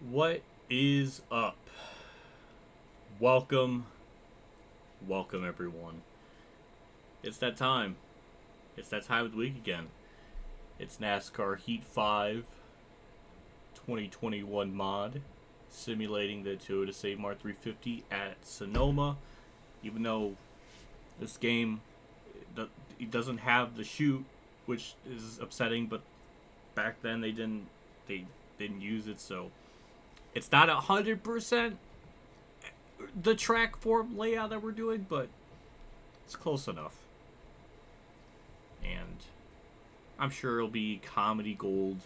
What is up? Welcome, welcome everyone. It's that time. It's that time of the week again. It's NASCAR Heat 5 2021 mod, simulating the Toyota Mart 350 at Sonoma. Even though this game, it doesn't have the chute, which is upsetting, but back then they didn't use it, so it's not 100% the track form layout that we're doing, but it's close enough. And I'm sure it'll be comedy gold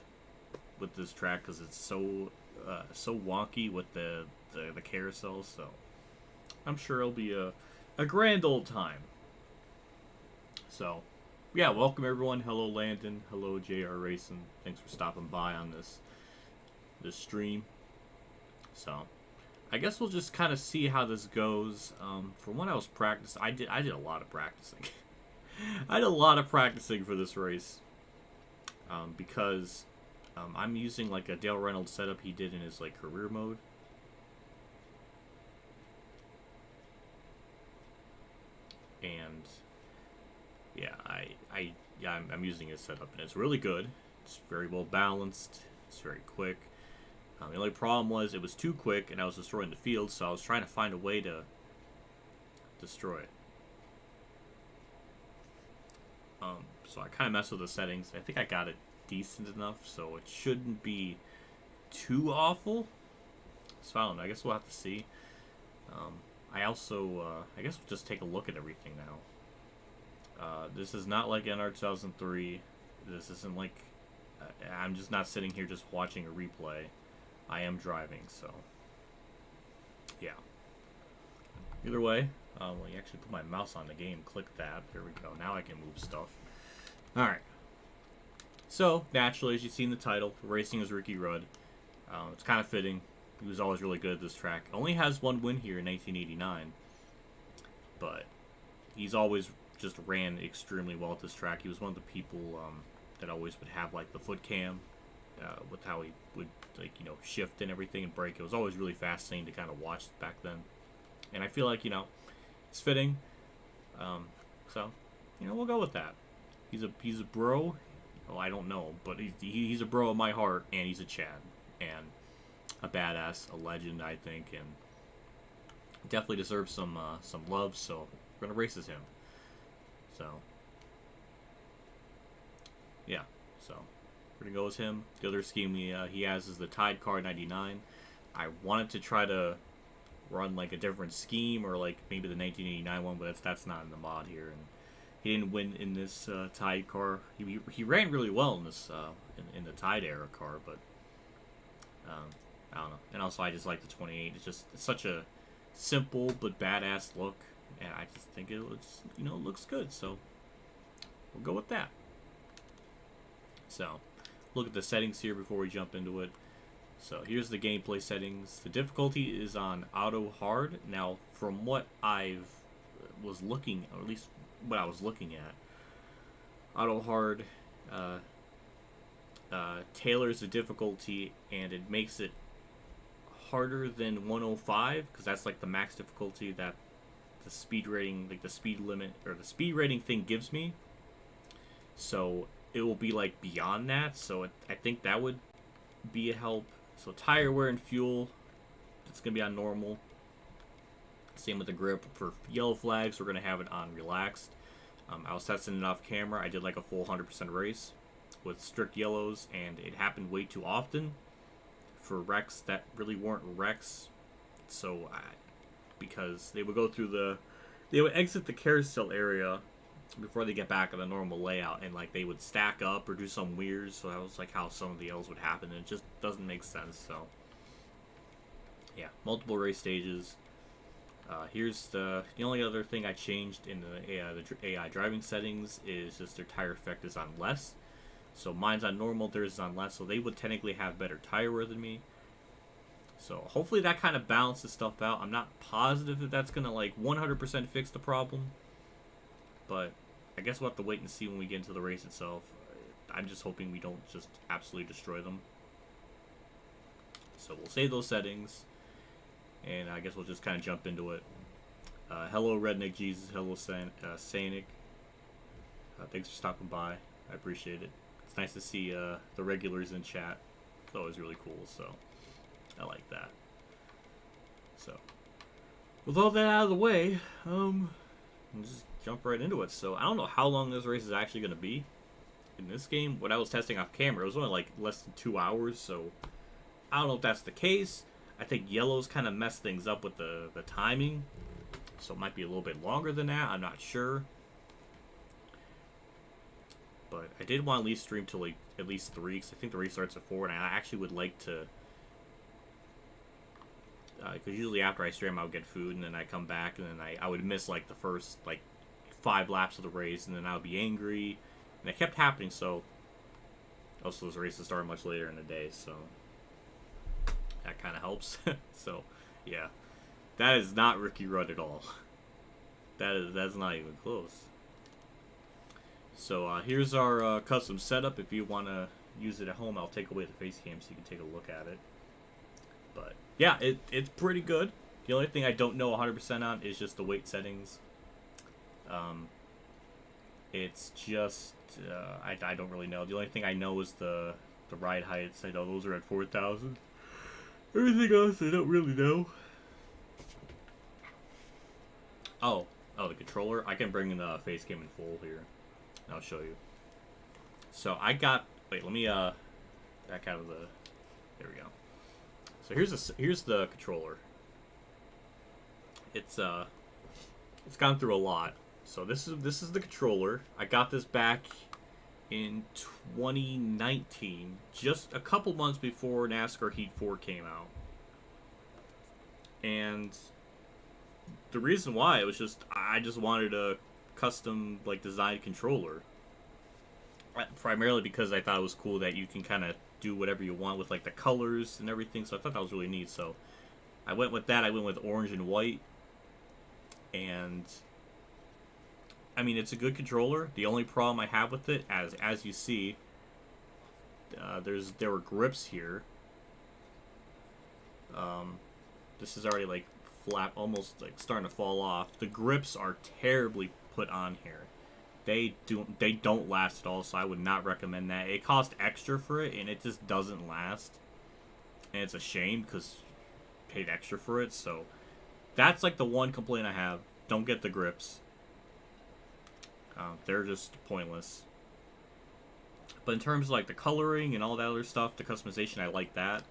with this track because it's so wonky with the carousel. So I'm sure it'll be a a grand old time. So, yeah, welcome everyone. Hello Landon. Hello JR Racing. Thanks for stopping by on this stream. So, I guess we'll just kind of see how this goes. From when I was practicing, I did a lot of practicing. I did a lot of practicing for this race. Because I'm using like a Dale Reynolds setup he did in his like career mode. And yeah, I'm using his setup, and it's really good. It's very well balanced. It's very quick. The only problem was it was too quick, and I was destroying the field, so I was trying to find a way to destroy it. So I kind of messed with the settings. I think I got it decent enough, so it shouldn't be too awful. So I don't know. I guess we'll have to see. I also, I guess we'll just take a look at everything now. This is not like NR 2003. This isn't like, I'm just not sitting here just watching a replay. I am driving, so yeah. Either way, well, you actually put my mouse on the game. Click that. There we go. Now I can move stuff. All right. So naturally, as you see in the title, racing is Ricky Rudd. It's kind of fitting. He was always really good at this track. Only has one win here in 1989, but he's always just ran extremely well at this track. He was one of the people that always would have like the foot cam with how he would like shift and everything and brake. It was always really fascinating to kind of watch back then, and I feel like it's fitting. So we'll go with that. He's a bro. Well, I don't know, but he's a bro of my heart, and he's a Chad, and a badass, a legend, I think, and definitely deserves some love. So we're gonna race as him. So yeah, so we're gonna go as him. The other scheme he has is the Tide Car 99. I wanted to try to run like a different scheme or like maybe the 1989 one, but that's not in the mod here. And he didn't win in this Tide car. He ran really well in this in the Tide era car, but I don't know. And also, I just like the 28. It's such a simple but badass look, and I just think it looks good. So we'll go with that. So look at the settings here before we jump into it. So here's the gameplay settings. The difficulty is on auto hard. Now, from what I was looking, or at least what I was looking at, auto hard tailors the difficulty, and it makes it harder than 105, because that's like the max difficulty that the speed rating, like the speed limit or the speed rating thing gives me. So it will be like beyond that. So I think that would be a help. So tire wear and fuel, it's gonna be on normal. Same with the grip. For yellow flags, we're gonna have it on relaxed. I was testing it off camera. I did like a full 100% race with strict yellows, and it happened way too often for wrecks that really weren't wrecks. So because they would go through they would exit the carousel area before they get back on the normal layout, and like they would stack up or do some weird. So that was like how some of the yellows would happen, and it just doesn't make sense. So yeah, multiple race stages. Here's the only other thing I changed in the AI driving settings is just their tire effect is on less. So mine's on normal, theirs is on less. So they would technically have better tire wear than me. So hopefully that kind of balances stuff out. I'm not positive that that's gonna like 100% fix the problem, but I guess we'll have to wait and see when we get into the race itself. I'm just hoping we don't just absolutely destroy them. So we'll save those settings, and I guess we'll just kind of jump into it. Hello, Redneck Jesus. Hello, Sanic. Thanks for stopping by. I appreciate it. It's nice to see the regulars in chat. It's always really cool, so I like that. So, with all that out of the way, we'll just jump right into it. So, I don't know how long this race is actually going to be. In this game, when I was testing off camera, it was only like less than 2 hours, so I don't know if that's the case. I think yellows kind of messed things up with the timing, so it might be a little bit longer than that. I'm not sure. But I did want to at least stream to like at least 3, because I think the race starts at 4, and I actually would like to because usually after I stream, I would get food, and then I come back, and then I would miss like the first like 5 laps of the race, and then I would be angry, and it kept happening. So also those races started much later in the day, so that kind of helps. So yeah, that is not Ricky Rudd at all. That's not even close. So here's our custom setup. If you want to use it at home, I'll take away the face cam so you can take a look at it. But yeah, it's pretty good. The only thing I don't know 100% on is just the weight settings. It's just I don't really know. The only thing I know is the ride heights. I know those are at 4,000. Everything else I don't really know. Oh, the controller. I can bring in the face cam in full here. I'll show you. So I got. Wait, let me back out of the. There we go. So here's the controller. It's gone through a lot. So this is the controller. I got this back in 2019, just a couple months before NASCAR Heat 4 came out. And the reason why, it was just I just wanted a custom like designed controller. Primarily because I thought it was cool that you can kind of do whatever you want with like the colors and everything. So I thought that was really neat. So I went with that. I went with orange and white. And I mean, it's a good controller. The only problem I have with it, as you see, there were grips here. This is already like almost like starting to fall off. The grips are terribly put on here. They don't last at all, so I would not recommend that. It cost extra for it, and it just doesn't last. And it's a shame because I paid extra for it. So that's like the one complaint I have. Don't get the grips. They're just pointless. But in terms of like the coloring and all that other stuff, the customization, I like that.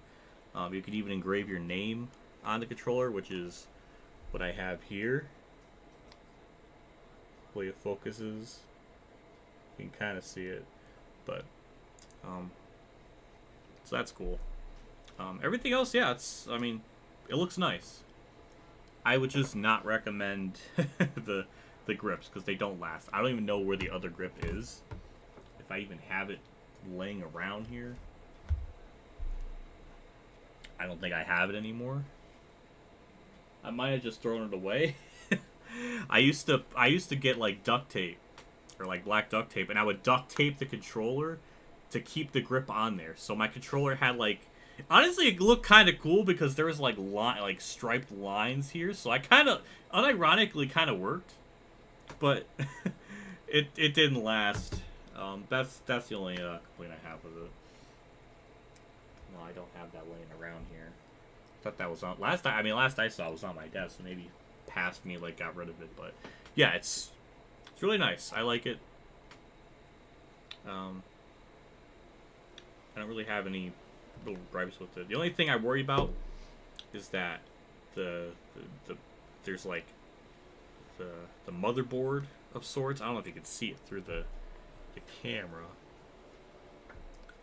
You could even engrave your name on the controller, which is what I have here. The way it focuses, you can kind of see it, but so that's cool. Everything else, yeah, I mean, it looks nice. I would just not recommend the grips because they don't last. I don't even know where the other grip is, if I even have it laying around here. I don't think I have it anymore. I might have just thrown it away. I used to get like duct tape or like black duct tape, and I would duct tape the controller to keep the grip on there. So my controller had like, honestly, it looked kind of cool because there was like striped lines here. So I kind of unironically kind of worked, but it didn't last. That's the only complaint I have with it. No, I don't have that laying around here. I thought that was on last I saw it was on my desk, so maybe past me like got rid of it. But yeah, it's really nice. I like it. I don't really have any little gripes with it. The only thing I worry about is that there's like the motherboard of sorts. I don't know if you can see it through the camera,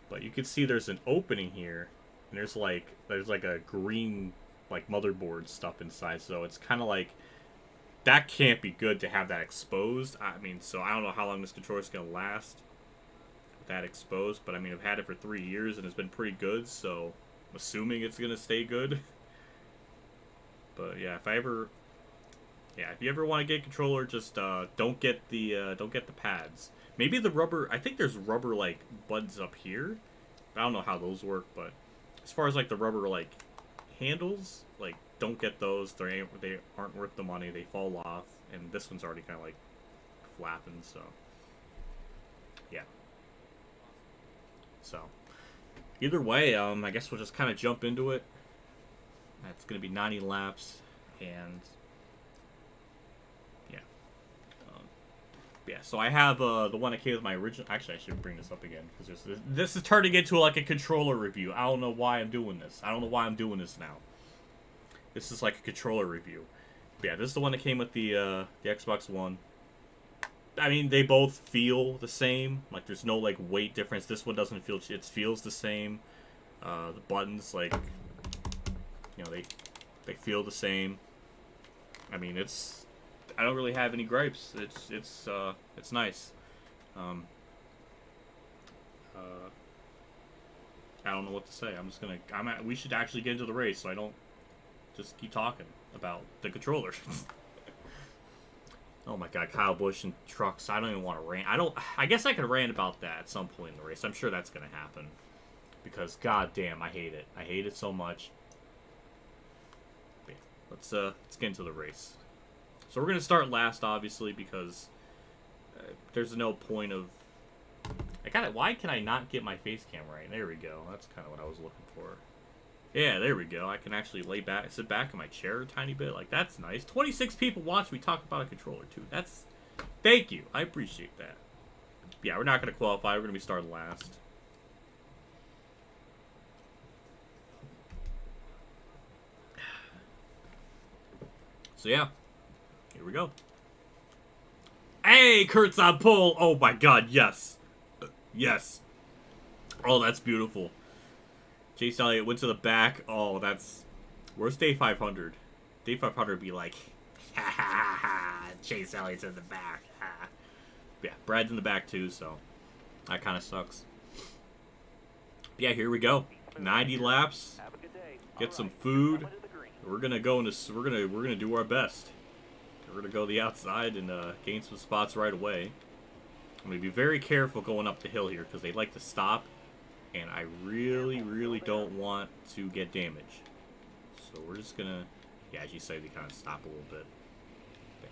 but you can see there's an opening here, and there's like a green like motherboard stuff inside. So it's kind of like that can't be good to have that exposed. I mean, so I don't know how long this controller's gonna last with that exposed, but I mean, I've had it for 3 years and it's been pretty good, so I'm assuming it's gonna stay good. But yeah, if you ever want to get a controller, just don't get the pads. Maybe the rubber. I think there's rubber like buds up here. I don't know how those work, but as far as like the rubber like handles, like don't get those. They aren't worth the money. They fall off, and this one's already kind of like flapping. So yeah. So either way, I guess we'll just kind of jump into it. That's gonna be 90 laps, and yeah, so I have the one that came with my original. Actually, I should bring this up again because this is turning into like a controller review. I don't know why I'm doing this. I don't know why I'm doing this now. This is like a controller review. But yeah, this is the one that came with the Xbox One. I mean, they both feel the same. Like, there's no like weight difference. This one doesn't feel. It feels the same. The buttons, like, you know, They feel the same. I mean, it's... I don't really have any gripes. It's nice. I don't know what to say. I'm just gonna... we should actually get into the race so I don't just keep talking about the controller. Oh my god, Kyle Busch and trucks. I don't even want to rant. I guess I could rant about that at some point in the race. I'm sure that's gonna happen. Because goddamn, I hate it. I hate it so much. But yeah, let's get into the race. So we're gonna start last, obviously, because there's no point of... Why can I not get my face cam right? There we go. That's kind of what I was looking for. Yeah, there we go. I can actually sit back in my chair a tiny bit. Like, that's nice. 26 people watch me talk about a controller, too. Thank you. I appreciate that. Yeah, we're not going to qualify. We're going to be starting last. So, yeah. Here we go. Hey, Kurt's on pole. Oh, my God. Yes. Yes. Oh, that's beautiful. Chase Elliott went to the back. Oh, that's... Where's day 500? Day 500 would be like... Ha ha ha. Chase Elliott's in the back. Ha. Yeah, Brad's in the back too, so... That kind of sucks. Yeah, here we go. 90 laps. Get some food. We're gonna go into... We're gonna do our best. We're gonna go the outside and gain some spots right away. I'm gonna be very careful going up the hill here because they like to stop. And I really, really don't want to get damage. So we're just gonna... Yeah, as you say, they kind of stop a little bit.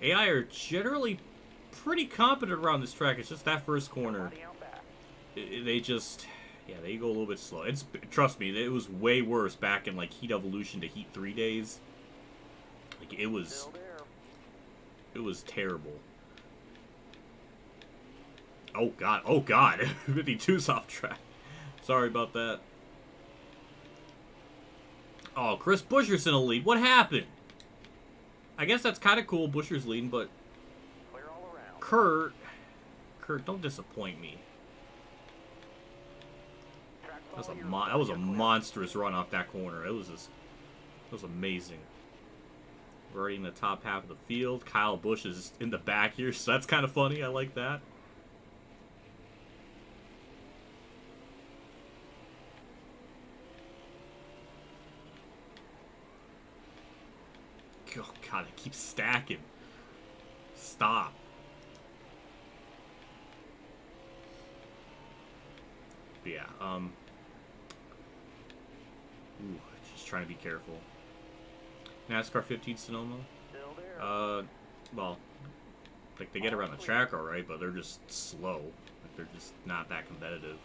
The AI are generally pretty competent around this track. It's just that first corner. They just... Yeah, they go a little bit slow. Trust me, it was way worse back in, like, Heat Evolution to Heat 3 days. Like, it was terrible. Oh, God. Oh, God. 52's off track. Sorry about that. Oh, Chris Buescher's in the lead. What happened? I guess that's kind of cool. Buescher's leading, but... Kurt, don't disappoint me. That was a monstrous run off that corner. It was amazing. We're already in the top half of the field. Kyle Busch is in the back here, so that's kind of funny. I like that. Oh, God, it keeps stacking. Stop. But yeah, ooh, just trying to be careful. NASCAR 15 Sonoma. Well, like, they get around the track alright, but they're just slow. Like, they're just not that competitive.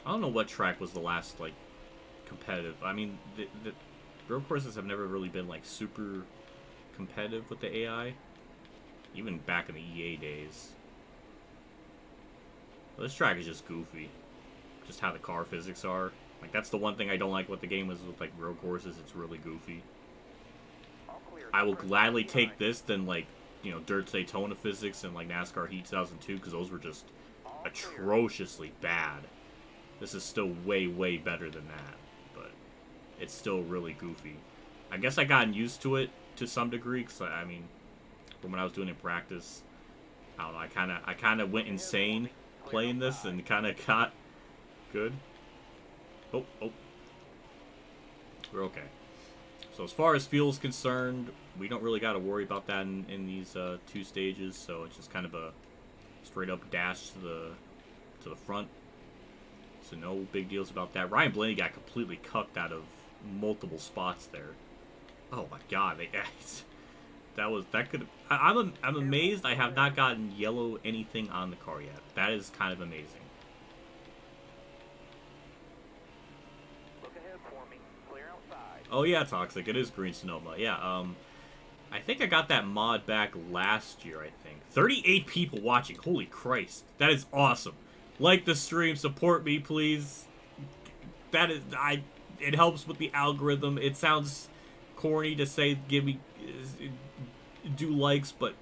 I don't know what track was the last, like, competitive. I mean, the road courses have never really been, like, super competitive with the AI. Even back in the EA days. Well, this track is just goofy. Just how the car physics are. Like, that's the one thing I don't like with the game is with, like, road courses. It's really goofy. I will gladly take this than, like, you know, Dirt Daytona physics and, like, NASCAR Heat 2002, because those were just atrociously bad. This is still way, way better than that. But it's still really goofy. I guess I gotten used to it to some degree, because, I mean, from when I was doing it in practice, I don't know, I kind of went insane playing this and kind of got good. Oh. We're okay. So as far as fuel's concerned, we don't really got to worry about that in these two stages, so it's just kind of a straight up dash to the front. So no big deals about that. Ryan Blaney got completely cucked out of multiple spots there. Oh my God, I'm amazed I have not gotten yellow anything on the car yet. That is kind of amazing. Look ahead for me. Clear outside. Oh yeah, Toxic. It is Green Sonoma. Yeah, I think I got that mod back last year, I think. 38 people watching. Holy Christ. That is awesome. Like the stream, support me, please. It helps with the algorithm. It sounds corny to say do likes, but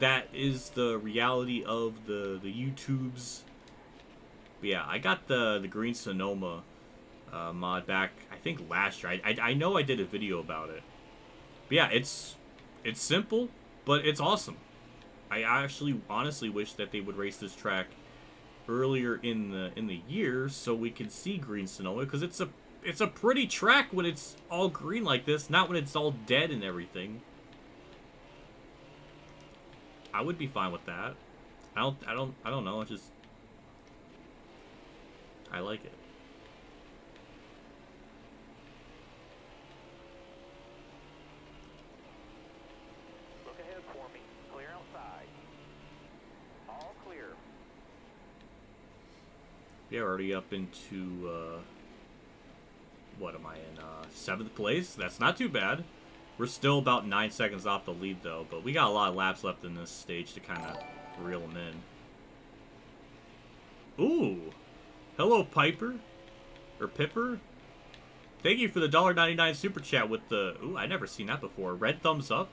that is the reality of the YouTubes. But yeah, I got the Green Sonoma mod back, I think last year. I know I did a video about it. But yeah, it's simple, but it's awesome. I actually honestly wish that they would race this track earlier in the year so we can see green Sonoma, because it's a pretty track when it's all green like this, not when it's all dead and everything. I would be fine with that. I don't know. It's just I like it. Look ahead for me. Clear outside. All clear. Yeah, already up into what am I in? 7th place? That's not too bad. We're still about 9 seconds off the lead, though, but we got a lot of laps left in this stage to kind of reel them in. Ooh! Hello, Piper. Or Pipper. Thank you for the $1.99 super chat with the... Ooh, I never seen that before. Red thumbs up.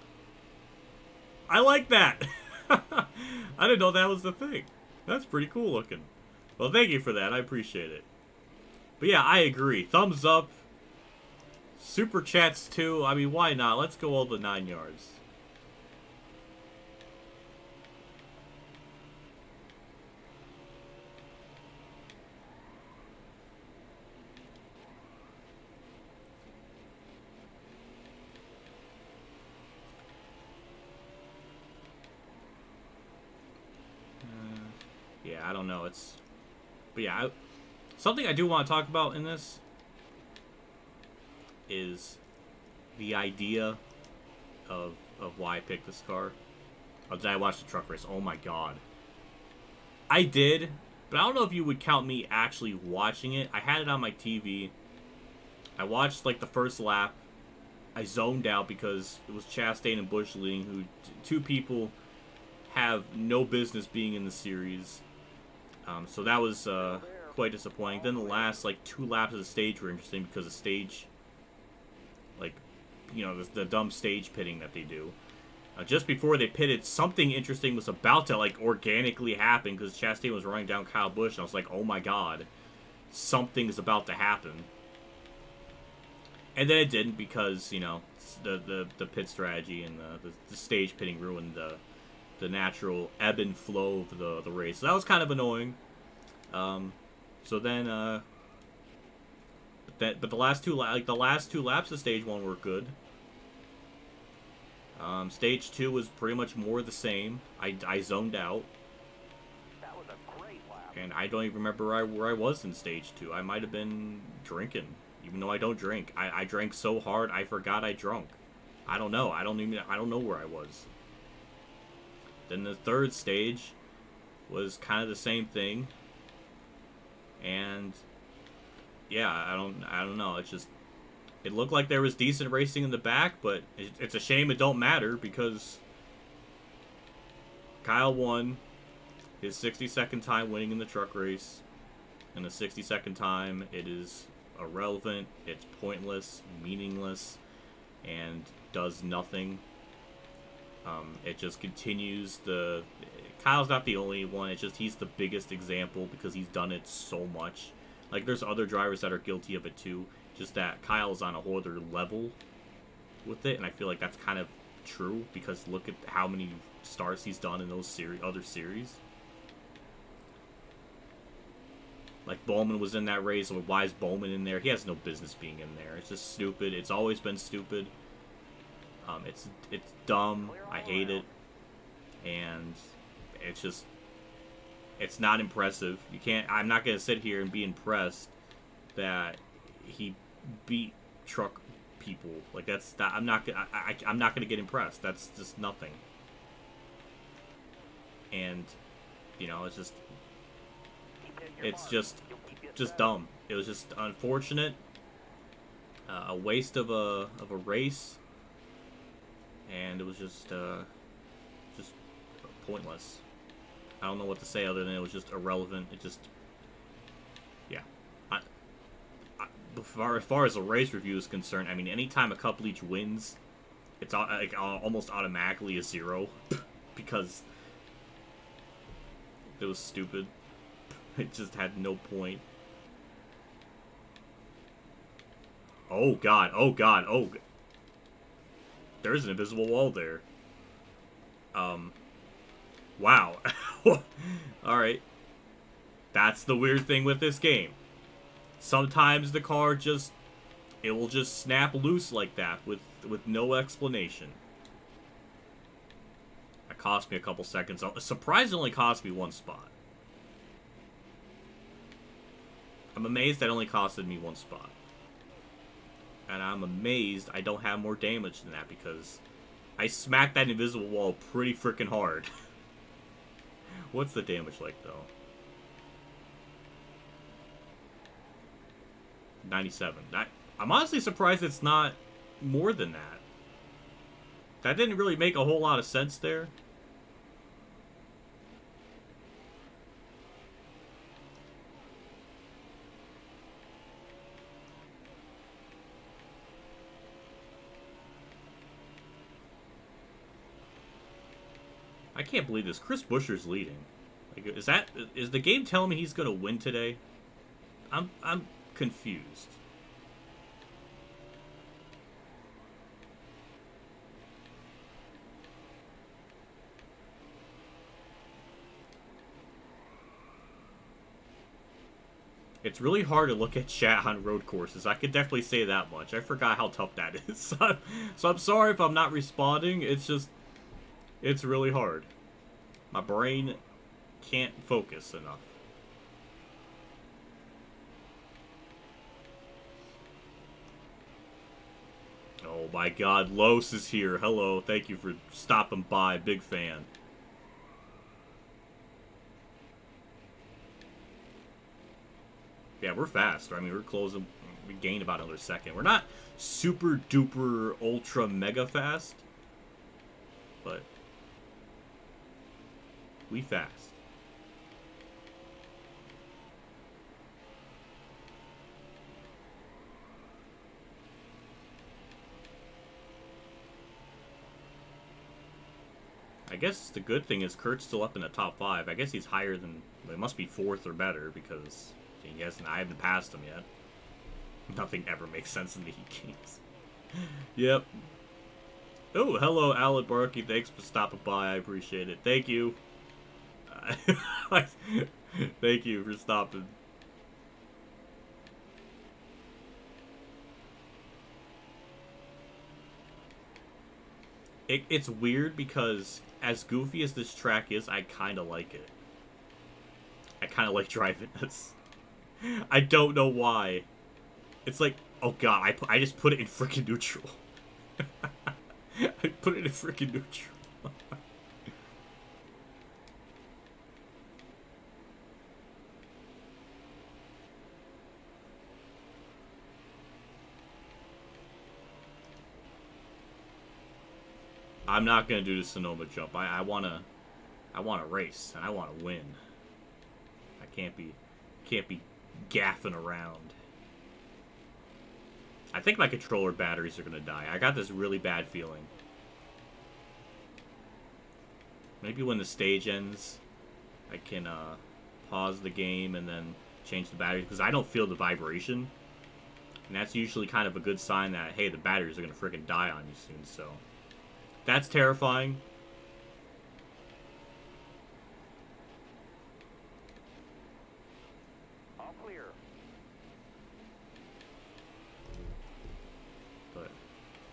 I like that! I didn't know that was the thing. That's pretty cool looking. Well, thank you for that. I appreciate it. But yeah, I agree. Thumbs up. Super chats too. I mean, why not? Let's go all the 9 yards. Yeah, I don't know. But yeah, something I do want to talk about in this is the idea of why I picked this car. Oh, did I watch the truck race? Oh my god. I did, but I don't know if you would count me actually watching it. I had it on my TV. I watched like the first lap. I zoned out because it was Chastain and Busch leading, who two people have no business being in the series. So that was quite disappointing. Then the last like 2 laps of the stage were interesting because the stage, like, you know, the dumb stage pitting that they do. Just before they pitted, something interesting was about to like organically happen because Chastain was running down Kyle Busch, and I was like, oh my god, something is about to happen. And then it didn't because, you know, the pit strategy and the stage pitting ruined the natural ebb and flow of the race. So that was kind of annoying. So then, but the last two laps of stage 1 were good. Stage 2 was pretty much more the same. I zoned out. That was a great lap. And I don't even remember where I was in stage 2. I might have been drinking, even though I don't drink. I drank so hard I forgot I drunk. I don't know. I don't know where I was. Then the third stage was kind of the same thing. And yeah, I don't know. It's just, it looked like there was decent racing in the back, but it's a shame it don't matter because Kyle won his 62nd time winning in the truck race. And the 62nd time, it is irrelevant, it's pointless, meaningless, and does nothing. It just continues Kyle's not the only one, it's just he's the biggest example because he's done it so much. Like, there's other drivers that are guilty of it too, just that Kyle's on a whole other level with it, and I feel like that's kind of true because look at how many starts he's done in those other series. Like, Bowman was in that race, or why is Bowman in there? He has no business being in there. It's just stupid. It's always been stupid. It's dumb. I hate it. And it's just, it's not impressive. I'm not going to sit here and be impressed that he beat truck people. Like, I'm not going to get impressed. That's just nothing. And, you know, it's just dumb. It was just unfortunate, a waste of a race, and it was just pointless. I don't know what to say other than it was just irrelevant. It just, yeah. As far as the race review is concerned, I mean, anytime a Cup Leech wins, it's like almost automatically a 0 because it was stupid. It just had no point. Oh, God. Oh, God. Oh, there's an invisible wall there. Wow. Alright. That's the weird thing with this game. Sometimes the car just... It will just snap loose like that with no explanation. That cost me a couple seconds. Surprised it only cost me one spot. I'm amazed that only costed me one spot. And I'm amazed I don't have more damage than that because I smacked that invisible wall pretty freaking hard. What's the damage like, though? 97. I'm honestly surprised it's not more than that. That didn't really make a whole lot of sense there. I can't believe this. Chris Buescher's leading. Like, is the game telling me he's gonna win today? I'm confused. It's really hard to look at chat on road courses. I could definitely say that much. I forgot how tough that is. So I'm sorry if I'm not responding. It's just... It's really hard. My brain can't focus enough. Oh my god, Los is here. Hello, thank you for stopping by. Big fan. Yeah, we're fast. I mean, we're closing. We gained about another second. We're not super duper ultra mega fast, but we fast. I guess the good thing is Kurt's still up in the top 5. I guess he's higher than... It must be 4th or better because I haven't passed him yet. Nothing ever makes sense in the Heat games. Yep. Oh, hello, Alan Barkey. Thanks for stopping by. I appreciate it. Thank you. Thank you for stopping. It's weird because as goofy as this track is, I kind of like it. I kind of like driving this. I don't know why. It's like, oh god, I just put it in freaking neutral. I put it in freaking neutral. I'm not gonna do the Sonoma jump. I wanna race and I wanna win. I can't be gaffing around. I think my controller batteries are gonna die. I got this really bad feeling. Maybe when the stage ends, I can pause the game and then change the battery because I don't feel the vibration, and that's usually kind of a good sign that hey, the batteries are gonna freaking die on you soon. So. That's terrifying. All clear. But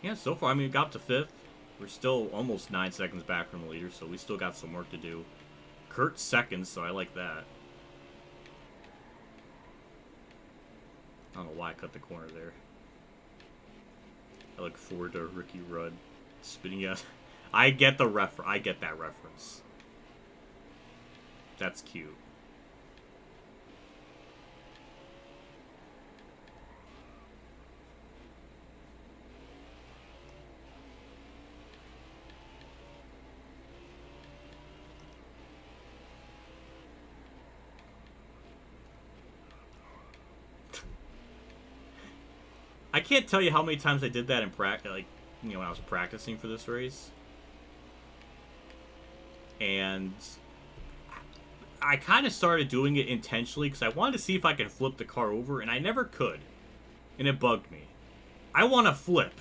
yeah, so far, I mean, we got to 5th. We're still almost 9 seconds back from the leader, so we still got some work to do. Kurt's 2nd, so I like that. I don't know why I cut the corner there. I look forward to Ricky Rudd spinning out. I get that reference. That's cute. I can't tell you how many times I did that in practice, like, you know, when I was practicing for this race. And I kind of started doing it intentionally because I wanted to see if I could flip the car over, and I never could. And it bugged me. I want to flip.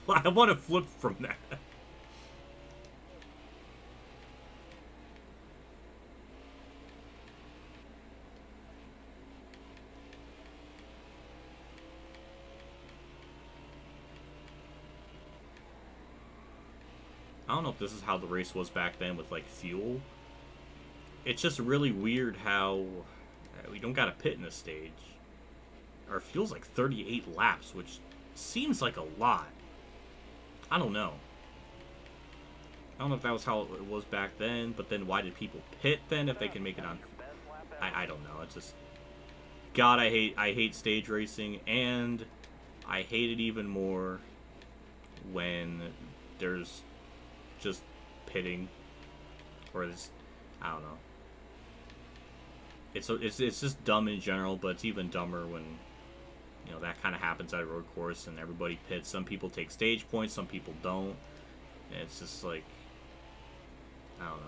I want to flip from that. I don't know if this is how the race was back then with, like, fuel. It's just really weird how we don't got a pit in this stage. Our fuel's like 38 laps, which seems like a lot. I don't know. I don't know if that was how it was back then, but then why did people pit then if they can make it on? I don't know. It's just, God, I hate stage racing, and I hate it even more when there's just pitting, or it's, I don't know. It's just dumb in general, but it's even dumber when, you know, that kind of happens at a road course and everybody pits. Some people take stage points, some people don't. And it's just like, I don't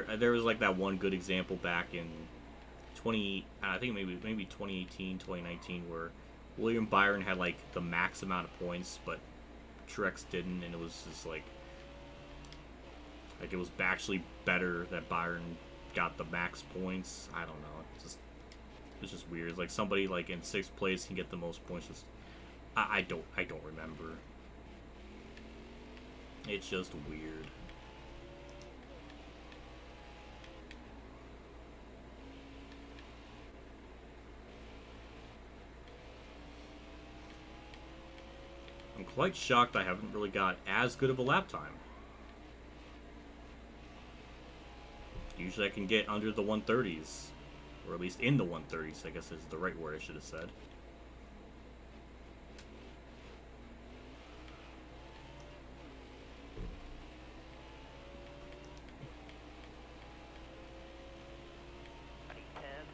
know. There was like that one good example back in I think maybe 2018, 2019, where William Byron had like the max amount of points, but Truex didn't, and it was just like it was actually better that Byron got the max points. I don't know. It's just weird. It's like somebody like in 6th place can get the most points. Just I don't remember. It's just weird. I'm quite shocked I haven't really got as good of a lap time. Usually I can get under the 130s. Or at least in the 130s, I guess is the right word I should have said.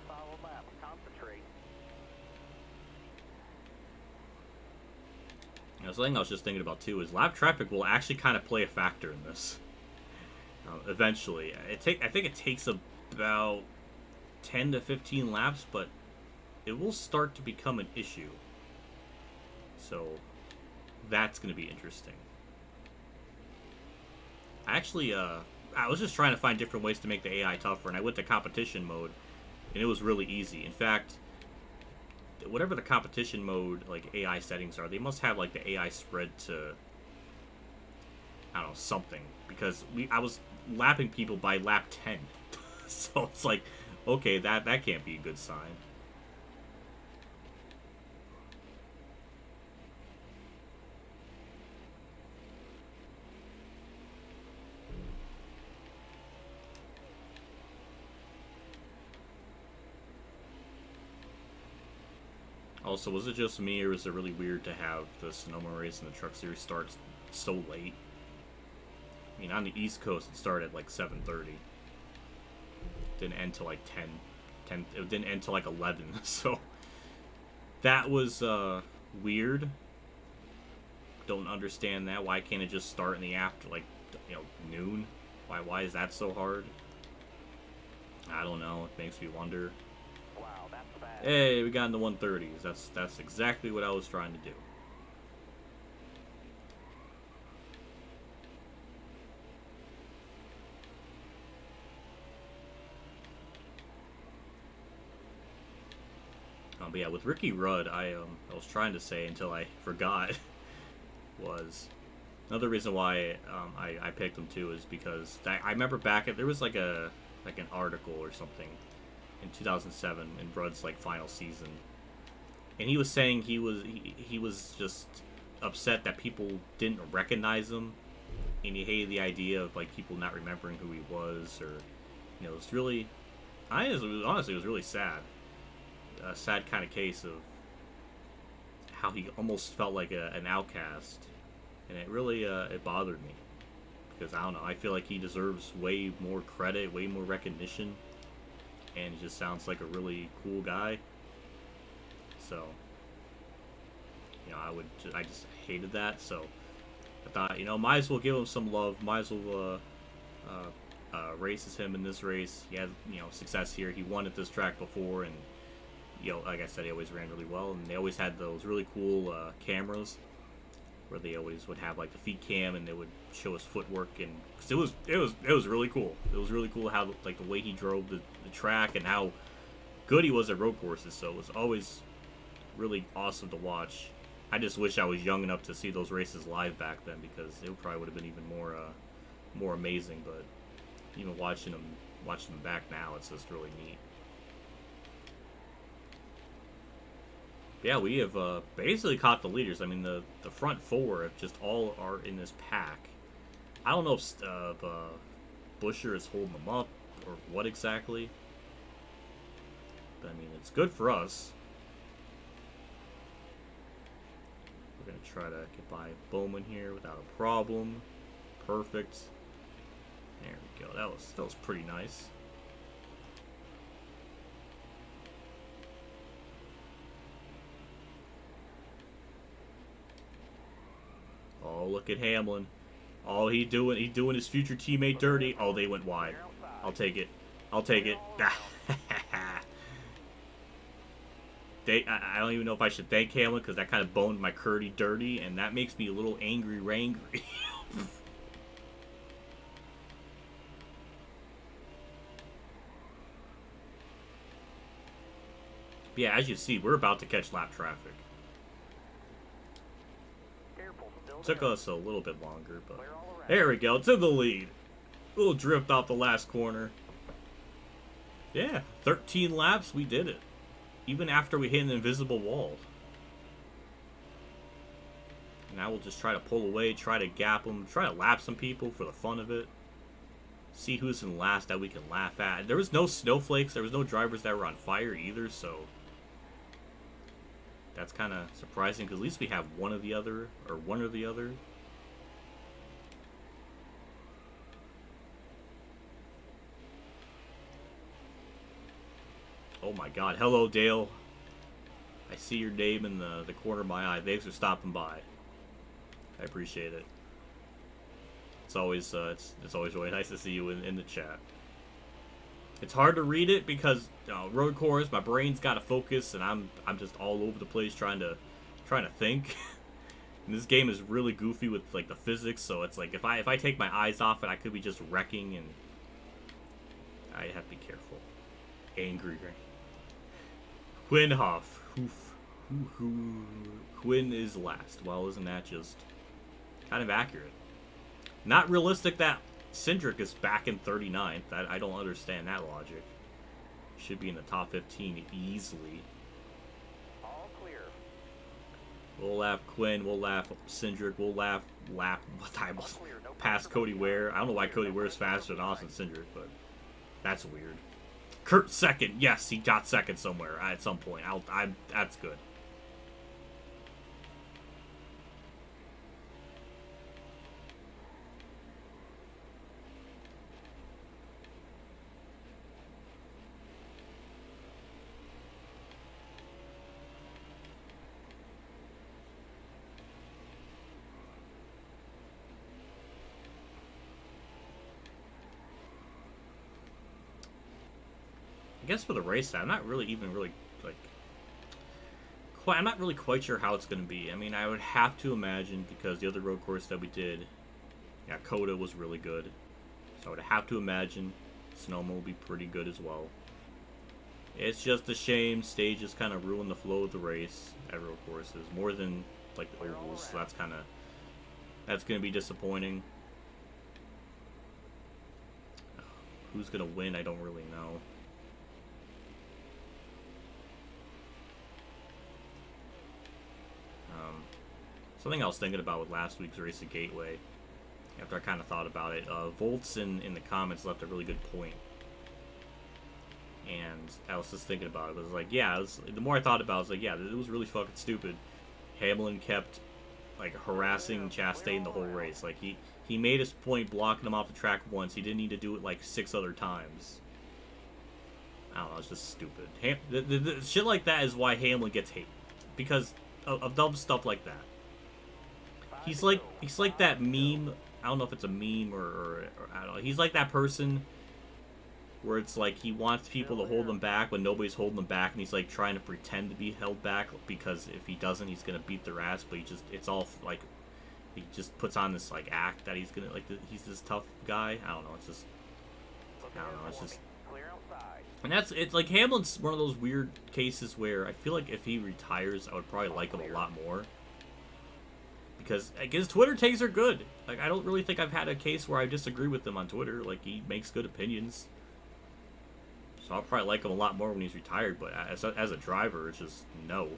Follow lap. Concentrate. Now, something I was just thinking about too is lap traffic will actually kind of play a factor in this. Eventually, I think it takes about 10 to 15 laps, but it will start to become an issue. So that's going to be interesting. Actually, I was just trying to find different ways to make the AI tougher, and I went to competition mode, and it was really easy. In fact, whatever the competition mode like AI settings are, they must have like the AI spread to, I don't know, something, because I was lapping people by lap 10. So it's like, okay, that can't be a good sign. Also, was it just me, or is it really weird to have the Sonoma race and the Truck Series starts so late? I mean, on the East Coast, it started at like 7:30. Didn't end till like 10. It didn't end till like 11. So that was weird. Don't understand that. Why can't it just start in the after, like, you know, noon? Why is that so hard? I don't know. It makes me wonder. Wow, that's fast. Hey, we got in the 130s. That's exactly what I was trying to do. But yeah, with Ricky Rudd, I was trying to say until I forgot was another reason why I picked him too is because I remember there was like an article or something in 2007 in Rudd's like final season, and he was saying he was just upset that people didn't recognize him, and he hated the idea of like people not remembering who he was, or, you know, it's really, honestly, it was really sad. A sad kind of case of how he almost felt like an outcast, and it really it bothered me, because I don't know, I feel like he deserves way more credit, way more recognition, and he just sounds like a really cool guy. So, you know, I just hated that. So I thought, you know, might as well give him some love, might as well races him in this race. He had, you know, success here. He won at this track before, and like I said, he always ran really well, and they always had those really cool cameras where they always would have like the feet cam, and they would show his footwork, and it was really cool. It was really cool how like the way he drove the track and how good he was at road courses. So it was always really awesome to watch. I just wish I was young enough to see those races live back then, because it probably would have been even more amazing. But even watching them back now, it's just really neat. Yeah, we have basically caught the leaders. I mean, the front four have just all are in this pack. I don't know if Buscher is holding them up or what exactly. But, I mean, it's good for us. We're going to try to get by Bowman here without a problem. Perfect. There we go. That was pretty nice. Oh, look at Hamlin. Oh, he doing his future teammate dirty. Oh, they went wide. I'll take it. I'll take it. I don't even know if I should thank Hamlin, because that kind of boned my Curdy dirty, and that makes me a little angry. Yeah, as you see, we're about to catch lap traffic. Took us a little bit longer, but there we go, to the lead. Little drift off the last corner. Yeah, 13 laps, we did it. Even after we hit an invisible wall. Now we'll just try to pull away, try to gap them, try to lap some people for the fun of it. See who's in last that we can laugh at. There was no snowflakes, there was no drivers that were on fire either, so that's kind of surprising, because at least we have one or the other. Oh my god. Hello, Dale. I see your name in the corner of my eye. Thanks for stopping by. I appreciate it. It's always really nice to see you in the chat. It's hard to read it because road course, my brain's got to focus, and I'm just all over the place trying to think. And this game is really goofy with like the physics, so it's like if I take my eyes off it, I could be just wrecking, and I have to be careful. Angry. Quinn Hoff. Quinn is last. Well, isn't that just kind of accurate? Not realistic that Cindric is back in 39th. I don't understand that logic. Should be in the top 15 easily. All clear. We'll lap Quinn. We'll lap Cindric. We'll lap what time was past Cody Ware. I don't know why Cody Ware is faster than Austin Cindric, but that's weird. Kurt second. Yes, he got second somewhere at some point. That's good. I guess for the race, I'm not really quite sure how it's going to be. I mean, I would have to imagine, because the other road course that we did, yeah, Coda was really good. So I would have to imagine Sonoma will be pretty good as well. It's just a shame stages kind of ruin the flow of the race at road courses more than like the ovals. So that's going to be disappointing. Who's going to win? I don't really know. Something I was thinking about with last week's race at Gateway, after I kind of thought about it, Volts in the comments left a really good point. And I was just thinking about it. It was like, yeah, the more I thought about it, I was like, yeah, it was really fucking stupid. Hamlin kept like harassing Chastain the whole race. Like he made his point blocking him off the track once. He didn't need to do it like 6 other times. I don't know, it's just stupid. The shit like that is why Hamlin gets hate. Because of dumb stuff like that. He's like that meme. I don't know if it's a meme or I don't know. He's like that person where it's like he wants people to hold him back when nobody's holding him back, and he's like trying to pretend to be held back because if he doesn't, he's gonna beat their ass. But it's all like he just puts on this like act that he's gonna he's this tough guy. I don't know. It's just and it's like Hamlin's one of those weird cases where I feel like if he retires, I would probably like him a lot more. Because his Twitter takes are good. Like, I don't really think I've had a case where I disagree with him on Twitter. Like, he makes good opinions. So I'll probably like him a lot more when he's retired. But as a driver, it's just no.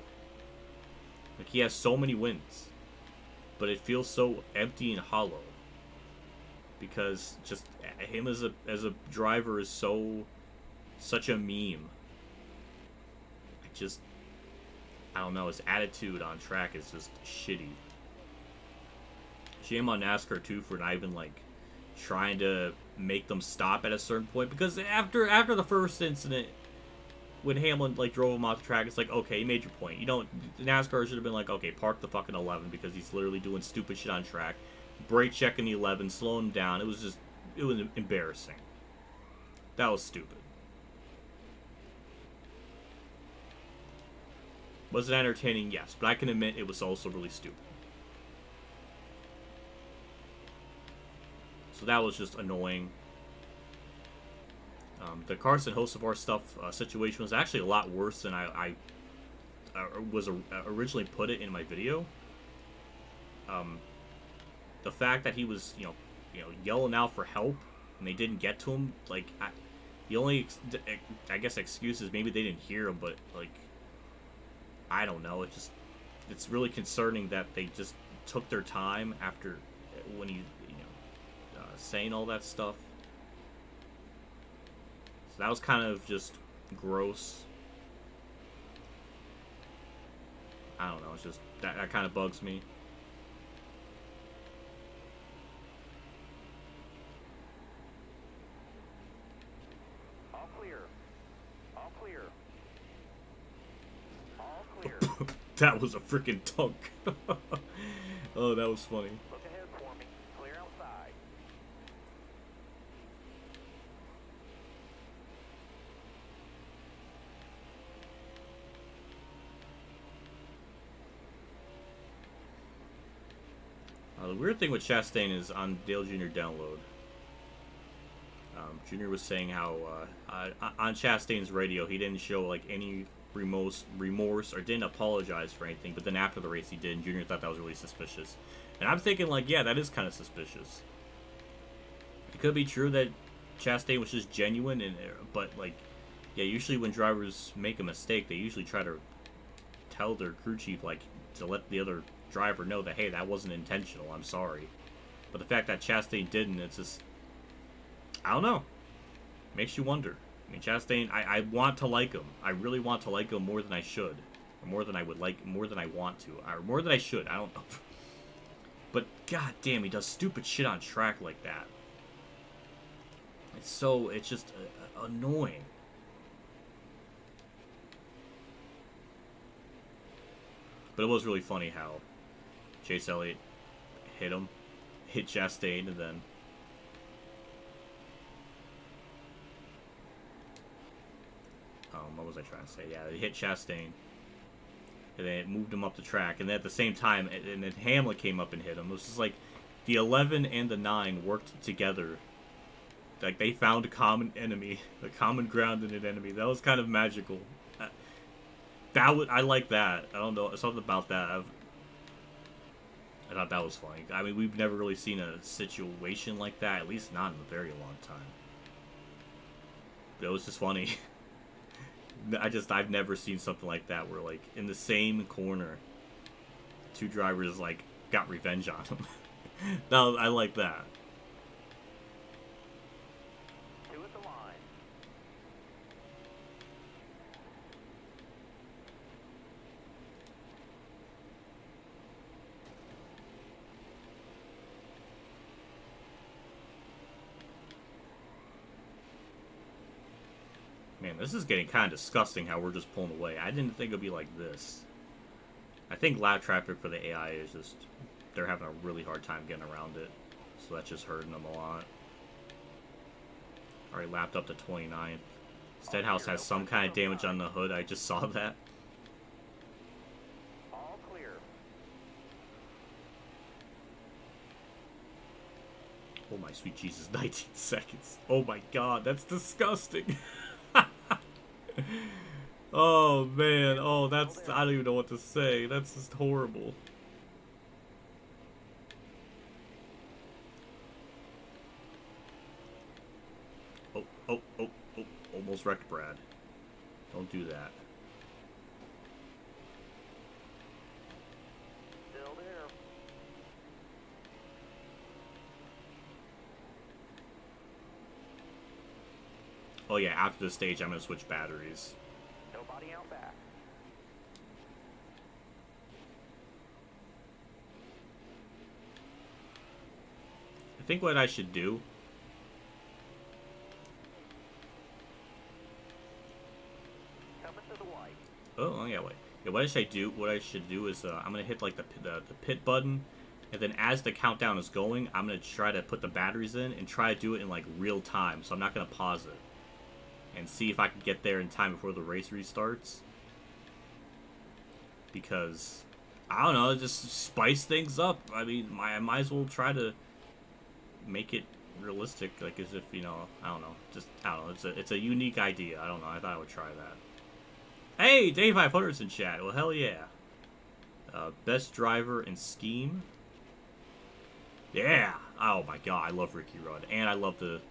Like, he has so many wins. But it feels so empty and hollow. Because just him as a driver is such a meme. I don't know, his attitude on track is just shitty. Shame on NASCAR too for not even like trying to make them stop at a certain point, because after the first incident when Hamlin like drove him off the track, it's like, okay, you made your point. You don't NASCAR should have been like, okay, park the fucking 11 because he's literally doing stupid shit on track. Brake checking the 11, slowing him down. It was embarrassing. That was stupid. Was it entertaining? Yes, but I can admit it was also really stupid. So that was just annoying. The Carson Hocevar stuff situation was actually a lot worse than I was originally put it in my video. The fact that he was, you know, yelling out for help and they didn't get to him, like, the only, I guess, excuse is maybe they didn't hear him, but like, I don't know. It's really concerning that they just took their time after when he. Saying all that stuff. So that was kind of just gross. I don't know, it's just that kind of bugs me. All clear. All clear. All clear. That was a freaking tunk. Oh, that was funny. Look ahead for me. Clear outside. The weird thing with Chastain is on Dale Jr. download. Jr. was saying how on Chastain's radio he didn't show like any remorse or didn't apologize for anything, but then after the race he did, and Jr. thought that was really suspicious. And I'm thinking like, yeah, that is kind of suspicious. It could be true that Chastain was just genuine, but like, yeah, usually when drivers make a mistake, they usually try to tell their crew chief, like, to let the other driver know that, hey, that wasn't intentional, I'm sorry. But the fact that Chastain didn't, it's just, I don't know. Makes you wonder. I mean, Chastain, I want to like him. I really want to like him more than I should. Or more than I would like, more than I want to. Or more than I should, I don't know. But, god damn, he does stupid shit on track like that. It's just annoying. But it was really funny how Chase Elliott hit Chastain, and then what was I trying to say? Yeah, they hit Chastain, and then it moved him up the track, and then at the same time, and then Hamlin came up and hit him. It was just like the 11 and the 9 worked together. Like, they found a common enemy, a common ground in an enemy. That was kind of magical. I like that. I don't know, something about that. I thought that was funny. I mean, we've never really seen a situation like that, at least not in a very long time. But it was just funny. I've never seen something like that where, like, in the same corner, two drivers, like, got revenge on him. No, I like that. Two at the line. Man, this is getting kind of disgusting how we're just pulling away. I didn't think it would be like this. I think lap traffic for the AI is just, they're having a really hard time getting around it. So that's just hurting them a lot. Already lapped up to 29th. Stenhouse has some kind of damage on the hood. I just saw that. All clear. Oh my sweet Jesus, 19 seconds. Oh my god, that's disgusting. Oh man, oh that's, I don't even know what to say. That's just horrible. Oh, almost wrecked Brad. Don't do that. Still there. Oh yeah, after the stage I'm gonna switch batteries. Nobody out back. I think what I should do Oh yeah, wait. Yeah, what I should do is I'm gonna hit like the pit button, and then as the countdown is going, I'm gonna try to put the batteries in and try to do it in like real time. So I'm not gonna pause it, and see if I can get there in time before the race restarts. Because I don't know, just spice things up. I mean, I might as well try to make it realistic, like as if, you know, I don't know, it's a unique idea. I don't know. I thought I would try that. Hey, Day 500's in chat. Well, hell yeah. Best driver in Scheme. Yeah. Oh my god, I love Ricky Rudd, and I love the.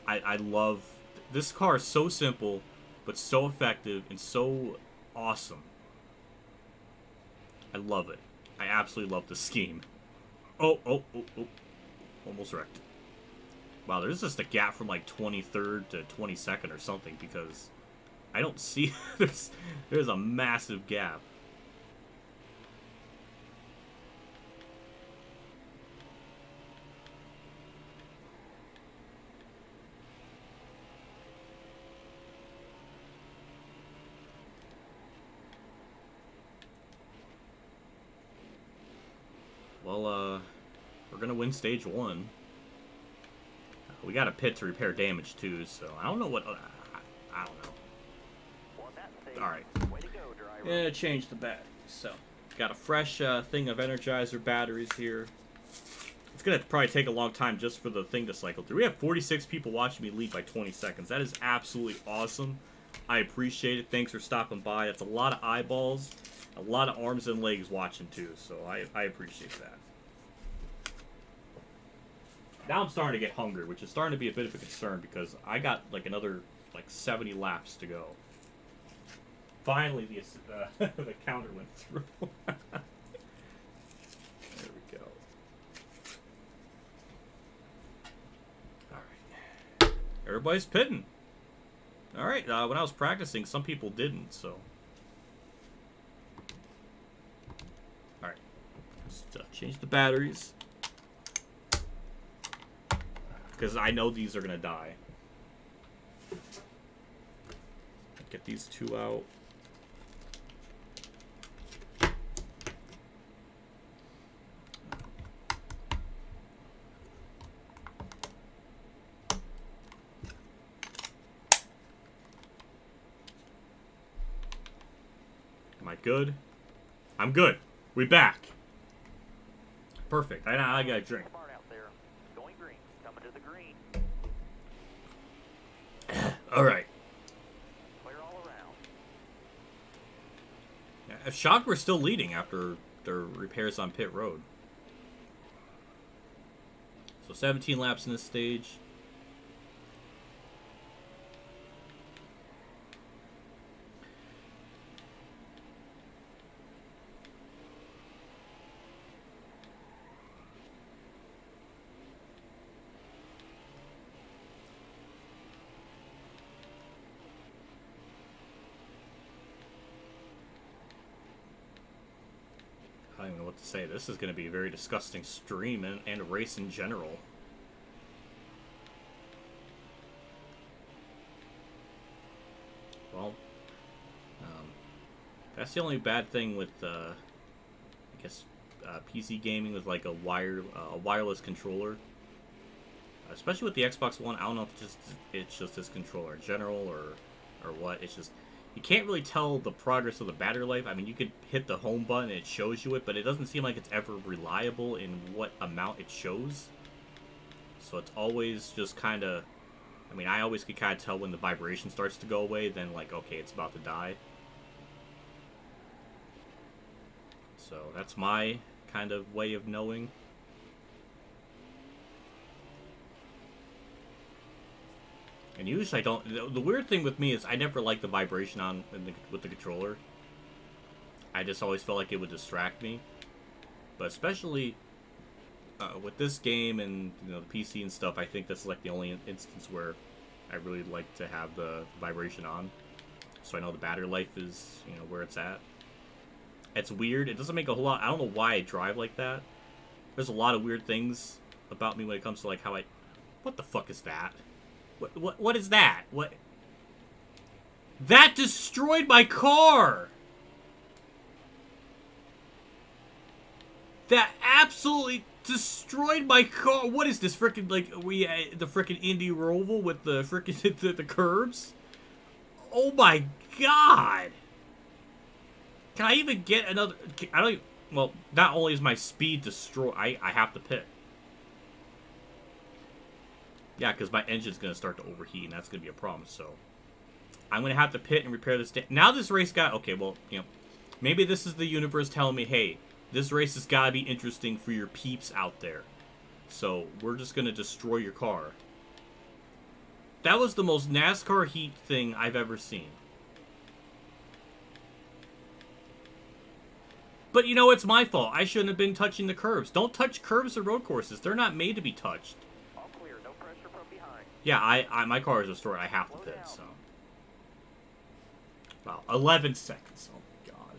I love this car. Is so simple, but so effective and so awesome. I love it. I absolutely love the Scheme. Oh, almost wrecked. Wow, there's just a gap from like 23rd to 22nd or something, because I don't see there's a massive gap. Well, we're gonna win stage 1. We got a pit to repair damage too, so I don't know what. I don't know. All right. Yeah, change the batteries. So got a fresh thing of Energizer batteries here. It's gonna probably take a long time just for the thing to cycle through. We have 46 people watching me lead by 20 seconds. That is absolutely awesome. I appreciate it. Thanks for stopping by. That's a lot of eyeballs, a lot of arms and legs watching too. So I appreciate that. Now I'm starting to get hungry, which is starting to be a bit of a concern because I got like another 70 laps to go. Finally, the counter went through. There we go. All right, everybody's pitting. All right, when I was practicing, some people didn't. So, all right, just change the batteries. Because I know these are going to die. Get these two out. Am I good? I'm good. We back. Perfect. I got a drink. All right. Clear all around. Yeah, shocked we're still leading after their repairs on pit road. So 17 laps in this stage. I don't even know what to say. This is going to be a very disgusting stream and a race in general. Well, that's the only bad thing with, I guess, PC gaming with like a wireless controller. especially with the Xbox One. I don't know if it's just this controller in general or what. It's just you can't really tell the progress of the battery life. I mean, you could hit the home button and it shows you it, but it doesn't seem like it's ever reliable in what amount it shows. So it's always just kind of, I mean, I always can kind of tell when the vibration starts to go away, then like, okay, it's about to die. So that's my kind of way of knowing. And usually I don't. The weird thing with me is I never like the vibration on with the controller. I just always felt like it would distract me. But especially with this game and the PC and stuff, I think that's like the only instance where I really like to have the vibration on, so I know the battery life is where it's at. It's weird. It doesn't make a whole lot. I don't know why I drive like that. There's a lot of weird things about me when it comes to like how I. What the fuck is that? What is that? What? That destroyed my car! That absolutely destroyed my car! What is this frickin' like the frickin' Indy Roval with the frickin' the curbs? Oh my god! Can I even get another? I don't even, well, not only is my speed destroyed, I have to pit. Yeah, because my engine's going to start to overheat, and that's going to be a problem, so I'm going to have to pit and repair this. Now this race got... Okay, well, maybe this is the universe telling me, hey, this race has got to be interesting for your peeps out there. So we're just going to destroy your car. That was the most NASCAR heat thing I've ever seen. But, it's my fault. I shouldn't have been touching the curbs. Don't touch curbs or road courses. They're not made to be touched. Yeah, my car is destroyed. I have to pit, so. Wow, 11 seconds. Oh, my God.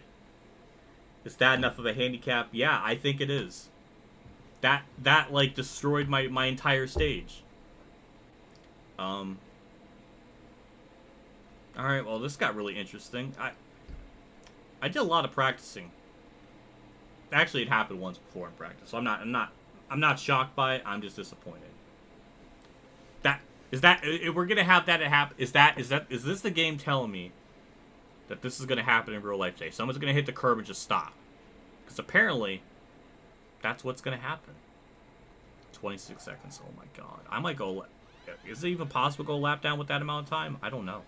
Is that enough of a handicap? Yeah, I think it is. That like, destroyed my entire stage. Alright, well, this got really interesting. I did a lot of practicing. Actually, it happened once before in practice, so I'm not shocked by it. I'm just disappointed. If we're gonna have that happen? Is this the game telling me that this is gonna happen in real life today? Someone's gonna hit the curb and just stop, because apparently that's what's gonna happen. 26 seconds. Oh my god! I might go. Is it even possible to go a lap down with that amount of time? I don't know.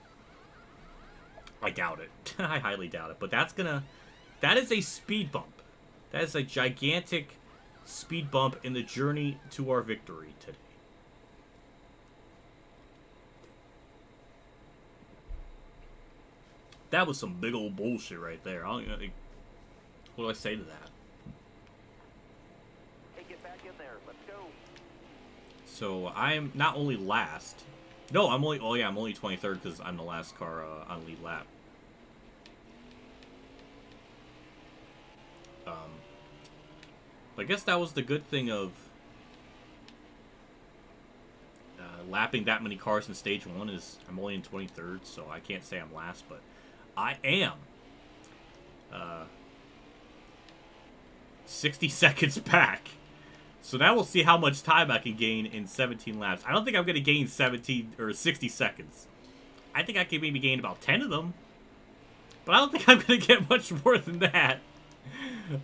I doubt it. I highly doubt it. But that is a speed bump. That is a gigantic speed bump in the journey to our victory today. That was some big old bullshit right there. What do I say to that? Hey, get back in there. Let's go. So I'm not only last. No, I'm only. Oh yeah, I'm only 23rd because I'm the last car on lead lap. I guess that was the good thing of lapping that many cars in stage 1 is I'm only in 23rd, so I can't say I'm last, but I am 60 seconds back. So now we'll see how much time I can gain in 17 laps. I don't think I'm going to gain 17 or 60 seconds. I think I can maybe gain about 10 of them. But I don't think I'm going to get much more than that.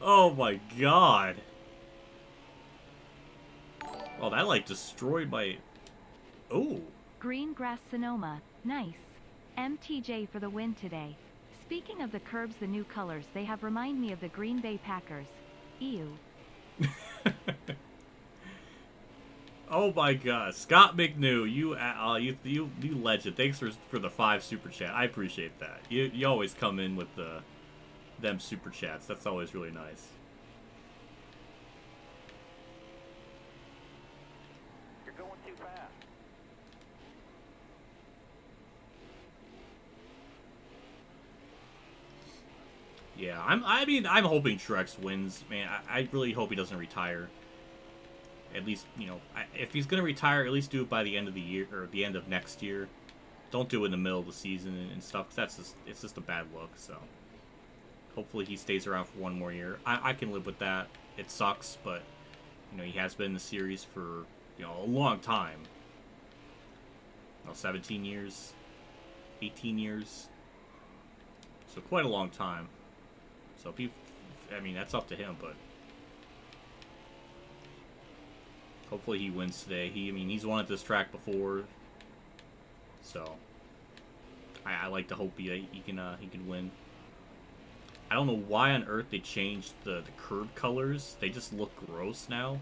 Oh my god. Oh, that like destroyed my... Oh. Green grass Sonoma. Nice. MTJ for the win today. Speaking of the curbs, the new colors they have remind me of the Green Bay Packers. Ew. Oh my god. Scott McNew, you legend. Thanks for the 5 super chat. I appreciate that. You always come in with them super chats. That's always really nice. You're going too fast. Yeah, I'm hoping Truex wins, man. I really hope he doesn't retire. At least, if he's gonna retire, at least do it by the end of the year or the end of next year. Don't do it in the middle of the season and stuff. 'Cause it's just a bad look. So hopefully he stays around for one more year. I can live with that. It sucks, but he has been in the series for a long time. 17 years, 18 years. So quite a long time. So I mean, that's up to him, but hopefully he wins today. I mean, he's won at this track before, so I like to hope he can win. I don't know why on earth they changed the curb colors. They just look gross now.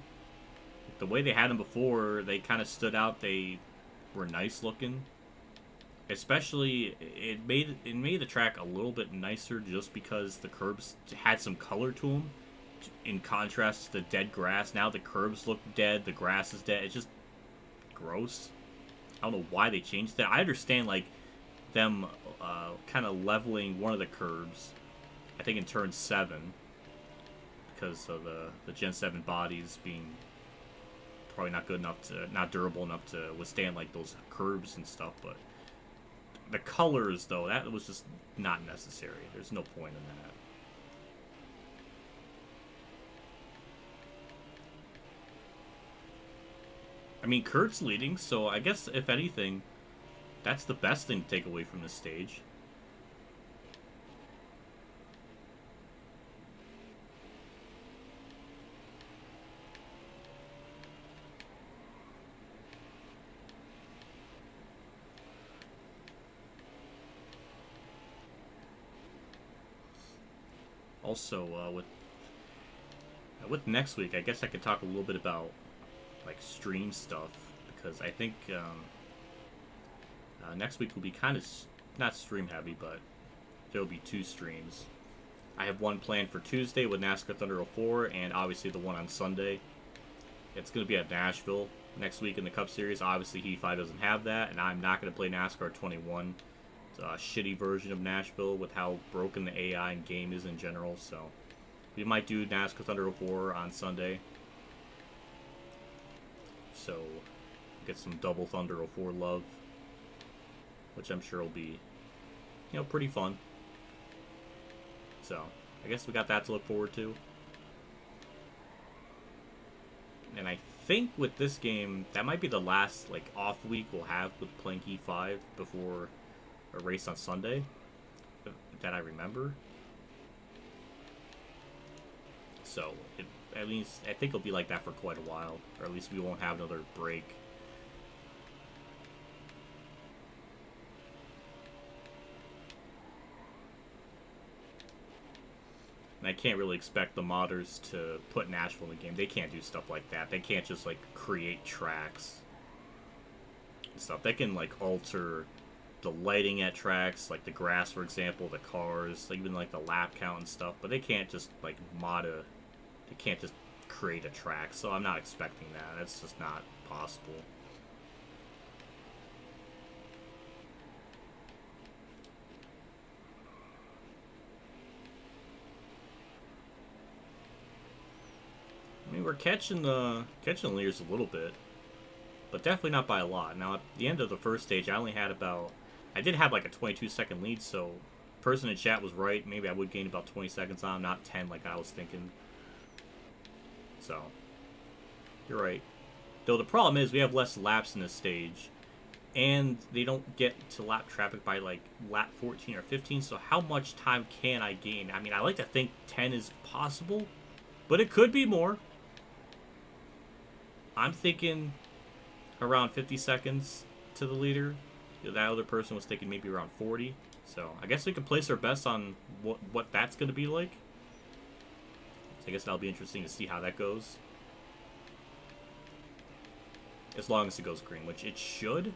The way they had them before, they kind of stood out. They were nice looking. Especially, it made the track a little bit nicer just because the curbs had some color to them. In contrast to the dead grass, now the curbs look dead, the grass is dead. It's just gross. I don't know why they changed that. I understand like them kind of leveling one of the curbs. I think in turn 7, because of the Gen 7 bodies being probably not durable enough to withstand like those curbs and stuff. But the colors, though, that was just not necessary. There's no point in that. I mean, Kurt's leading, so I guess if anything, that's the best thing to take away from this stage. Also, with next week, I guess I could talk a little bit about like stream stuff, because I think next week will be kind of not stream heavy, but there'll be 2 streams. I have one planned for Tuesday with NASCAR Thunder 04, and obviously the one on Sunday. It's going to be at Nashville next week in the Cup Series. Obviously, Heat 5 doesn't have that, and I'm not going to play NASCAR 21. It's a shitty version of Nashville with how broken the AI and game is in general, so we might do NASCAR Thunder 04 on Sunday. So, get some double Thunder 04 love, which I'm sure will be, pretty fun. So, I guess we got that to look forward to. And I think with this game, that might be the last, off week we'll have with playing Heat 5 before a race on Sunday, that I remember. So, at least, I think it'll be like that for quite a while, or at least we won't have another break. And I can't really expect the modders to put Nashville in the game. They can't do stuff like that. They can't just, create tracks and stuff. They can, alter the lighting at tracks, like the grass, for example, the cars, even, the lap count and stuff. But they can't just, mod a... They can't just create a track. So I'm not expecting that. That's just not possible. I mean, we're catching the leaders a little bit, but definitely not by a lot. Now, at the end of the first stage, I did have a 22-second lead, so person in chat was right. Maybe I would gain about 20 seconds on, not 10 like I was thinking. So, you're right. Though the problem is we have less laps in this stage, and they don't get to lap traffic by lap 14 or 15, so how much time can I gain? I mean, I like to think 10 is possible, but it could be more. I'm thinking around 50 seconds to the leader. That other person was thinking maybe around 40. So I guess we can place our bets on what that's going to be like. So I guess that'll be interesting to see how that goes. As long as it goes green, which it should.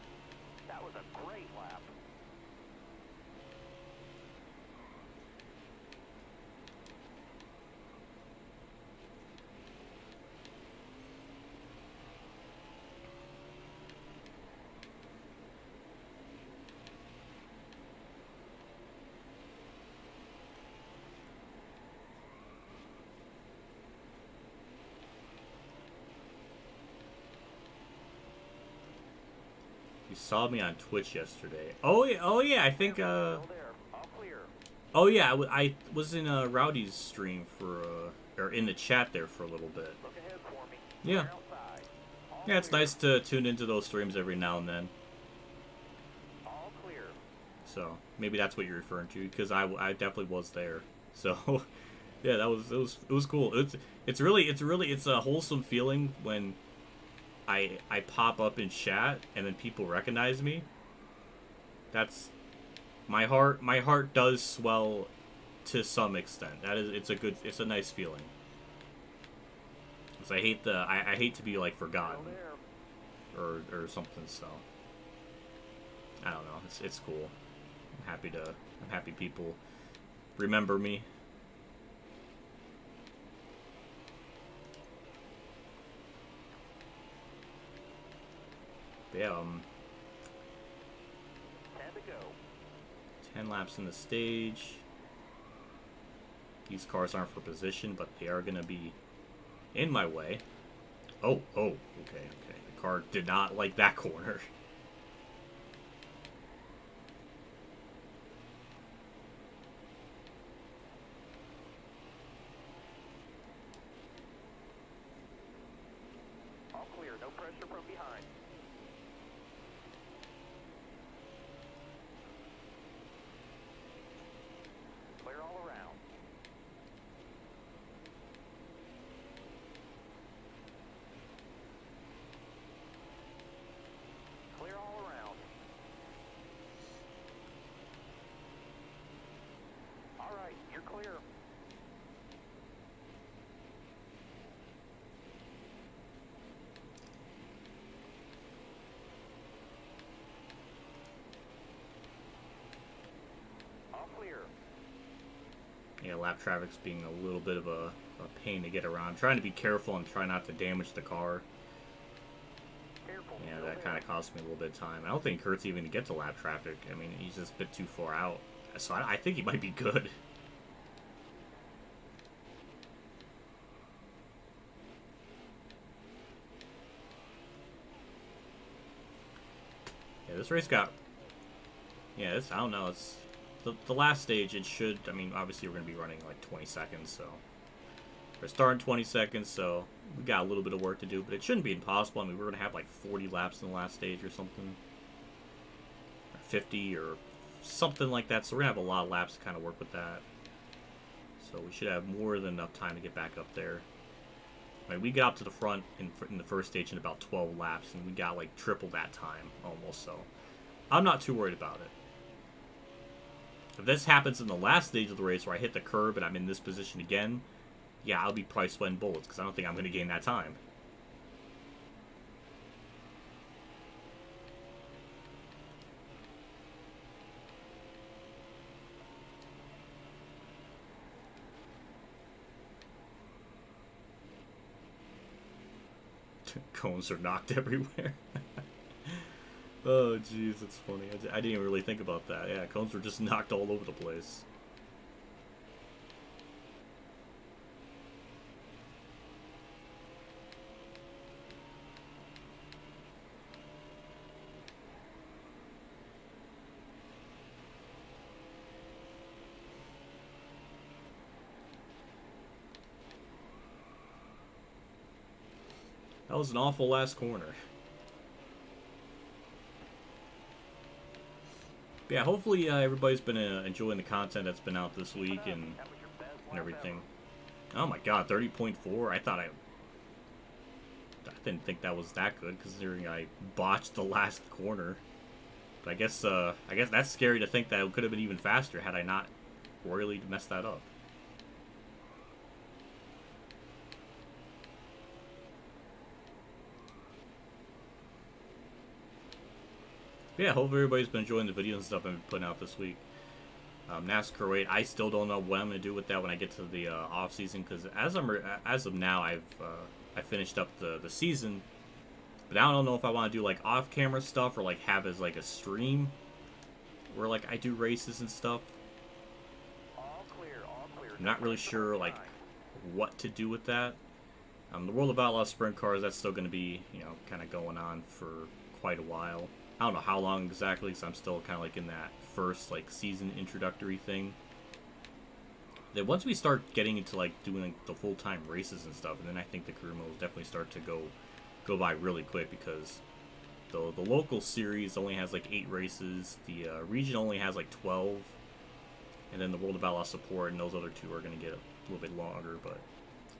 That was a great lap. You saw me on Twitch yesterday. Oh yeah, I think Still there. All clear. oh yeah, I was in Rowdy's stream for or in the chat there for a little bit. Look ahead for me. Yeah. Clear outside. All Yeah, it's nice to tune into those streams every now and then. All clear. So maybe that's what you're referring to, because I definitely was there. So yeah, it was cool. It's a wholesome feeling when I pop up in chat and then people recognize me. That's my heart does swell to some extent. It's a nice feeling. Cause I hate to be like forgotten or something. So I don't know. It's cool. I'm happy people remember me. But yeah, 10 to go. 10 laps in the stage. These cars aren't for position, but they are gonna be in my way. Oh, okay. The car did not like that corner. All clear. No pressure from behind. Clear all around. Clear all around. All right, you're clear. All clear. Yeah, lap traffic's being a little bit of a pain to get around. I'm trying to be careful and try not to damage the car. Careful. Yeah, Still that there. kind of cost me a little bit of time. I don't think Kurt's even gonna get to lap traffic. I mean, he's just a bit too far out. So I think he might be good. Yeah, this race got... Yeah, I don't know. It's the last stage. It should... I mean, obviously we're going to be running like 20 seconds, so... We're starting 20 seconds, so we got a little bit of work to do, but it shouldn't be impossible. I mean, we're going to have like 40 laps in the last stage or something. Or 50 or something like that, so we're going to have a lot of laps to kind of work with that. So we should have more than enough time to get back up there. I mean, we got up to the front in the first stage in about 12 laps, and we got like triple that time almost, so I'm not too worried about it. If this happens in the last stage of the race where I hit the curb and I'm in this position again, yeah, I'll be probably sweating bullets because I don't think I'm going to gain that time. Cones are knocked everywhere. Oh, jeez, it's funny. I didn't even really think about that. Yeah, cones were just knocked all over the place. That was an awful last corner. But yeah, hopefully everybody's been enjoying the content that's been out this week and everything. Oh my god, 30.4. I didn't think that was that good considering I botched the last corner. But I guess that's scary to think that it could have been even faster had I not royally messed that up. Yeah, hope everybody's been enjoying the videos and stuff I've been putting out this week. NASCAR 8, I still don't know what I'm gonna do with that when I get to the off season, because as of now I finished up the season, but I don't know if I want to do like off camera stuff or like have as like a stream where like I do races and stuff. All clear, all clear. I'm not really sure like what to do with that. The World of Outlaw Sprint Cars, that's still going to be, you know, kind of going on for quite a while. I don't know how long exactly, because I'm still kind of like in that first like season introductory thing. Then once we start getting into like doing like, the full-time races and stuff, and then I think the career mode will definitely start to go go by really quick because the local series only has like 8 races. The region only has like 12. And then the World of Outlaw support and those other 2 are going to get a little bit longer. But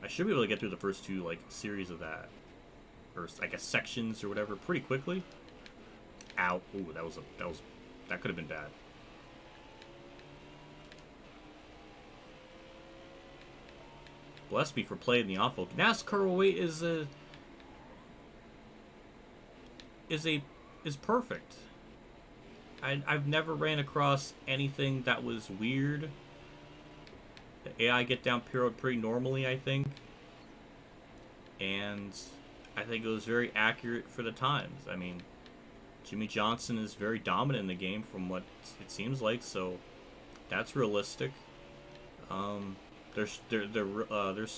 I should be able to get through the first 2 like series of that. Or I guess sections or whatever pretty quickly. Ow. Ooh, that could have been bad. Bless me for playing the awful. NASCAR 08 is perfect. I've never ran across anything that was weird. The AI get down pretty normally, I think. And I think it was very accurate for the times. I mean, Jimmy Johnson is very dominant in the game from what it seems like, so that's realistic. There's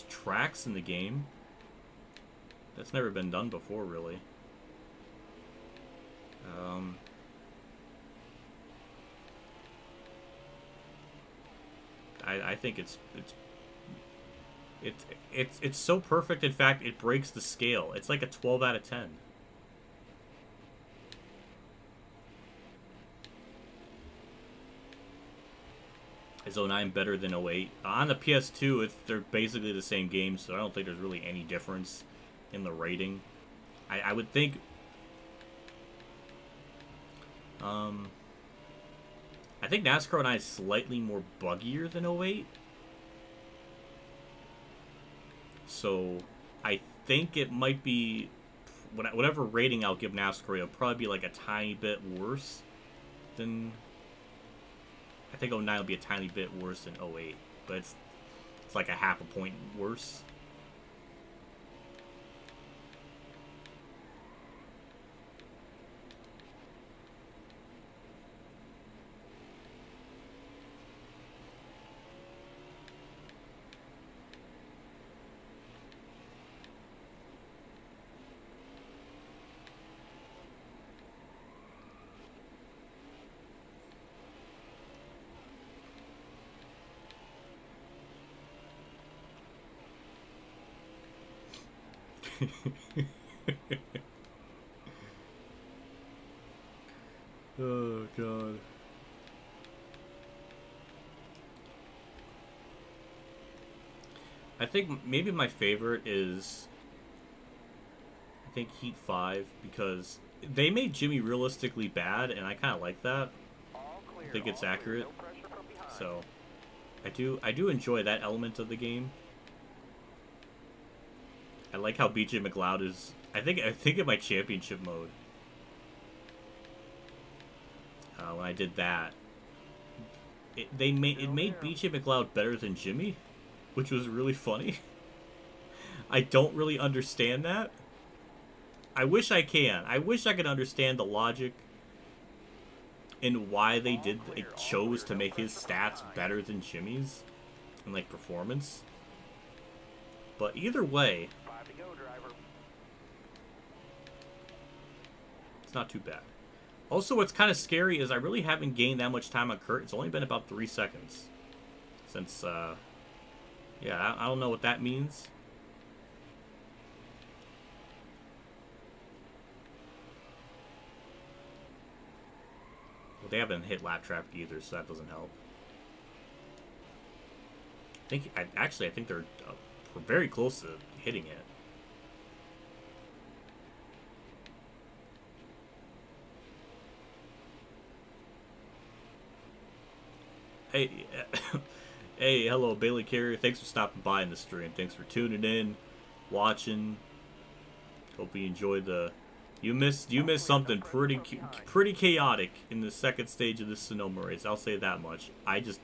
tracks in the game. That's never been done before, really. I think it's so perfect. In fact, it breaks the scale. It's like a 12 out of 10. Is 09 better than 08? On the PS2, they're basically the same game, so I don't think there's really any difference in the rating. I would think... I think NASCAR 09 is slightly more buggier than 08. So, I think it might be... Whatever rating I'll give NASCAR, it'll probably be like a tiny bit worse than... I think 09 will be a tiny bit worse than 08, but it's like a half a point worse. Oh, God. I think maybe my favorite is... I think Heat 5, because they made Jimmy realistically bad, and I kind of like that. I think it's accurate. So, I do enjoy that element of the game. I like how BJ McLeod is... I think in my championship mode, when I did that, it made BJ McLeod better than Jimmy, which was really funny. I don't really understand that. I wish I can. I wish I could understand the logic and why they chose to make his stats better than Jimmy's in like performance. But either way, it's not too bad. Also, what's kind of scary is I really haven't gained that much time on Kurt. It's only been about 3 seconds since, yeah, I don't know what that means. Well, they haven't hit lap traffic either, so that doesn't help. I think they're very close to hitting it. Hey, hey, hello, Bailey Carrier. Thanks for stopping by in the stream. Thanks for tuning in, watching. Hope you enjoyed the. You missed something pretty chaotic in the second stage of this Sonoma race. I'll say that much. I just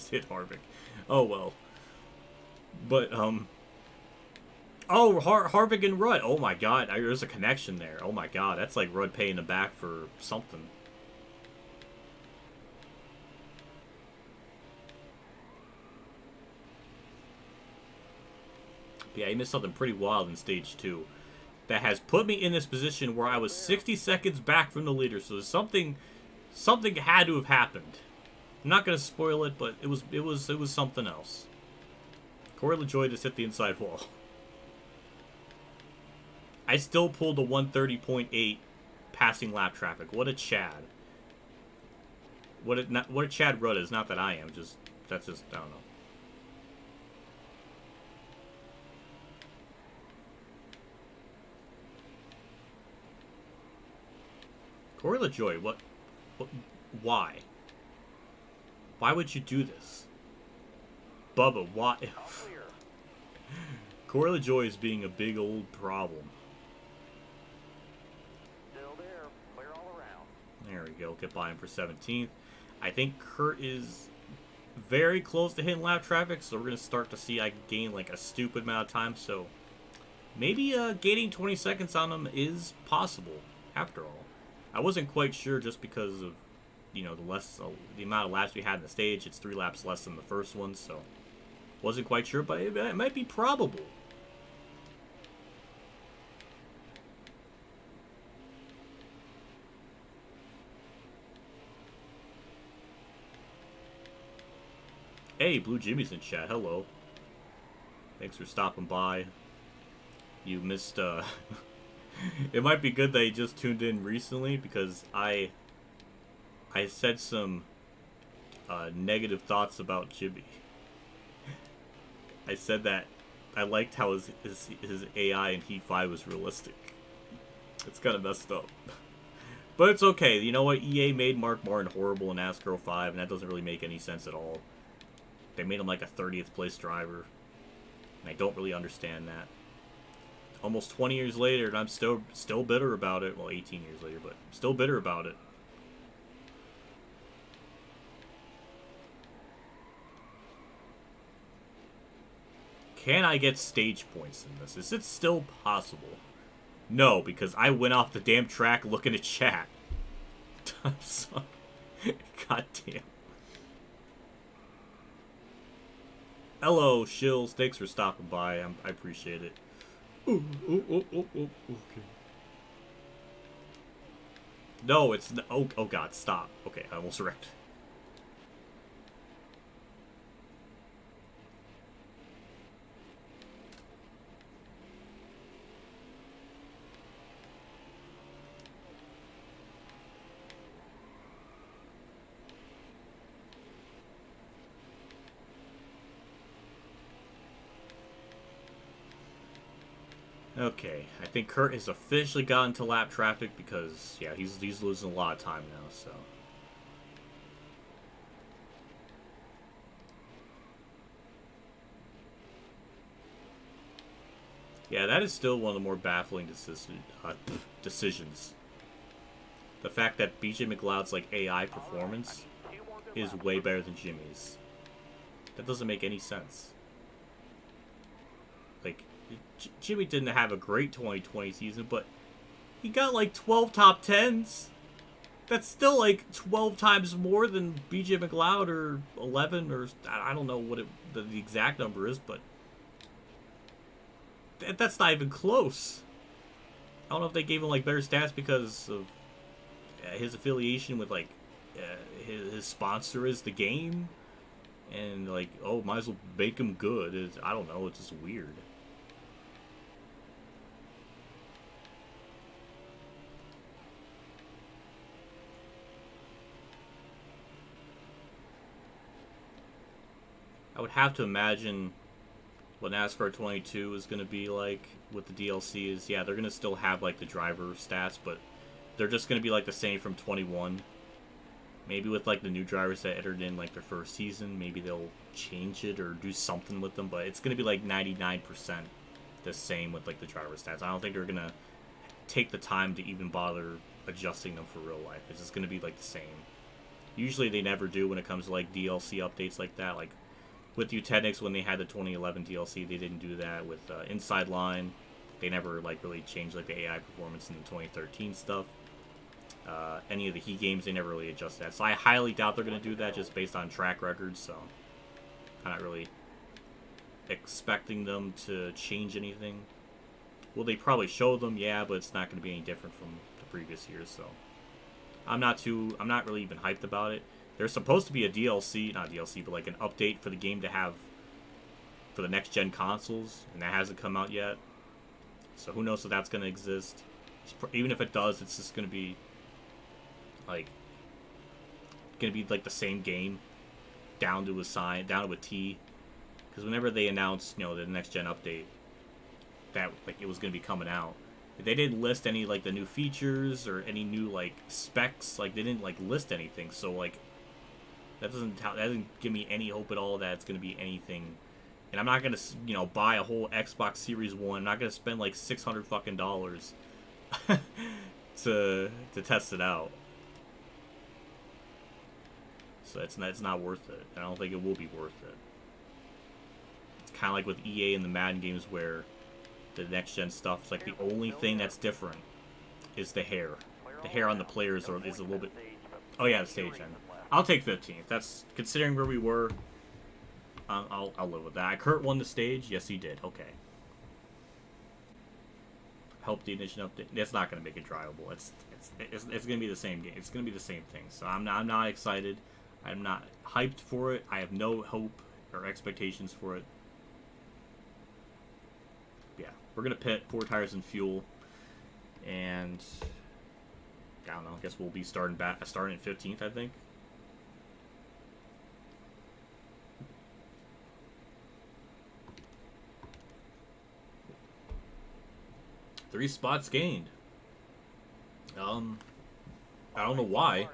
hit Harvick. Oh well. But oh, Harvick and Rudd. Oh my God, there's a connection there. Oh my God, that's like Rudd paying him back for something. Yeah, he missed something pretty wild in stage 2 that has put me in this position where I was 60 seconds back from the leader. So something had to have happened. I'm not gonna spoil it, but it was something else. Corey LaJoy just hit the inside wall. I still pulled a 130.8 passing lap traffic. What a Chad. What a Chad Rudd is. Not that I am. That's just, I don't know. Corey LaJoy, what, why? Why would you do this? Bubba, why? Corey LaJoy is being a big old problem. Still there. Clear all around. There we go. Get by him for 17th. I think Kurt is very close to hitting lap traffic, so we're going to start to see I gain like a stupid amount of time. So maybe gaining 20 seconds on him is possible after all. I wasn't quite sure just because of, you know, the amount of laps we had in the stage. It's 3 laps less than the first one, so wasn't quite sure, but it might be probable. Hey, Blue Jimmy's in chat. Hello. Thanks for stopping by. You missed, it might be good that you just tuned in recently, because I said some negative thoughts about Jimmy. I said that I liked how his AI in Heat 5 was realistic. It's kind of messed up. But it's okay. You know what? EA made Mark Martin horrible in NASCAR 05, and that doesn't really make any sense at all. They made him like a 30th place driver, and I don't really understand that. Almost 20 years later, and I'm still bitter about it. Well, 18 years later, but still bitter about it. Can I get stage points in this? Is it still possible? No, because I went off the damn track looking at chat. I'm sorry. God damn. Hello, Shills. Thanks for stopping by. I appreciate it. Okay. No, it's... Oh God, stop. Okay, I almost wrecked. Okay, I think Kurt has officially gotten to lap traffic because, yeah, he's losing a lot of time now, so. Yeah, that is still one of the more baffling decisions. The fact that BJ McLeod's, like, AI performance is way better than Jimmy's. That doesn't make any sense. Like, Jimmy didn't have a great 2020 season, but he got like 12 top 10s. That's still like 12 times more than BJ McLeod, or 11, or I don't know what the exact number is, but that's not even close. I don't know if they gave him like better stats because of his affiliation with like his sponsor is the game, and like, oh, might as well make him good. I don't know. It's just weird. I would have to imagine what NASCAR 22 is going to be like with the DLC is, yeah, they're going to still have like the driver stats, but they're just going to be like the same from 21. Maybe with like the new drivers that entered in like their first season, maybe they'll change it or do something with them, but it's going to be like 99% the same with like the driver stats. I don't think they're going to take the time to even bother adjusting them for real life. It's just going to be like the same. Usually they never do when it comes to like DLC updates like that. Like with Eugenics, when they had the 2011 DLC, they didn't do that. With Inside Line, they never like really changed like the AI performance in the 2013 stuff. Any of the Heat games, they never really adjusted that. So I highly doubt they're going to do that just based on track records. So I'm not really expecting them to change anything. Well, they probably show them, yeah, but it's not going to be any different from the previous years. So I'm not really even hyped about it. There's supposed to be a DLC, not DLC, but like an update for the game to have for the next gen consoles, and that hasn't come out yet. So who knows if that's going to exist. Even if it does, it's just going to be like the same game down to a T. Because whenever they announced, you know, the next gen update, that like it was going to be coming out, they didn't list any like the new features or any new like specs. Like they didn't like list anything. So like that doesn't give me any hope at all that it's going to be anything. And I'm not gonna, you know, buy a whole Xbox Series 1. I'm not gonna spend like $600 fucking to test it out. So it's not worth it. I don't think it will be worth it. It's kind of like with EA and the Madden games where the next gen stuff is like the only thing that's different is the hair. The hair on the players is a little bit. Oh yeah, the stage end. I'll take 15th. That's considering where we were. I'll live with that. Kurt won the stage. Yes, he did. Okay. Help the ignition update. That's not going to make it drivable. It's going to be the same game. It's going to be the same thing. So I'm not excited. I'm not hyped for it. I have no hope or expectations for it. Yeah, we're going to pit 4 tires and fuel, and I don't know. I guess we'll be starting at 15th. I think. 3 spots gained. I don't know why.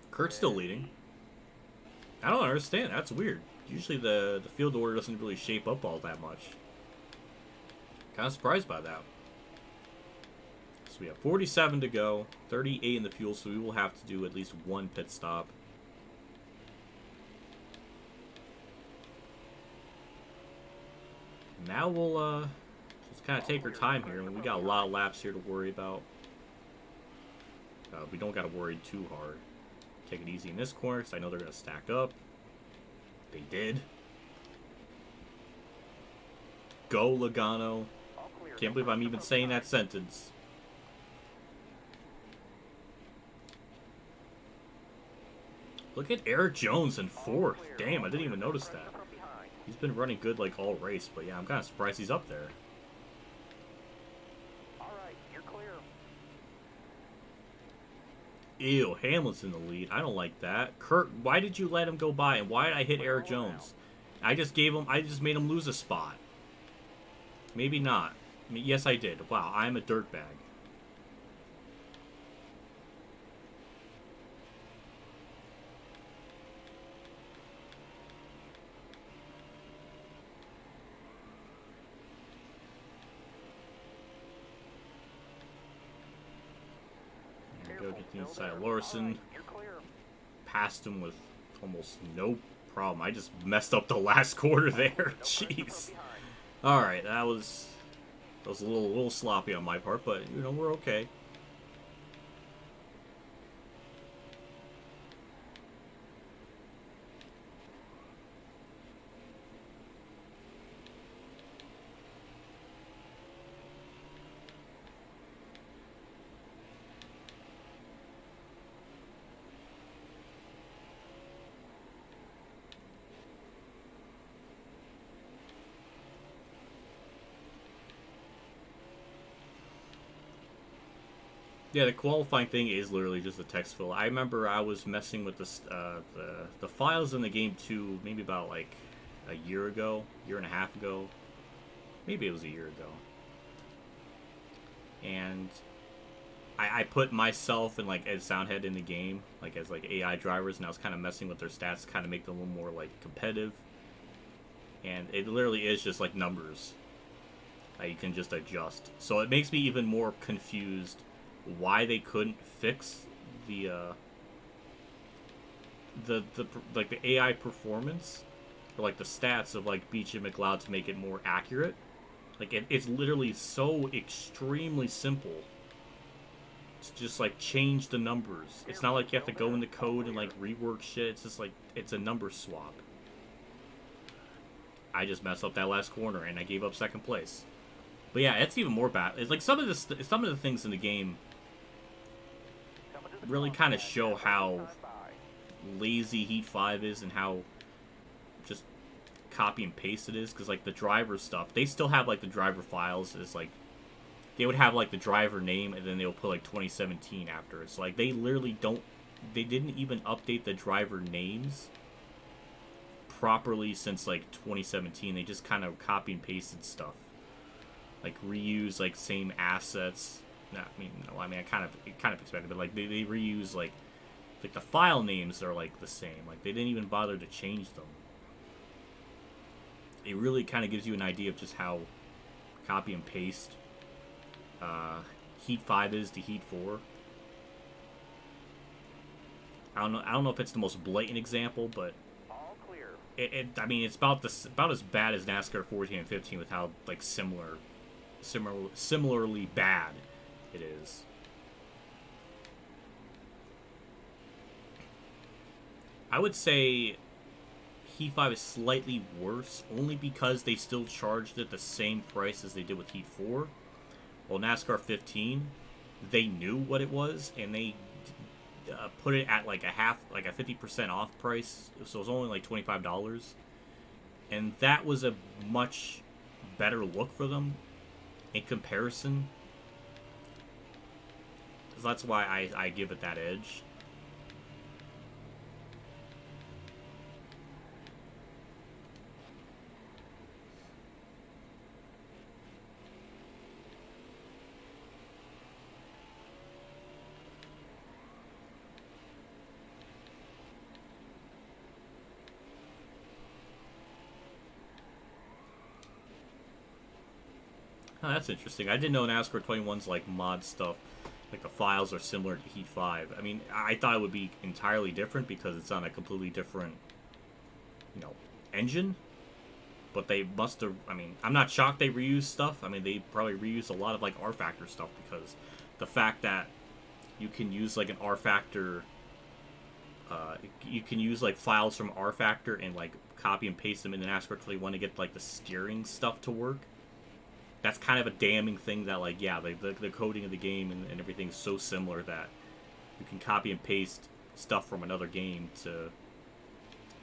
Kurt's still leading. I don't understand. That's weird. Usually the field order doesn't really shape up all that much. Kind of surprised by that. So we have 47 to go, 38 in the fuel, so we will have to do at least 1 pit stop. Now we'll just kind of take our time here, and we got a lot of laps here to worry about. We don't got to worry too hard. Take it easy in this corner, because I know they're going to stack up. They did. Go, Logano. Can't believe I'm even saying that sentence. Look at Eric Jones in 4th. Damn, I didn't even notice that. He's been running good like all race, but yeah, I'm kind of surprised he's up there. Ew, Hamlin's in the lead. I don't like that. Kurt, why did you let him go by? And why did I hit Eric Jones? I just made him lose a spot. Maybe not. I mean, yes, I did. Wow, I'm a dirtbag. Go get the inside of Larson. Passed him with almost no problem. I just messed up the last quarter there. Jeez. Alright, that was a little sloppy on my part, but you know, we're okay. Yeah, the qualifying thing is literally just a text fill. I remember I was messing with the files in the game too, maybe about like a year ago, year and a half ago. Maybe it was a year ago. And I put myself and like Ed Soundhead in the game, like as like AI drivers, and I was kind of messing with their stats to kind of make them a little more like competitive. And it literally is just like numbers that you can just adjust. So it makes me even more confused why they couldn't fix the AI performance or like the stats of like Beach and McLeod to make it more accurate. Like it's literally so extremely simple to just like change the numbers. It's not like you have to go in the code and like rework shit. It's just like it's a number swap. I just messed up that last corner and I gave up 2nd place. But yeah, it's even more bad. It's like some of the things in the game really kind of show how lazy Heat 5 is and how just copy and paste it is, because like the driver stuff, they still have like the driver files. Is like they would have like the driver name, and then they'll put like 2017 after it. So like they literally don't, they didn't even update the driver names properly since like 2017. They just kind of copy and pasted stuff, like reuse like same assets. No, I mean, I kind of expected, but like they reuse like the file names are like the same. Like they didn't even bother to change them. It really kind of gives you an idea of just how copy and paste Heat 5 is to Heat 4. I don't know if it's the most blatant example, but All clear. I mean, it's about as bad as NASCAR 14 and 15 with how like similarly bad it is. I would say Heat 5 is slightly worse, only because they still charged it the same price as they did with Heat 4. Well, NASCAR 15, they knew what it was, and they put it at like a 50% off price, so it was only like $25. And that was a much better look for them in comparison. So that's why I give it that edge. Oh, that's interesting. I didn't know NASCAR 21's like mod stuff, like the files are similar to Heat 5. I mean, I thought it would be entirely different because it's on a completely different, engine. But they must have, I mean, I'm not shocked they reuse stuff. I mean, they probably reuse a lot of like R Factor stuff, because the fact that you can use like an R Factor, you can use like files from R Factor and like copy and paste them into NASCAR 21 to get like the steering stuff to work. That's kind of a damning thing that, like, yeah, the coding of the game and everything is so similar that you can copy and paste stuff from another game to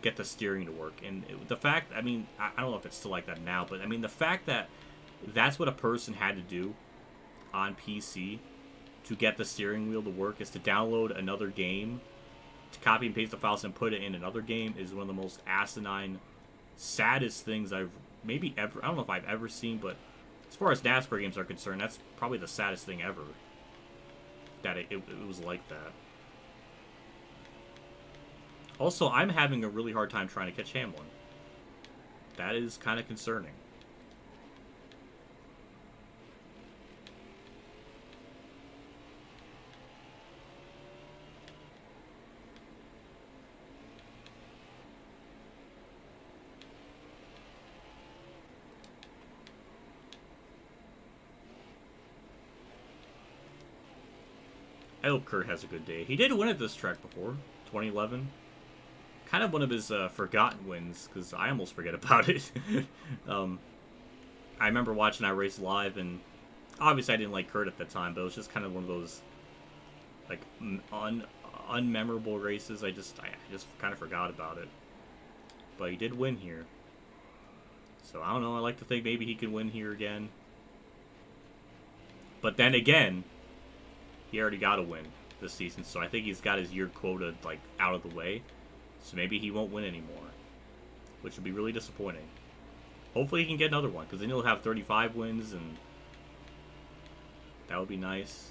get the steering to work. And the fact, I mean, I don't know if it's still like that now, but I mean, the fact that that's what a person had to do on PC to get the steering wheel to work is to download another game, to copy and paste the files and put it in another game, is one of the most asinine, saddest things I've maybe ever, I don't know if I've ever seen, but as far as NASCAR games are concerned, that's probably the saddest thing ever. That it was like that. Also, I'm having a really hard time trying to catch Hamlin. That is kind of concerning. I hope Kurt has a good day. He did win at this track before, 2011. Kind of one of his forgotten wins, because I almost forget about it. I remember watching that race live, and obviously I didn't like Kurt at the time, but it was just kind of one of those like unmemorable races. I just kind of forgot about it. But he did win here. So I don't know, I like to think maybe he could win here again. But then again, he already got a win this season, so I think he's got his year quota like out of the way. So maybe he won't win anymore, which would be really disappointing. Hopefully he can get another one, because then he'll have 35 wins, and that would be nice.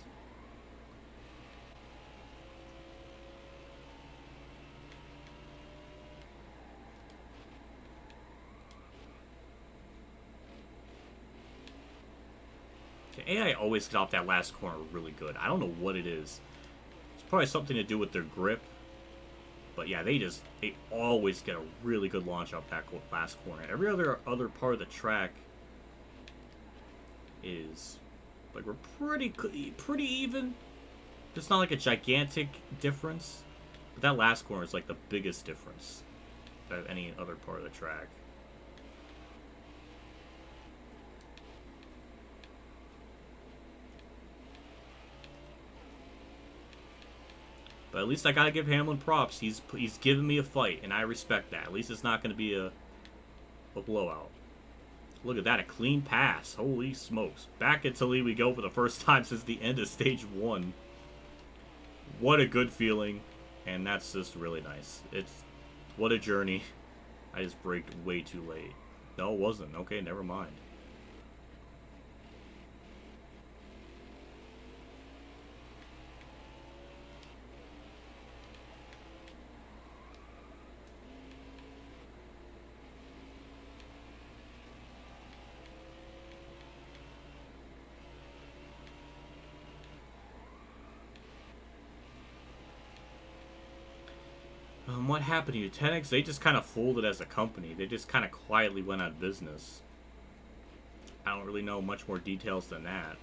The AI always get off that last corner really good. I don't know what it is. It's probably something to do with their grip. But yeah, they always get a really good launch off that last corner. Every other part of the track is like we're pretty even. It's not like a gigantic difference, but that last corner is like the biggest difference of any other part of the track. But at least I gotta give Hamlin props. He's given me a fight, and I respect that. At least it's not going to be a a blowout. Look at that, a clean pass. Holy smokes. Back into lead we go for the first time since the end of stage 1. What a good feeling. And that's just really nice. What a journey. I just braked way too late. No, it wasn't. Okay, never mind. What happened to you? 10X, they just kind of folded as a company. They just kind of quietly went out of business. I don't really know much more details than that.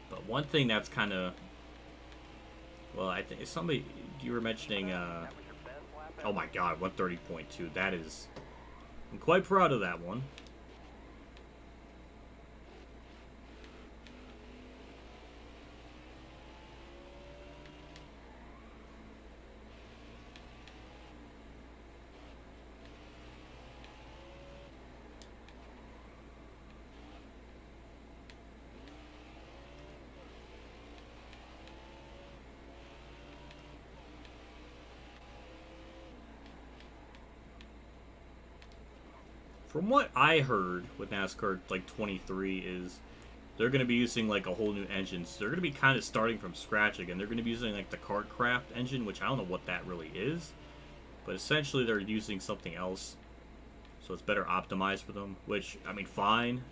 But one thing that's kind of... Well, I think somebody... You were mentioning... oh my god, 130.2. That is... I'm quite proud of that one. From what I heard with NASCAR like 23 is they're going to be using like a whole new engine. So they're going to be kind of starting from scratch again. They're going to be using like the KartCraft engine, which I don't know what that really is. But essentially they're using something else. So it's better optimized for them, which, I mean, fine.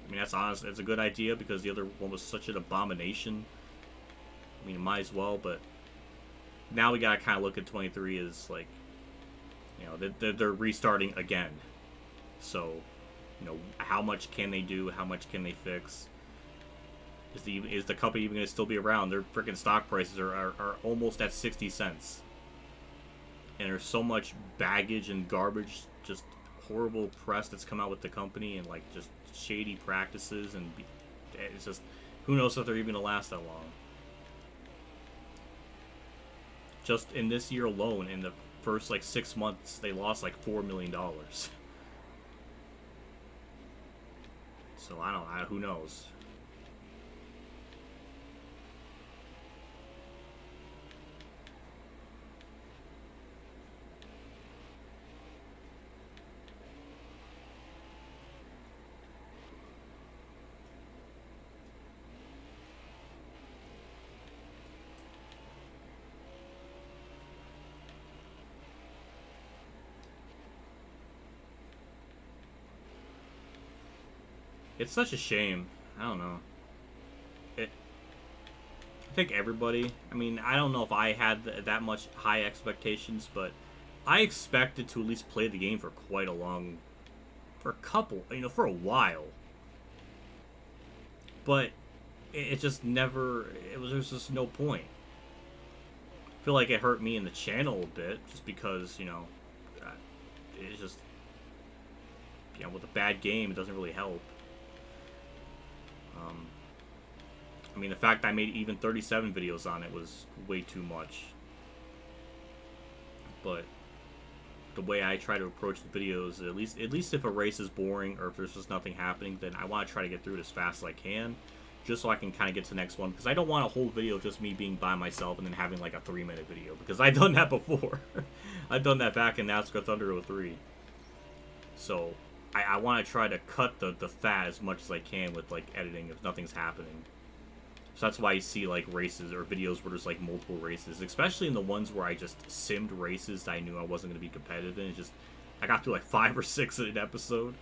I mean, that's honest. It's a good idea because the other one was such an abomination. I mean, it might as well, but now we got to kind of look at 23 as like, you know, they're restarting again. So, you know, how much can they do? How much can they fix? Is the company even going to still be around? Their freaking stock prices are almost at 60 cents. And there's so much baggage and garbage, just horrible press that's come out with the company and, like, just shady practices. And it's just, who knows if they're even going to last that long. Just in this year alone, in the first, like, 6 months, they lost, like, $4 million. So I don't know, who knows? It's such a shame. I don't know. I think everybody... I mean, I don't know if I had that much high expectations, but I expected to at least play the game for quite a long... For a couple... You know, for a while. But it just never... There's just no point. I feel like it hurt me in the channel a bit, just because, you know... It's just... You know, with a bad game, it doesn't really help. I mean, the fact I made even 37 videos on it was way too much. But the way I try to approach the videos, at least if a race is boring or if there's just nothing happening, then I want to try to get through it as fast as I can, just so I can kind of get to the next one. Because I don't want a whole video just me being by myself and then having like a 3-minute video. Because I've done that before. I've done that back in NASCAR Thunder 03. So I want to try to cut the fat as much as I can with like editing if nothing's happening. So that's why you see like races or videos where there's like multiple races, especially in the ones where I just simmed races that I knew I wasn't going to be competitive in. I got through like 5 or 6 in an episode.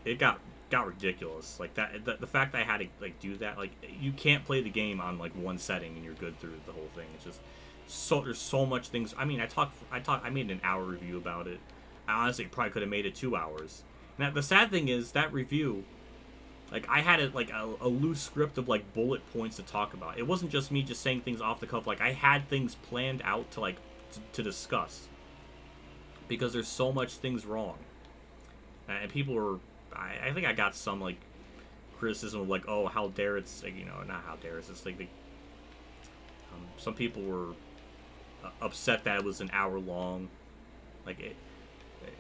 It got ridiculous. Like that, the fact that I had to like do that, like you can't play the game on like one setting and you're good through the whole thing. It's just there's so much things. I mean, I made an hour review about it. I honestly probably could have made it 2 hours. Now the sad thing is that review, like I had a loose script of like bullet points to talk about. It wasn't just me just saying things off the cuff. Like I had things planned out to like to discuss, because there's so much things wrong, and people were. I think I got some like criticism of like, oh, how dare it's, like, you know, not how dare it's like some people were upset that it was an hour long. Like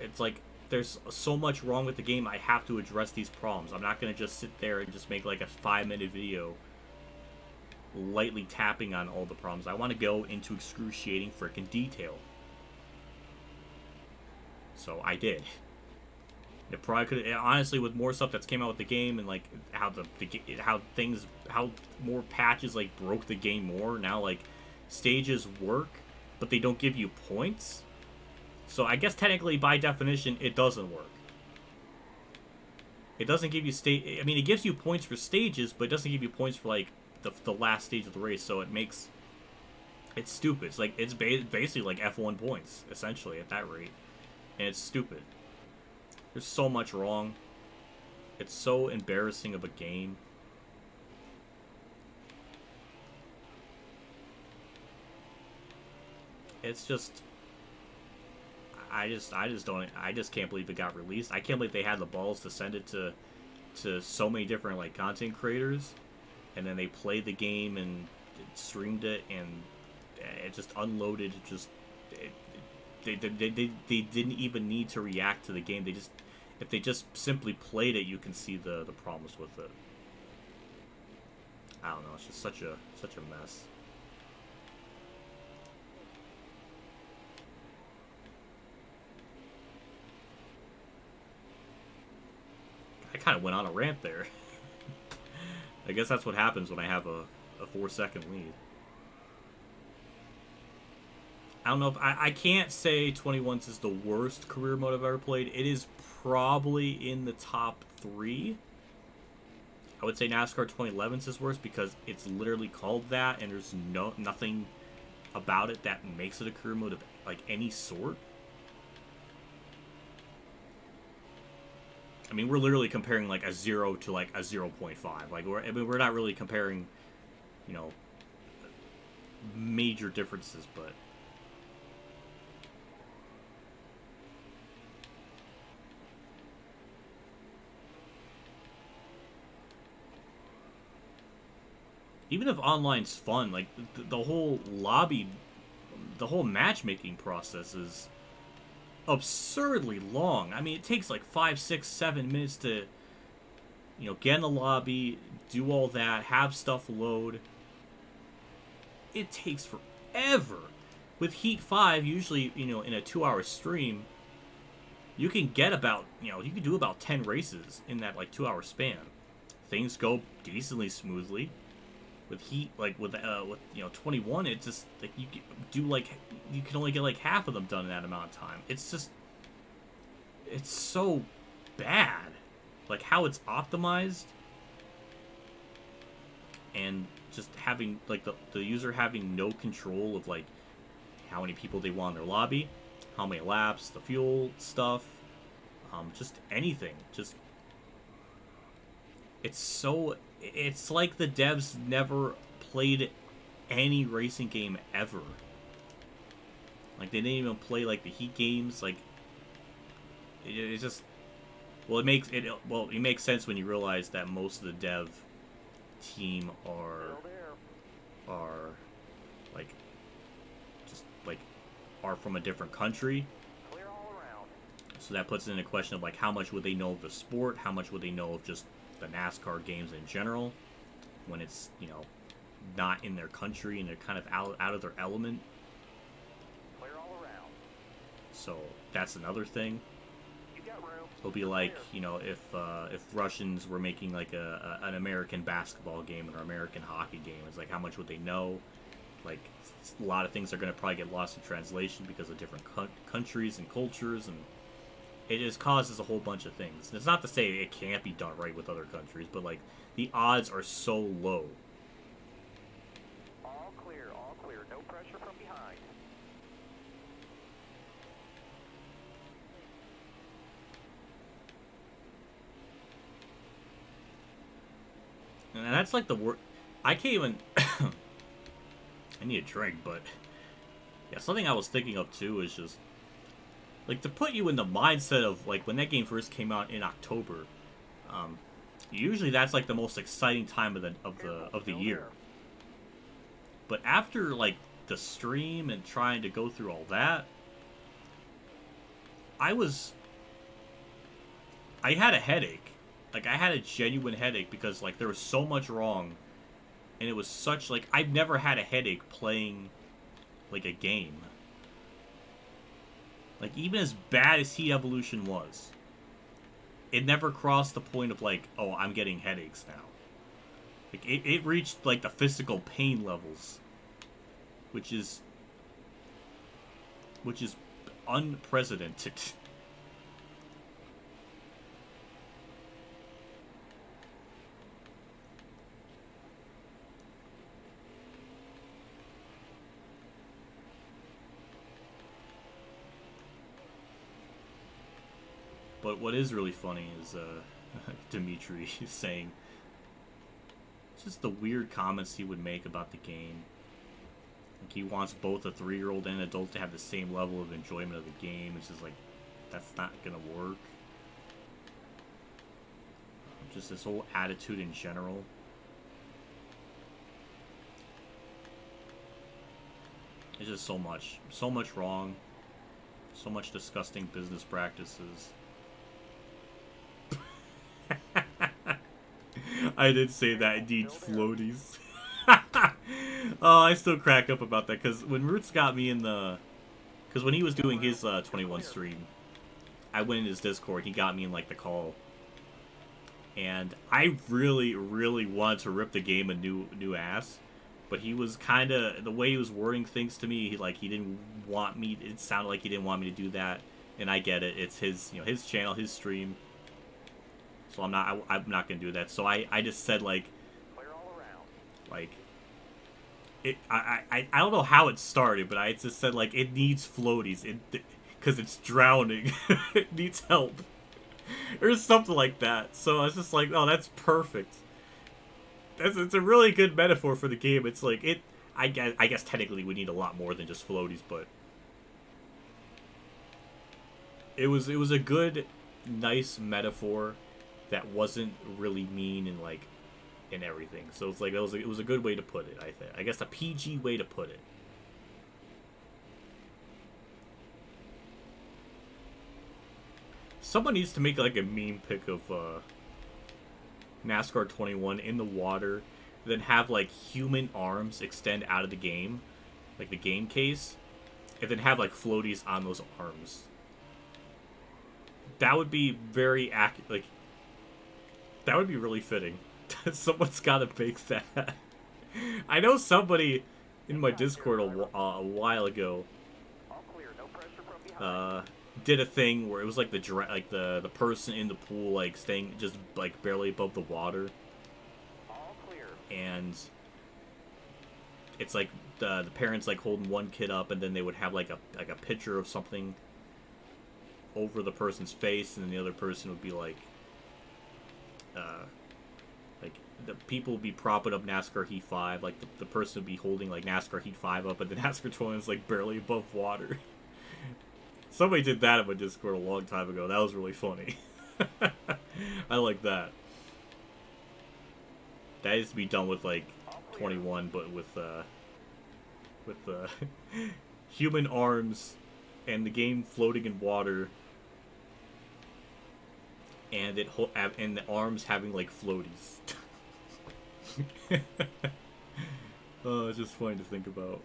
it's like there's so much wrong with the game. I have to address these problems. I'm not gonna just sit there and just make like a 5-minute video lightly tapping on all the problems. I want to go into excruciating freaking detail. So I did. It probably could, honestly, with more stuff that's came out with the game and like how how more patches like broke the game more. Now like stages work, but they don't give you points. So I guess technically by definition it doesn't work. It doesn't give you I mean, it gives you points for stages, but it doesn't give you points for like the last stage of the race. So it's stupid. It's like it's basically like F1 points essentially at that rate, and it's stupid. There's so much wrong. It's so embarrassing of a game. It's just I just can't believe it got released. I can't believe they had the balls to send it to so many different like content creators, and then they played the game and streamed it, and it just unloaded. They didn't even need to react to the game. If they just simply played it, you can see the problems with it. I don't know. It's just such a mess. I kind of went on a rant there. I guess that's what happens when I have a 4-second lead. I don't know if I can't say 21's is the worst career mode I've ever played. It is probably in the top 3. I would say NASCAR 2011's is worse because it's literally called that, and there's nothing about it that makes it a career mode of like any sort. I mean, we're literally comparing like a 0 to like a 0.5. Like we're not really comparing, you know, major differences, but even if online's fun, like the whole matchmaking process is absurdly long. I mean, it takes like 5, 6, 7 minutes to, you know, get in the lobby, do all that, have stuff load. It takes forever. With Heat 5, usually, you know, in a 2-hour stream, you can get about, you know, you can do about 10 races in that like 2-hour span. Things go decently smoothly. With Heat, like with you know 21, it's just like you can only get like half of them done in that amount of time. It's so bad, like how it's optimized, and just having like the user having no control of like how many people they want in their lobby, how many laps, the fuel stuff, just anything. Just it's like the devs never played any racing game ever. Like, they didn't even play, like, the Heat games. Like, it's just... Well, it makes sense when you realize that most of the dev team are like, just, like, are from a different country. Clear all around. So that puts it in a question of, like, how much would they know of the sport? How much would they know of just the NASCAR games in general, when it's, you know, not in their country and they're kind of out of their element. Clear all around. So that's another thing. You got room. It'll be like, you know, if Russians were making like an American basketball game or American hockey game, it's like how much would they know? Like a lot of things are going to probably get lost in translation because of different countries and cultures, and it just causes a whole bunch of things. And it's not to say it can't be done right with other countries, but like the odds are so low. All clear, no pressure from behind. And that's like the worst. I can't even. I need a drink, but yeah, something I was thinking of too is just like to put you in the mindset of like when that game first came out in October. Usually that's like the most exciting time of the year. But after like the stream and trying to go through all that, I had a headache. Like, I had a genuine headache because, like, there was so much wrong. And it was such, like, I've never had a headache playing, like, a game. Like, even as bad as Heat Evolution was, it never crossed the point of, like, oh, I'm getting headaches now. Like, it reached, like, the physical pain levels. Which is unprecedented. But what is really funny is Dimitri saying just the weird comments he would make about the game. Like, he wants both a 3-year-old and an adult to have the same level of enjoyment of the game. It's just like, that's not gonna work. Just this whole attitude in general. It's just so much wrong. So much disgusting business practices. I did say that it needs floaties. Oh, I still crack up about that, because when Roots got me in the... Because when he was doing his 21 stream, I went in his Discord, he got me in, like, the call. And I really, really wanted to rip the game a new ass. But he was kind of... The way he was wording things to me, he didn't want me... It sounded like he didn't want me to do that. And I get it. It's his, his channel, his stream. So I'm not gonna do that. So I just said, like... Like... I don't know how it started, but I just said, like, it needs floaties, because it's drowning. It needs help. Or something like that. So I was just like, oh, that's perfect. It's a really good metaphor for the game. It's like, I guess technically we need a lot more than just floaties, but... It was a good, nice metaphor that wasn't really mean and, like, and everything. So it's like it was a good way to put it, I think. I guess a PG way to put it. Someone needs to make like a meme pic of NASCAR 21 in the water, then have like human arms extend out of the game, like the game case, and then have like floaties on those arms. That would be very accurate. Like, that would be really fitting. Someone's got to make that. I know somebody in my Discord a while ago did a thing where it was like the person in the pool like staying just like barely above the water, and it's like the parents like holding one kid up, and then they would have like a picture of something over the person's face, and then the other person would be like the people would be propping up NASCAR Heat 5, like the person would be holding like NASCAR Heat 5 up, and the NASCAR 20 is like barely above water. Somebody did that in my Discord a long time ago. That was really funny. I like that. That needs to be done with like 21, but with human arms and the game floating in water, and and the arms having like floaties. Oh, it's just funny to think about.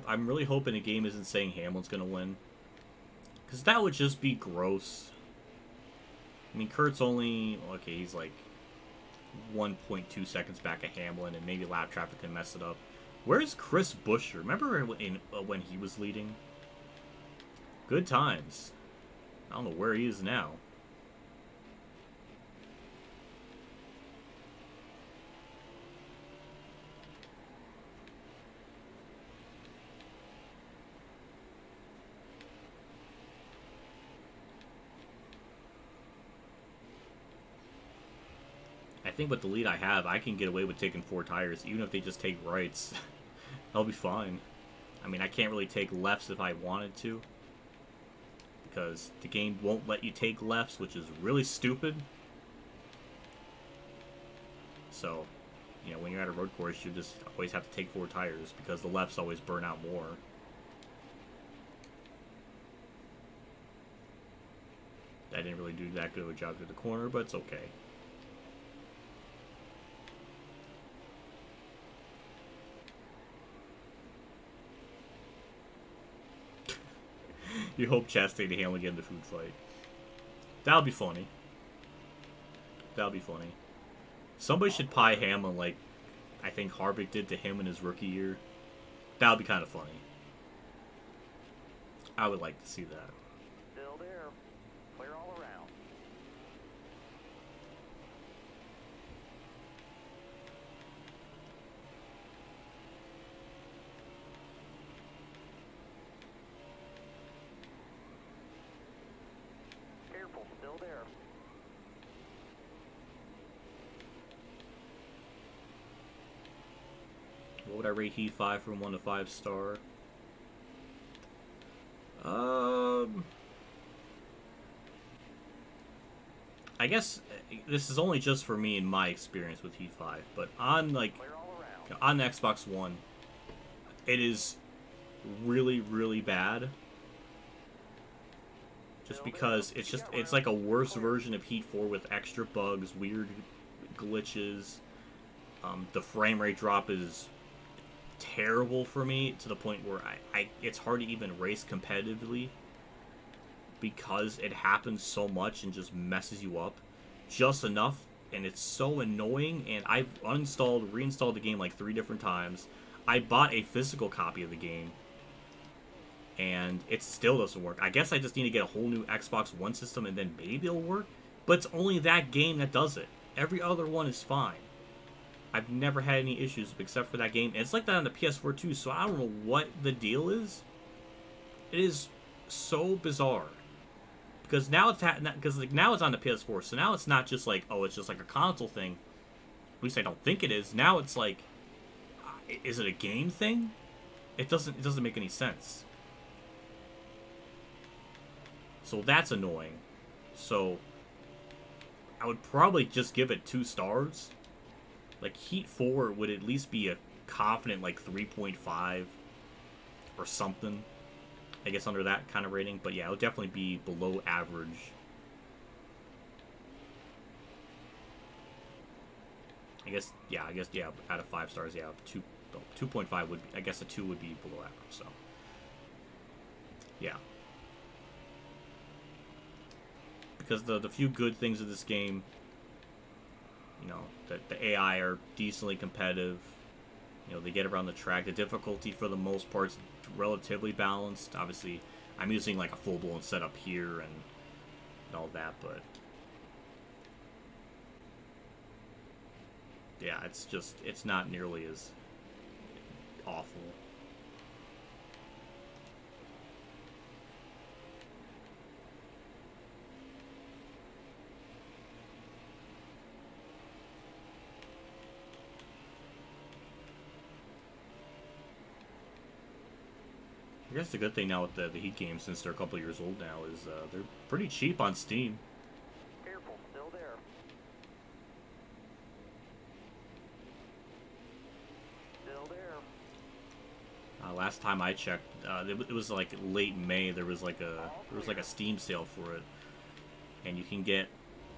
I'm really hoping the game isn't saying Hamlin's gonna win, because that would just be gross. I mean, Kurt's only, okay, he's like 1.2 seconds back of Hamlin, and maybe lap traffic can mess it up. Where's Chris Buescher? Remember when he was leading? Good times. I don't know where he is now. think with the lead I have, I can get away with taking 4 tires, even if they just take rights. I'll be fine. I mean, I can't really take lefts if I wanted to, because the game won't let you take lefts, which is really stupid. So, you know, when you're at a road course, you just always have to take 4 tires, because the lefts always burn out more. I didn't really do that good of a job to the corner, but it's okay. You hope Chastain and Hamlin get in the food fight. That'll be funny. That'll be funny. Somebody should pie Hamlin like I think Harvick did to him in his rookie year. That'll be kind of funny. I would like to see that. Still there. Clear all around. Careful, still there. What would I rate Heat 5 from 1 to 5 star? I guess this is only just for me in my experience with Heat 5, but on like Clear all around. on the Xbox One, it is really, really bad. Just because it's like a worse version of Heat 4 with extra bugs, weird glitches. The frame rate drop is terrible for me to the point where it's hard to even race competitively because it happens so much and just messes you up just enough, and it's so annoying. And I've uninstalled, reinstalled the game like 3 different times. I bought a physical copy of the game and it still doesn't work. I guess I just need to get a whole new Xbox One system and then maybe it'll work, but it's only that game that does it. Every other one is fine. I've never had any issues except for that game. And it's like that on the PS4 too, so I don't know what the deal is. It is so bizarre. Because now it's now it's on the PS4, so now it's not just like, oh, it's just like a console thing. At least I don't think it is. Now it's like, is it a game thing? It doesn't make any sense. So that's annoying. So I would probably just give it 2 stars. Like Heat 4 would at least be a confident like 3.5 or something. I guess under that kind of rating, but yeah, it would definitely be below average. I guess out of 5 stars, yeah, 2.5 would be, I guess a 2 would be below average, so yeah. Because the few good things of this game, you know, the AI are decently competitive. You know, they get around the track. The difficulty for the most part is relatively balanced. Obviously, I'm using like a full-blown setup here and all that, but yeah, it's not nearly as awful. I guess the good thing now with the Heat games, since they're a couple years old now, is they're pretty cheap on Steam. Careful, still there. Still there. Last time I checked, it was like late May. There was like a Steam sale for it, and you can get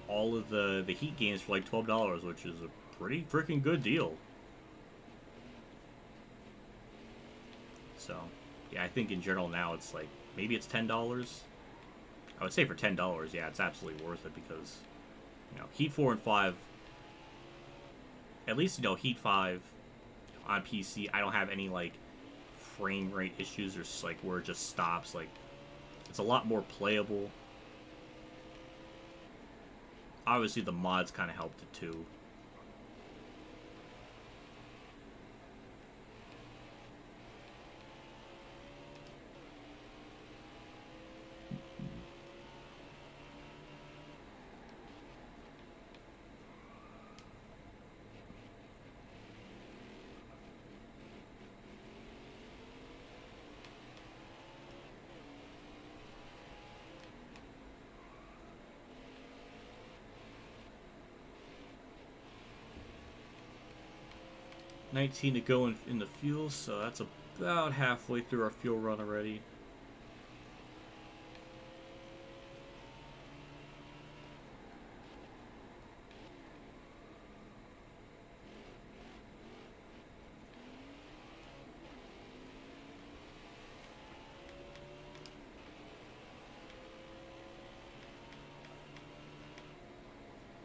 all of the Heat games for like $12, which is a pretty freaking good deal. So yeah, I think in general now it's like, maybe it's $10. I would say for $10, yeah, it's absolutely worth it because, you know, Heat 4 and 5, at least, you know, Heat 5 on PC, I don't have any, like, frame rate issues or, like, where it just stops. Like, it's a lot more playable. Obviously, the mods kind of helped it, too. 19 to go in the fuel, so that's about halfway through our fuel run already.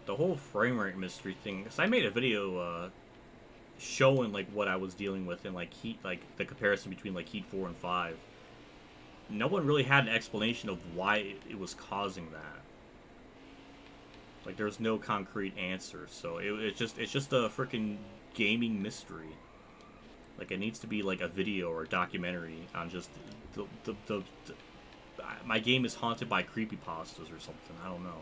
The whole frame rate mystery thing, because I made a video showing like what I was dealing with in like Heat, like the comparison between like Heat 4 and 5. No one really had an explanation of why it was causing that. Like there's no concrete answer, so it's just a freaking gaming mystery. Like it needs to be like a video or a documentary on just the my game is haunted by creepypastas or something. I don't know.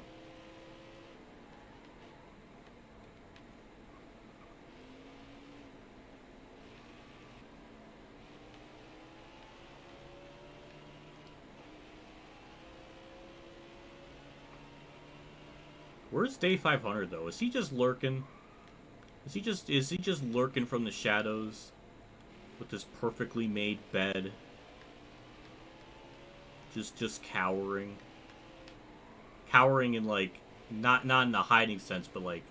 Where's Day 500 though? Is he just lurking? Is he just lurking from the shadows with this perfectly made bed? Just cowering. Cowering in like not in a hiding sense, but like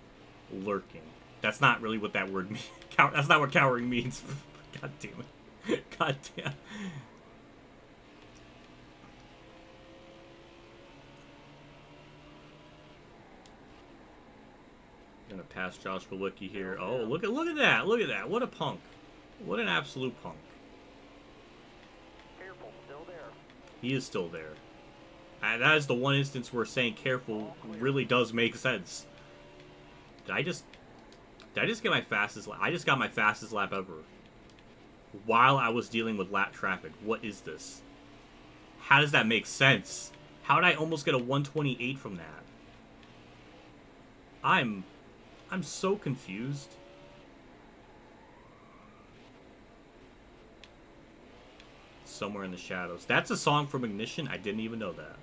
lurking. That's not really what that word means. That's not what cowering means. God damn it. God damn. Gonna pass Josh Wielicki here. Oh, look at that! Look at that! What a punk! What an absolute punk! Careful, still there. He is still there. And that is the one instance where saying "careful" really does make sense. Did I just get my fastest lap? I just got my fastest lap ever. While I was dealing with lap traffic. What is this? How does that make sense? How did I almost get a 128 from that? I'm so confused. Somewhere in the Shadows. That's a song from Ignition? I didn't even know that.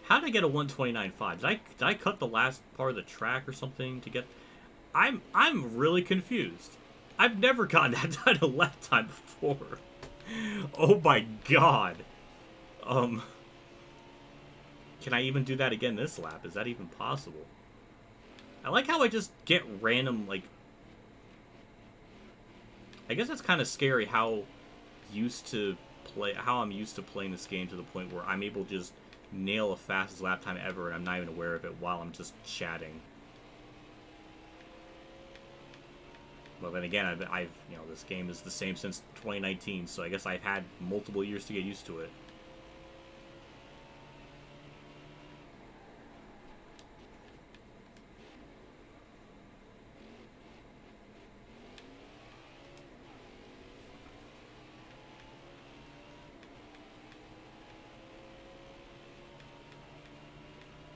How did I get a 129.5? Did I cut the last part of the track or something to get... I'm really confused. I've never gotten that kind of lap time before. Oh my god. Can I even do that again this lap? Is that even possible? I like how I just get random, like... I guess that's kind of scary how I'm used to playing this game to the point where I'm able to just nail the fastest lap time ever and I'm not even aware of it while I'm just chatting. Well, then again, I've you know, this game is the same since 2019, so I guess I've had multiple years to get used to it.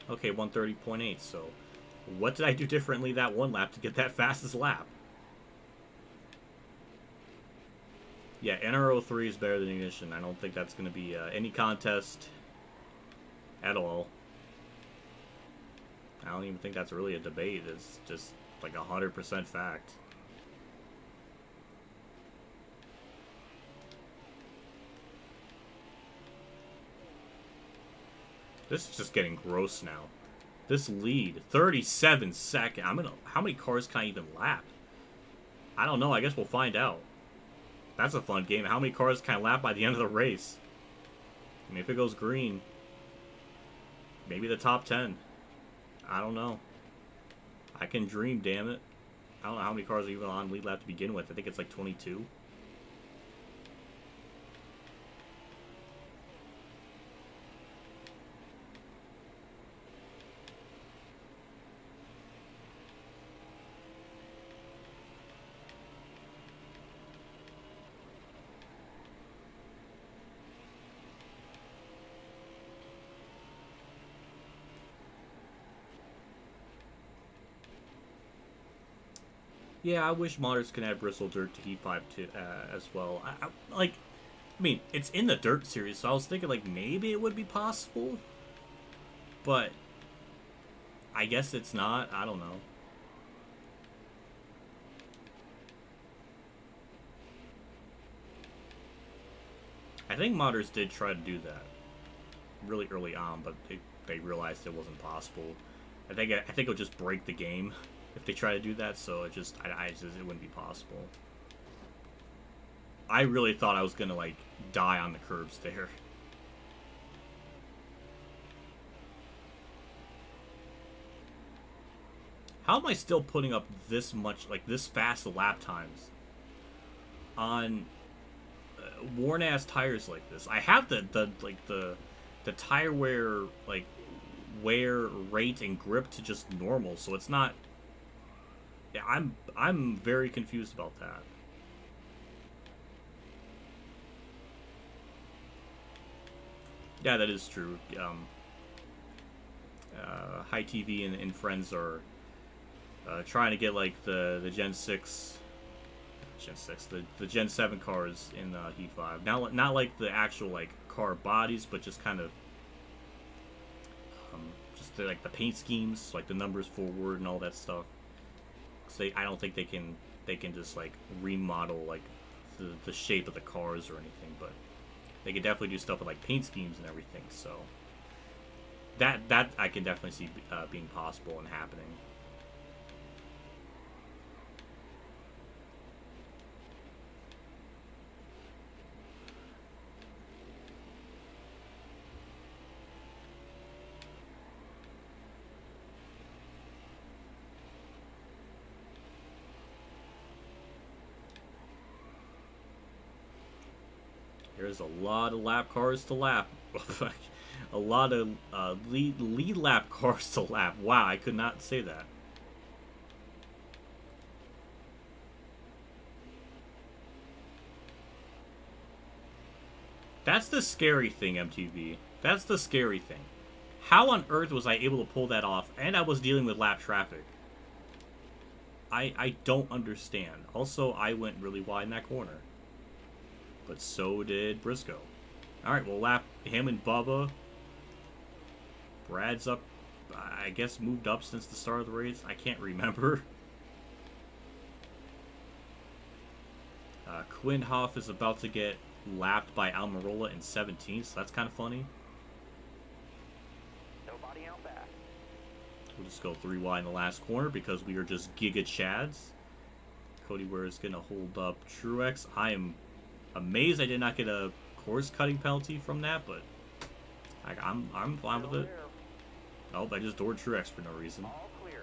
Okay, 130.8, so what did I do differently that one lap to get that fastest lap? Yeah, NR03 is better than Ignition. I don't think that's going to be any contest at all. I don't even think that's really a debate. It's just like 100% fact. This is just getting gross now. This lead, 37 seconds. How many cars can I even lap? I don't know. I guess we'll find out. That's a fun game. How many cars can I lap by the end of the race? I mean, if it goes green, maybe the top 10. I don't know. I can dream, damn it. I don't know how many cars are even on lead lap to begin with. I think it's like 22. Yeah, I wish modders can add bristle dirt to Heat 5 too, as well. I mean, it's in the dirt series, so I was thinking like maybe it would be possible, but I guess it's not. I don't know. I think modders did try to do that really early on, but they realized it wasn't possible. I think it would just break the game if they try to do that. So it just it wouldn't be possible. I really thought I was gonna like die on the curbs there. How am I still putting up this much, like this fast lap times on worn ass tires like this? I have the tire wear rate and grip to just normal, so it's not. Yeah, I'm very confused about that. Yeah, that is true. High TV and friends are trying to get like the Gen 6, the Gen 7 cars in Heat 5. Not like the actual like car bodies, but just kind of just like the paint schemes, like the numbers forward and all that stuff. So I don't think they can just like remodel like the shape of the cars or anything, but they can definitely do stuff with like paint schemes and everything. So that I can definitely see being possible and happening. There's a lot of lap cars to lap. A lot of lead lap cars to lap. Wow, I could not say that. That's the scary thing, MTV. That's the scary thing. How on earth was I able to pull that off? And I was dealing with lap traffic. I don't understand. Also, I went really wide in that corner. But so did Briscoe. Alright, we'll lap him and Bubba. Brad's up, I guess moved up since the start of the race. I can't remember. Quinn Hoff is about to get lapped by Almirola in 17th, so that's kind of funny. Nobody out back. We'll just go 3 wide in the last corner because we are just Giga Chads. Cody Ware is going to hold up Truex. I am amazed I did not get a course cutting penalty from that, but I'm fine with it. Oh, I just doored Truex for no reason. All clear.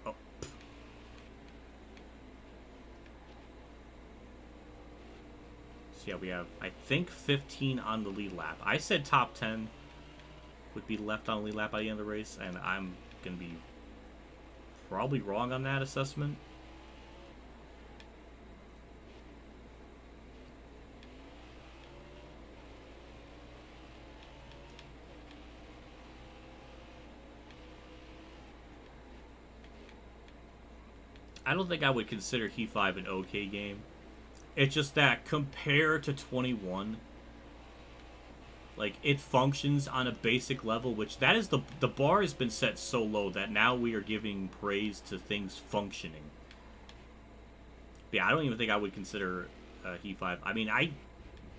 Oh. So yeah, we have, I think, 15 on the lead lap. I said top 10 would be left on the lead lap by the end of the race, and I'm going to be probably wrong on that assessment. I don't think I would consider Heat 5 an okay game. It's just that compared to 21, like, it functions on a basic level, which that is the bar has been set so low that now we are giving praise to things functioning. But yeah, I don't even think I would consider Heat 5. I mean,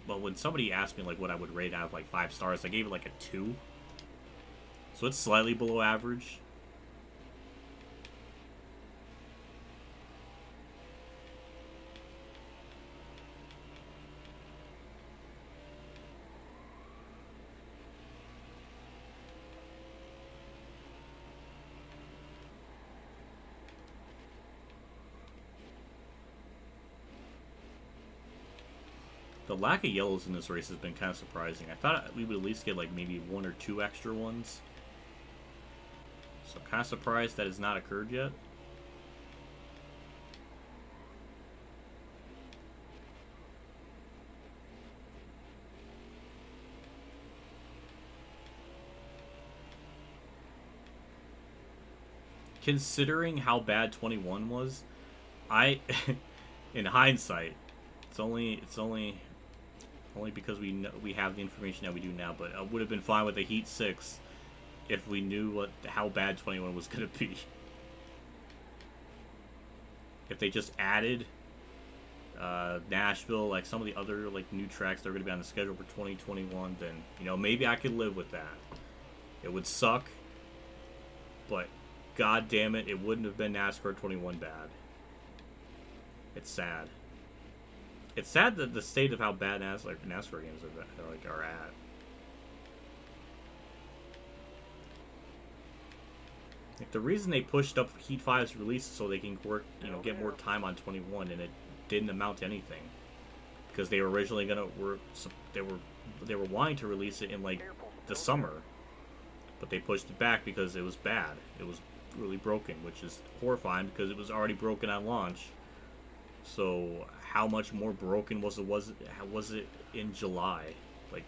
well, when somebody asked me like what I would rate out of like 5 stars, I gave it like a 2. So it's slightly below average. The lack of yellows in this race has been kind of surprising. I thought we would at least get like maybe 1 or 2 extra ones. So I'm kind of surprised that has not occurred yet. Considering how bad 21 was, in hindsight, it's only because we have the information that we do now, but I would have been fine with a Heat 6 if we knew how bad 21 was going to be. If they just added Nashville, like some of the other like new tracks that are going to be on the schedule for 2021, then you know maybe I could live with that. It would suck, but god damn it, it wouldn't have been NASCAR 21 bad. It's sad. It's sad that the state of how bad NASCAR games are at. Like, the reason they pushed up Heat 5's release is so they can work, you know, get more time on 21, and it didn't amount to anything because they were originally they were wanting to release it in like the summer, but they pushed it back because it was bad. It was really broken, which is horrifying because it was already broken on launch. So how much more broken was it in July? Like,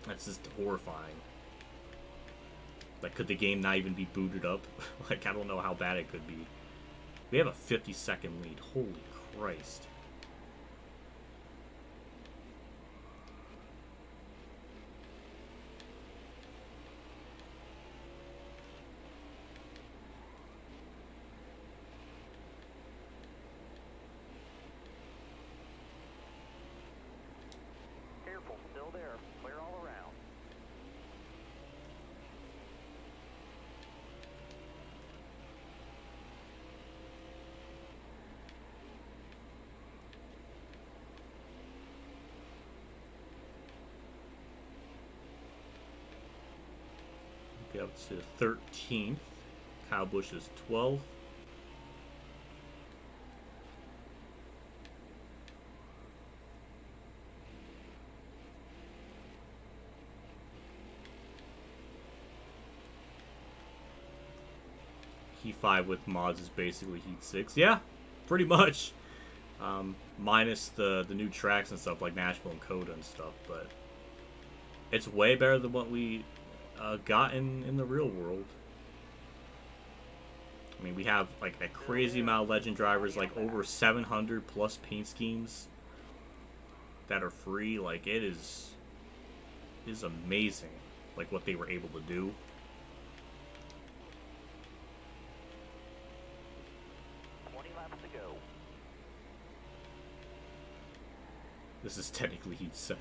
that's just horrifying. Like, could the game not even be booted up? Like, I don't know how bad it could be. We have a 50-second lead. Holy Christ. Careful, still there. Clear all around. Get up to 13th. Kyle Busch is 12th. Heat 5 with mods is basically Heat 6. Yeah, pretty much. Minus the new tracks and stuff like Nashville and Coda and stuff, but it's way better than what we got in the real world. I mean, we have like a crazy amount of legend drivers, like over 700 plus paint schemes that are free. Like, it is amazing, like what they were able to do. This is technically Heat 7.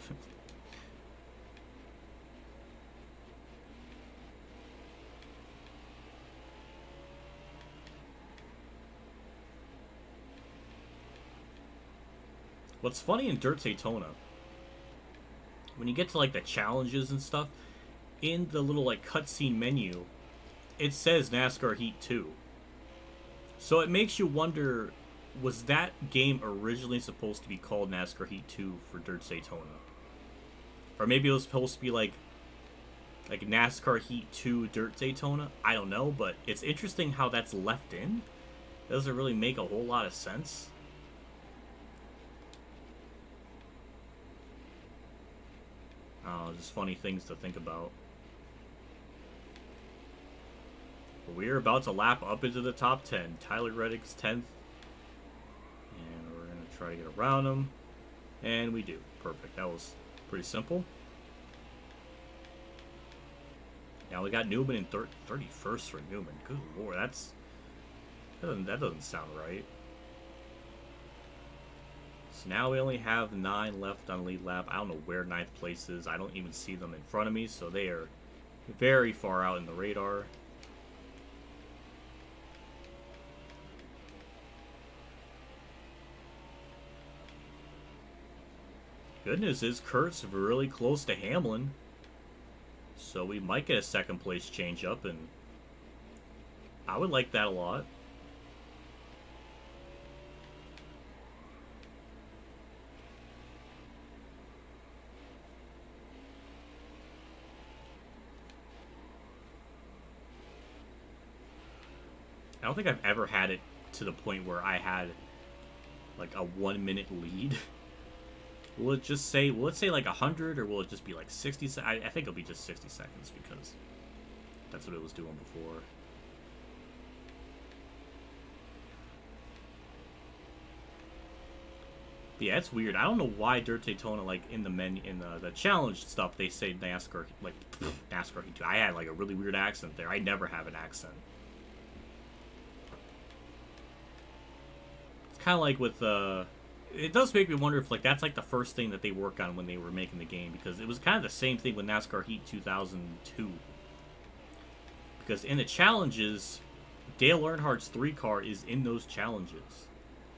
What's funny in Dirt Daytona, when you get to like the challenges and stuff, in the little like cutscene menu, it says NASCAR Heat 2. So it makes you wonder, was that game originally supposed to be called NASCAR Heat 2 for Dirt Daytona? Or maybe it was supposed to be like NASCAR Heat 2 Dirt Daytona? I don't know, but it's interesting how that's left in. It doesn't really make a whole lot of sense. Just funny things to think about. But we're about to lap up into the top 10. Tyler Reddick's 10th. And we're going to try to get around him. And we do. Perfect. That was pretty simple. Now we got Newman in 31st for Newman. Good lord, that doesn't sound right. So now we only have 9 left on the lead lap. I don't know where 9th place is. I don't even see them in front of me, so they are very far out in the radar. Good news is Kurt's really close to Hamlin, so we might get a 2nd place change up, and I would like that a lot. I don't think I've ever had it to the point where I had like a 1-minute lead. Will it just say, will it say like 100, or will it just be like 60? I think it'll be just 60 seconds because that's what it was doing before. But yeah, it's weird. I don't know why Dirt Daytona, like in the menu, in the challenge stuff, they say NASCAR, like NASCAR Heat 2. I had like a really weird accent there. I never have an accent. Kind of like with it does make me wonder if like that's like the first thing that they worked on when they were making the game, because it was kind of the same thing with NASCAR Heat 2002. Because in the challenges, Dale Earnhardt's 3 car is in those challenges,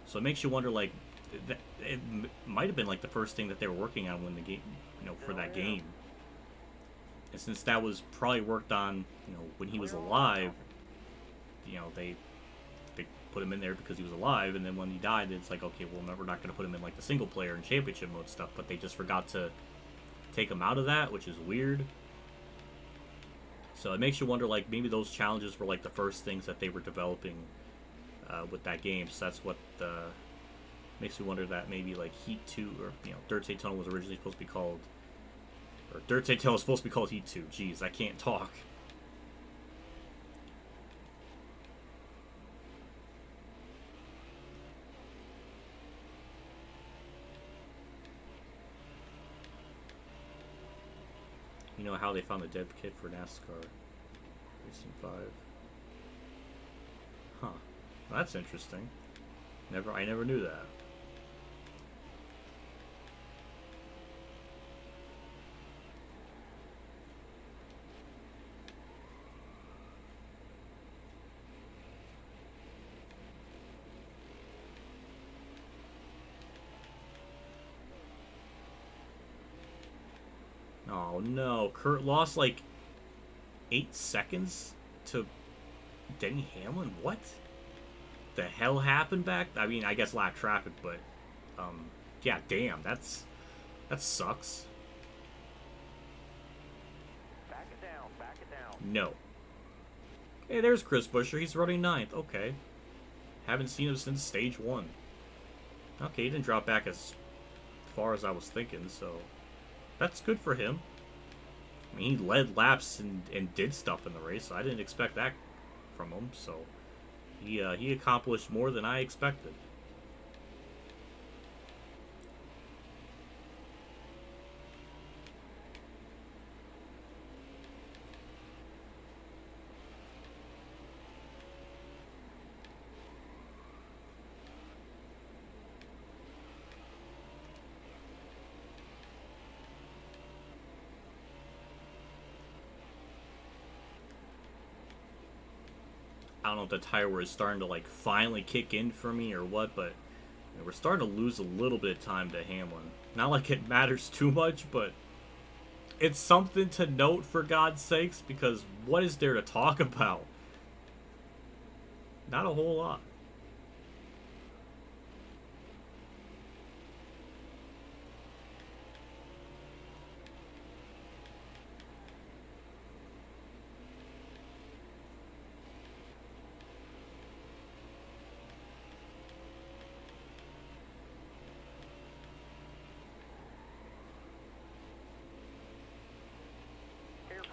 so it makes you wonder like it might have been like the first thing that they were working on when the game, for that game. And since that was probably worked on, when he was alive, they put him in there because he was alive, and then when he died, it's like, okay, well, no, we're not going to put him in like the single player and championship mode stuff, but they just forgot to take him out of that, which is weird. So it makes you wonder, like, maybe those challenges were like the first things that they were developing with that game. So that's what makes me wonder that maybe like Heat 2 or Dirt Daytona was originally supposed to be called, or Dirt Daytona was supposed to be called Heat 2. Jeez, I can't talk. You know how they found the dev kit for NASCAR Racing 5? Huh. Well, that's interesting. I never knew that. Oh no, Kurt lost like 8 seconds to Denny Hamlin? What the hell happened back? I mean, I guess lap traffic, but yeah, damn, that sucks. Back it down, back it down. No. Hey, there's Chris Buescher. He's running 9th. Okay. Haven't seen him since stage 1. Okay, he didn't drop back as far as I was thinking, so that's good for him. I mean, he led laps and did stuff in the race, so I didn't expect that from him, so he accomplished more than I expected. I don't know if the tire wear is starting to like finally kick in for me or what, but we're starting to lose a little bit of time to Hamlin. Not like it matters too much, but it's something to note, for God's sakes, because what is there to talk about? Not a whole lot.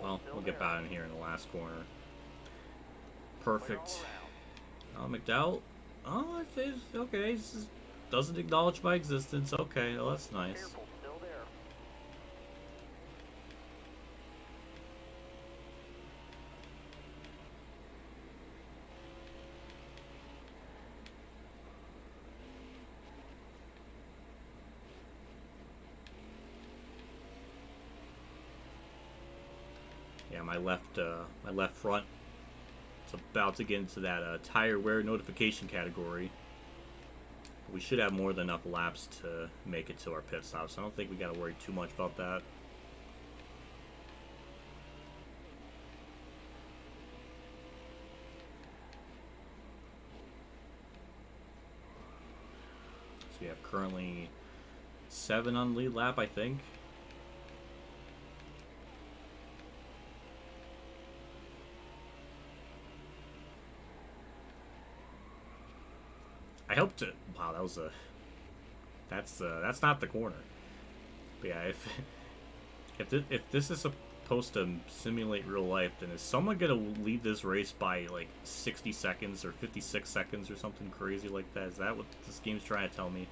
Well, we'll get by in here in the last corner. Perfect. McDowell. Oh, it's okay. He doesn't acknowledge my existence. Okay, well, that's nice. Careful, still there. Yeah, my left front. It's about to get into that tire wear notification category. We should have more than enough laps to make it to our pit stop, so I don't think we got to worry too much about that. So we have currently 7 on lead lap, I think. I hope to. Wow, that was a. That's not the corner. But yeah, if this is supposed to simulate real life, then is someone gonna lead this race by like 60 seconds or 56 seconds or something crazy like that? Is that what this game's trying to tell me?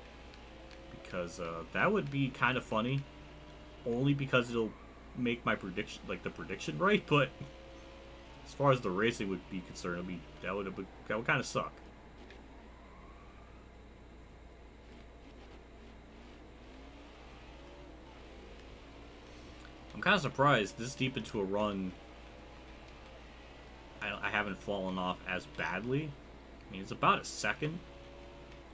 Because that would be kind of funny, only because it'll make my prediction, like the prediction, right. But as far as the racing would be concerned, that would kind of suck. I'm kind of surprised this deep into a run, I haven't fallen off as badly. I mean, it's about a second.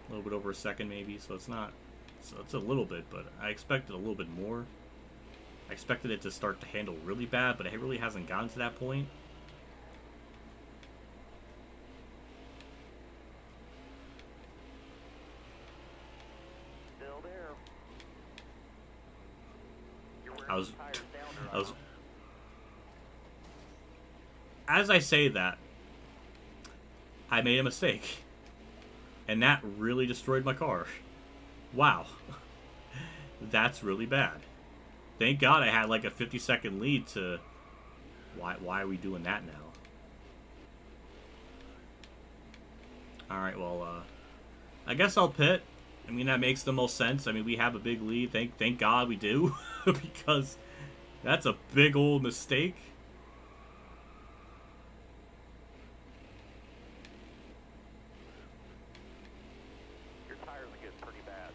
A little bit over a second maybe, so it's not... So it's a little bit, but I expected a little bit more. I expected it to start to handle really bad, but it really hasn't gotten to that point. Still there. You're wearing I was... the tires down I was... As I say that, I made a mistake. And that really destroyed my car. Wow. That's really bad. Thank God I had like a 50-second lead to... Why are we doing that now? Alright, well, I guess I'll pit. I mean, that makes the most sense. I mean, we have a big lead. Thank God we do. Because that's a big old mistake. Your tires are getting pretty bad.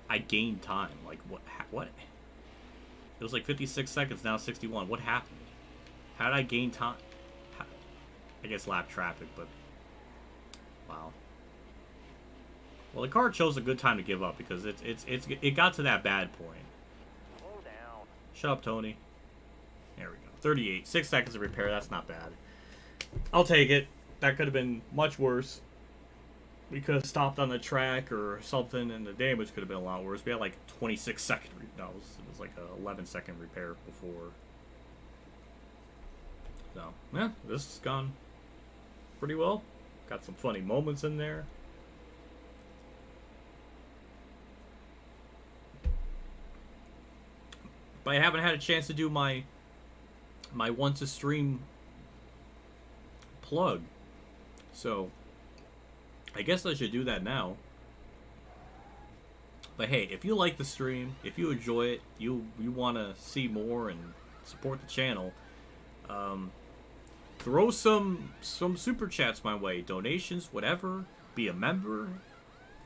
I gained time. Like, what? It was like 56 seconds, now 61. What happened? How did I gain time? I guess lap traffic, but... Wow. Well, the car chose a good time to give up, because it got to that bad point. Slow down. Shut up, Tony. There we go. 38. 6 seconds of repair. That's not bad. I'll take it. That could have been much worse. We could have stopped on the track or something, and the damage could have been a lot worse. We had like 26 second. No, it was like a 11-second repair before. So yeah, this has gone pretty well. Got some funny moments in there. But I haven't had a chance to do my once a stream plug. So I guess I should do that now. But hey, if you like the stream, if you enjoy it, you want to see more and support the channel, throw some super chats my way, donations, whatever. Be a member.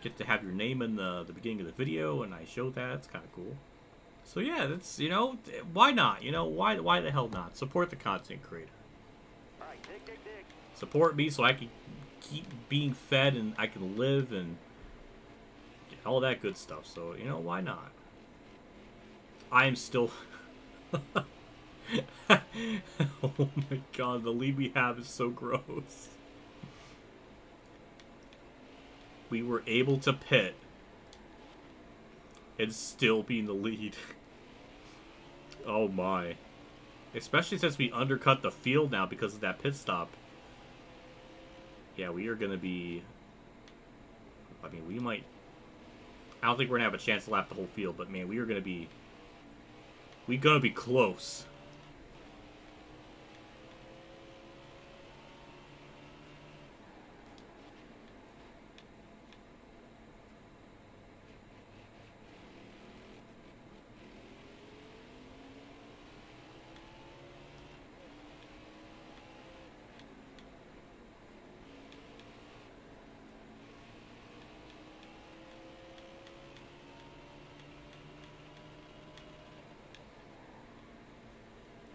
Get to have your name in the beginning of the video, and I show that. It's kind of cool. So yeah, that's, you know, why not? You know, why the hell not? Support the content creator. All right, dig, dig, dig. Support me so I can keep being fed and I can live and all that good stuff. So, you know, why not? I am still... Oh my god, the lead we have is so gross. We were able to pit and still be in the lead. Oh my. Especially since we undercut the field now because of that pit stop. Yeah, we are going to be... I mean, we might... I don't think we're going to have a chance to lap the whole field, but man, we are going to be... We're going to be close.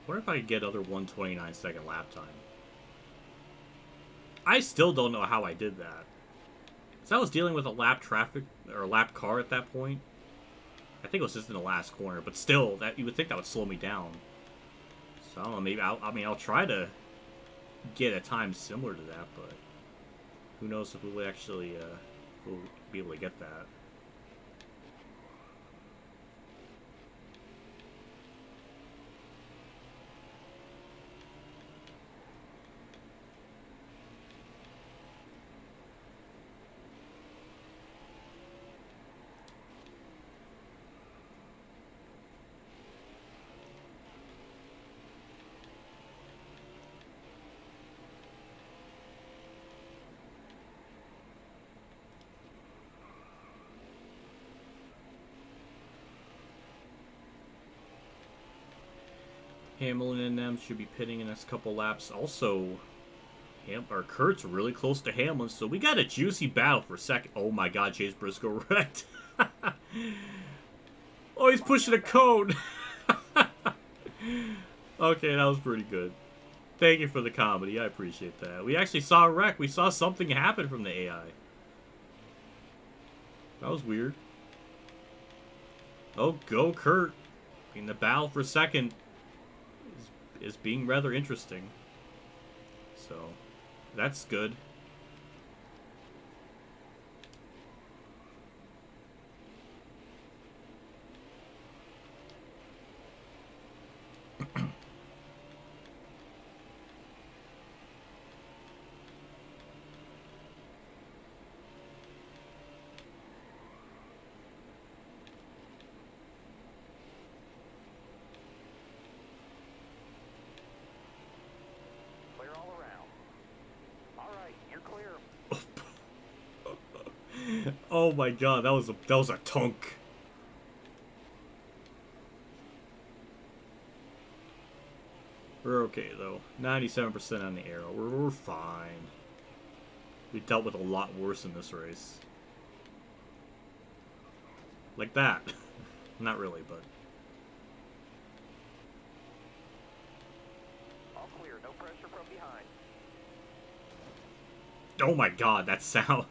I wonder if I could get other 1:29-second lap time. I still don't know how I did that. So I was dealing with a lap traffic or a lap car at that point. I think it was just in the last corner, but still, that you would think that would slow me down. So I don't know. Maybe I'll try to get a time similar to that, but who knows if we'll actually we'll be able to get that. Hamlin and them should be pitting in the next couple laps. Also, Kurt's really close to Hamlin, so we got a juicy battle for second. Oh my God, Chase Briscoe wrecked. Oh, he's pushing a cone. Okay, that was pretty good. Thank you for the comedy. I appreciate that. We actually saw a wreck. We saw something happen from the AI. That was weird. Oh, go Kurt. I mean, the battle for second is being rather interesting. So, that's good. Clear all around. All right, you're clear. Oh my God, that was a tunk. We're okay though. 97% on the arrow. We're fine. We dealt with a lot worse in this race. Like that. Not really, but. All clear, no pressure from behind. Oh my God, that sound.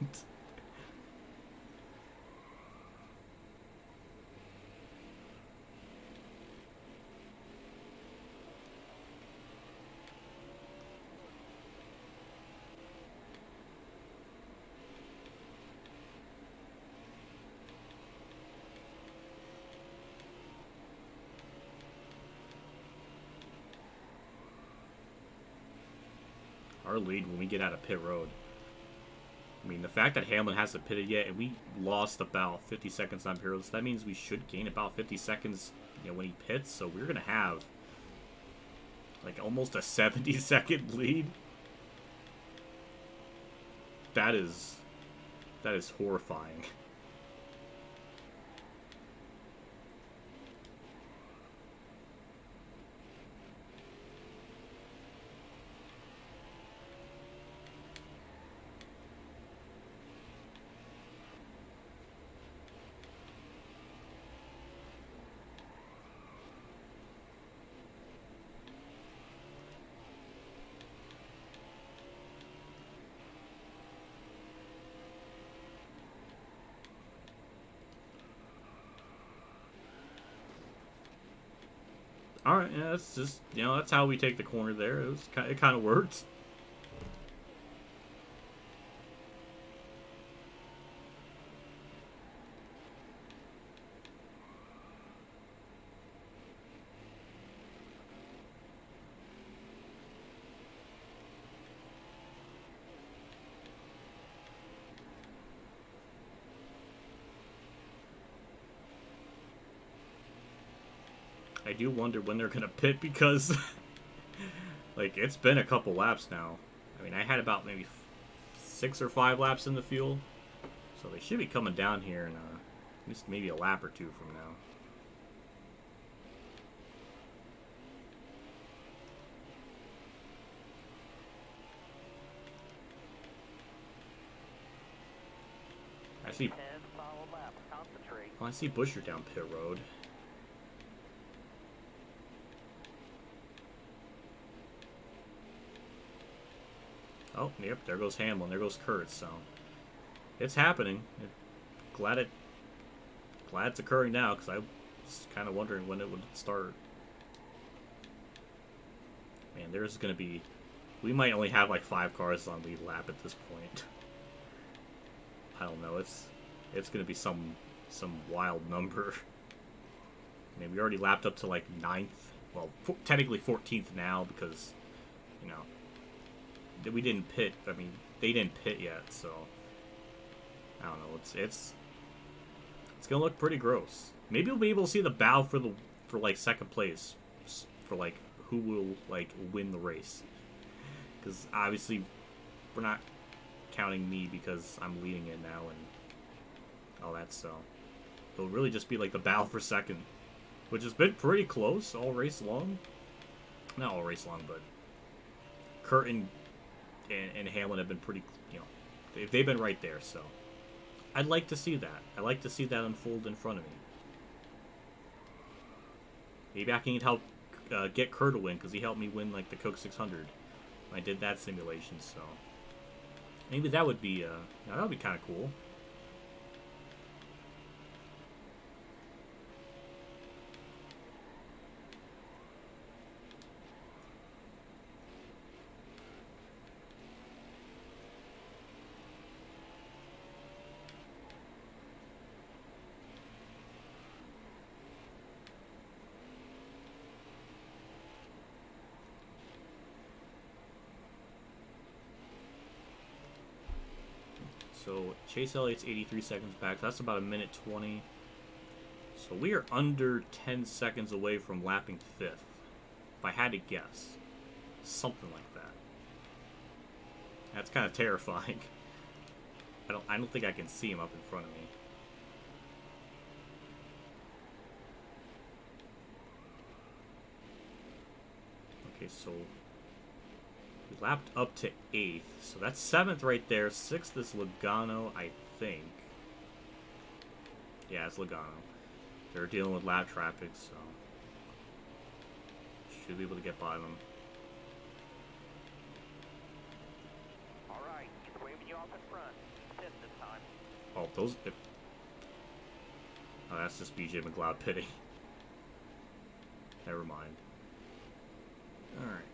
Our lead when we get out of pit road. I mean, the fact that Hamlin hasn't pitted yet, and we lost about 50 seconds on pit roads, that means we should gain about 50 seconds, you know, when he pits. So we're gonna have like almost a 70-second lead. That is horrifying. All right, yeah, that's just, you know, that's how we take the corner there. It kind of worked. I do wonder when they're gonna pit because, like, it's been a couple laps now. I mean, I had about maybe 6 or 5 laps in the fuel, so they should be coming down here in at least maybe a lap or 2 from now. I see. 10 solid laps. Concentrate. Oh, I see Busher down pit road. Oh, yep, there goes Hamlin. There goes Kurt. So it's happening. Glad it's occurring now because I was kind of wondering when it would start. Man, there's gonna be. We might only have like 5 cars on lead lap at this point. I don't know. It's gonna be some wild number. I mean, we already lapped up to like 9th. Well, technically 14th now because, you know, we didn't pit. I mean, they didn't pit yet, so I don't know. It's gonna look pretty gross. Maybe we'll be able to see the battle for like second place, for like who will like win the race. Because obviously we're not counting me because I'm leading it now and all that. So it'll really just be like the battle for second, which has been pretty close all race long. Not all race long, but Kurt and and Hamlin have been pretty, you know, they've been right there. So I'd like to see that. I'd like to see that unfold in front of me. Maybe I can help get Kerr to win, because he helped me win like the Coke 600. I did that simulation, so maybe that would be that would be kind of cool. So Chase Elliott's 83 seconds back. That's about a minute 20. So we are under 10 seconds away from lapping 5th. If I had to guess. Something like that. That's kind of terrifying. I don't think I can see him up in front of me. Okay, so we lapped up to 8th, so that's 7th right there. 6th is Logano, I think. Yeah, it's Logano. They're dealing with lap traffic, so should be able to get by them. All right, he's waving you off in front. Pit this time. Oh, those... Oh, that's just BJ McLeod pitting. Never mind. Alright.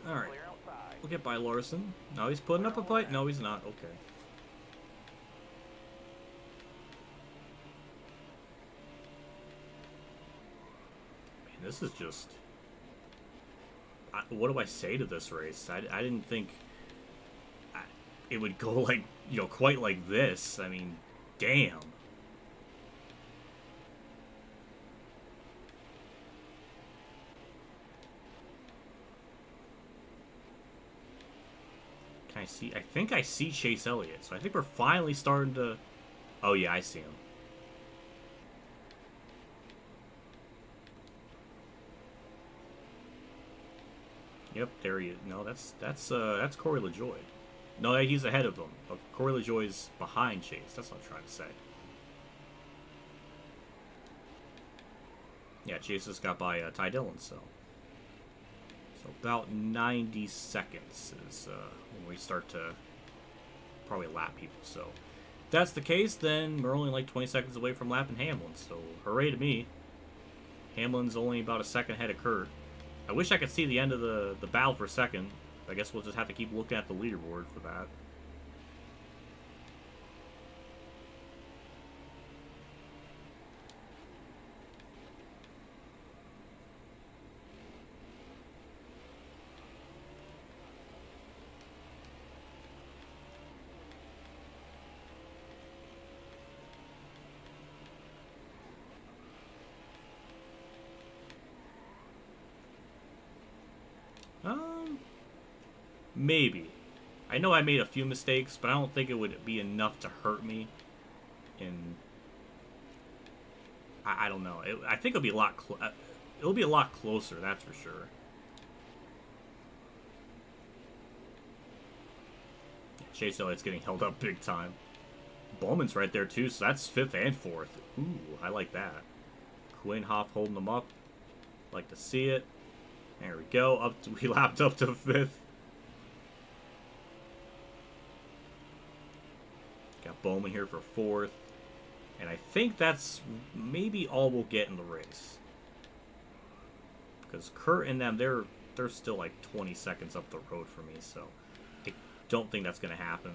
Alright. We'll get by Larson. No, he's putting up a fight? No, he's not. Okay. Man, this is just... what do I say to this race? I didn't think it would go like, you know, quite like this. I mean, damn. I think I see Chase Elliott, so I think we're finally starting to... Oh yeah, I see him. Yep, there he is. No, that's Corey LaJoie. No, he's ahead of him. Corey LaJoie's behind Chase. That's what I'm trying to say. Yeah, Chase just got by Ty Dillon, so about 90 seconds is when we start to probably lap people. So if that's the case, then we're only like 20 seconds away from lapping Hamlin. So hooray to me. Hamlin's only about a second ahead of Kurt. I wish I could see the end of the battle for a second. I guess we'll just have to keep looking at the leaderboard for that. Maybe. I know I made a few mistakes, but I don't think it would be enough to hurt me. And I don't know. I think it'll be a lot. It'll be a lot closer. That's for sure. Chase Elliott's getting held up big time. Bowman's right there too, so that's 5th and 4th. Ooh, I like that. Quinhoff holding them up. Like to see it. There we go. We lapped up to 5th. Got Bowman here for 4th. And I think that's maybe all we'll get in the race. Because Kurt and them, they're still like 20 seconds up the road for me, so I don't think that's going to happen.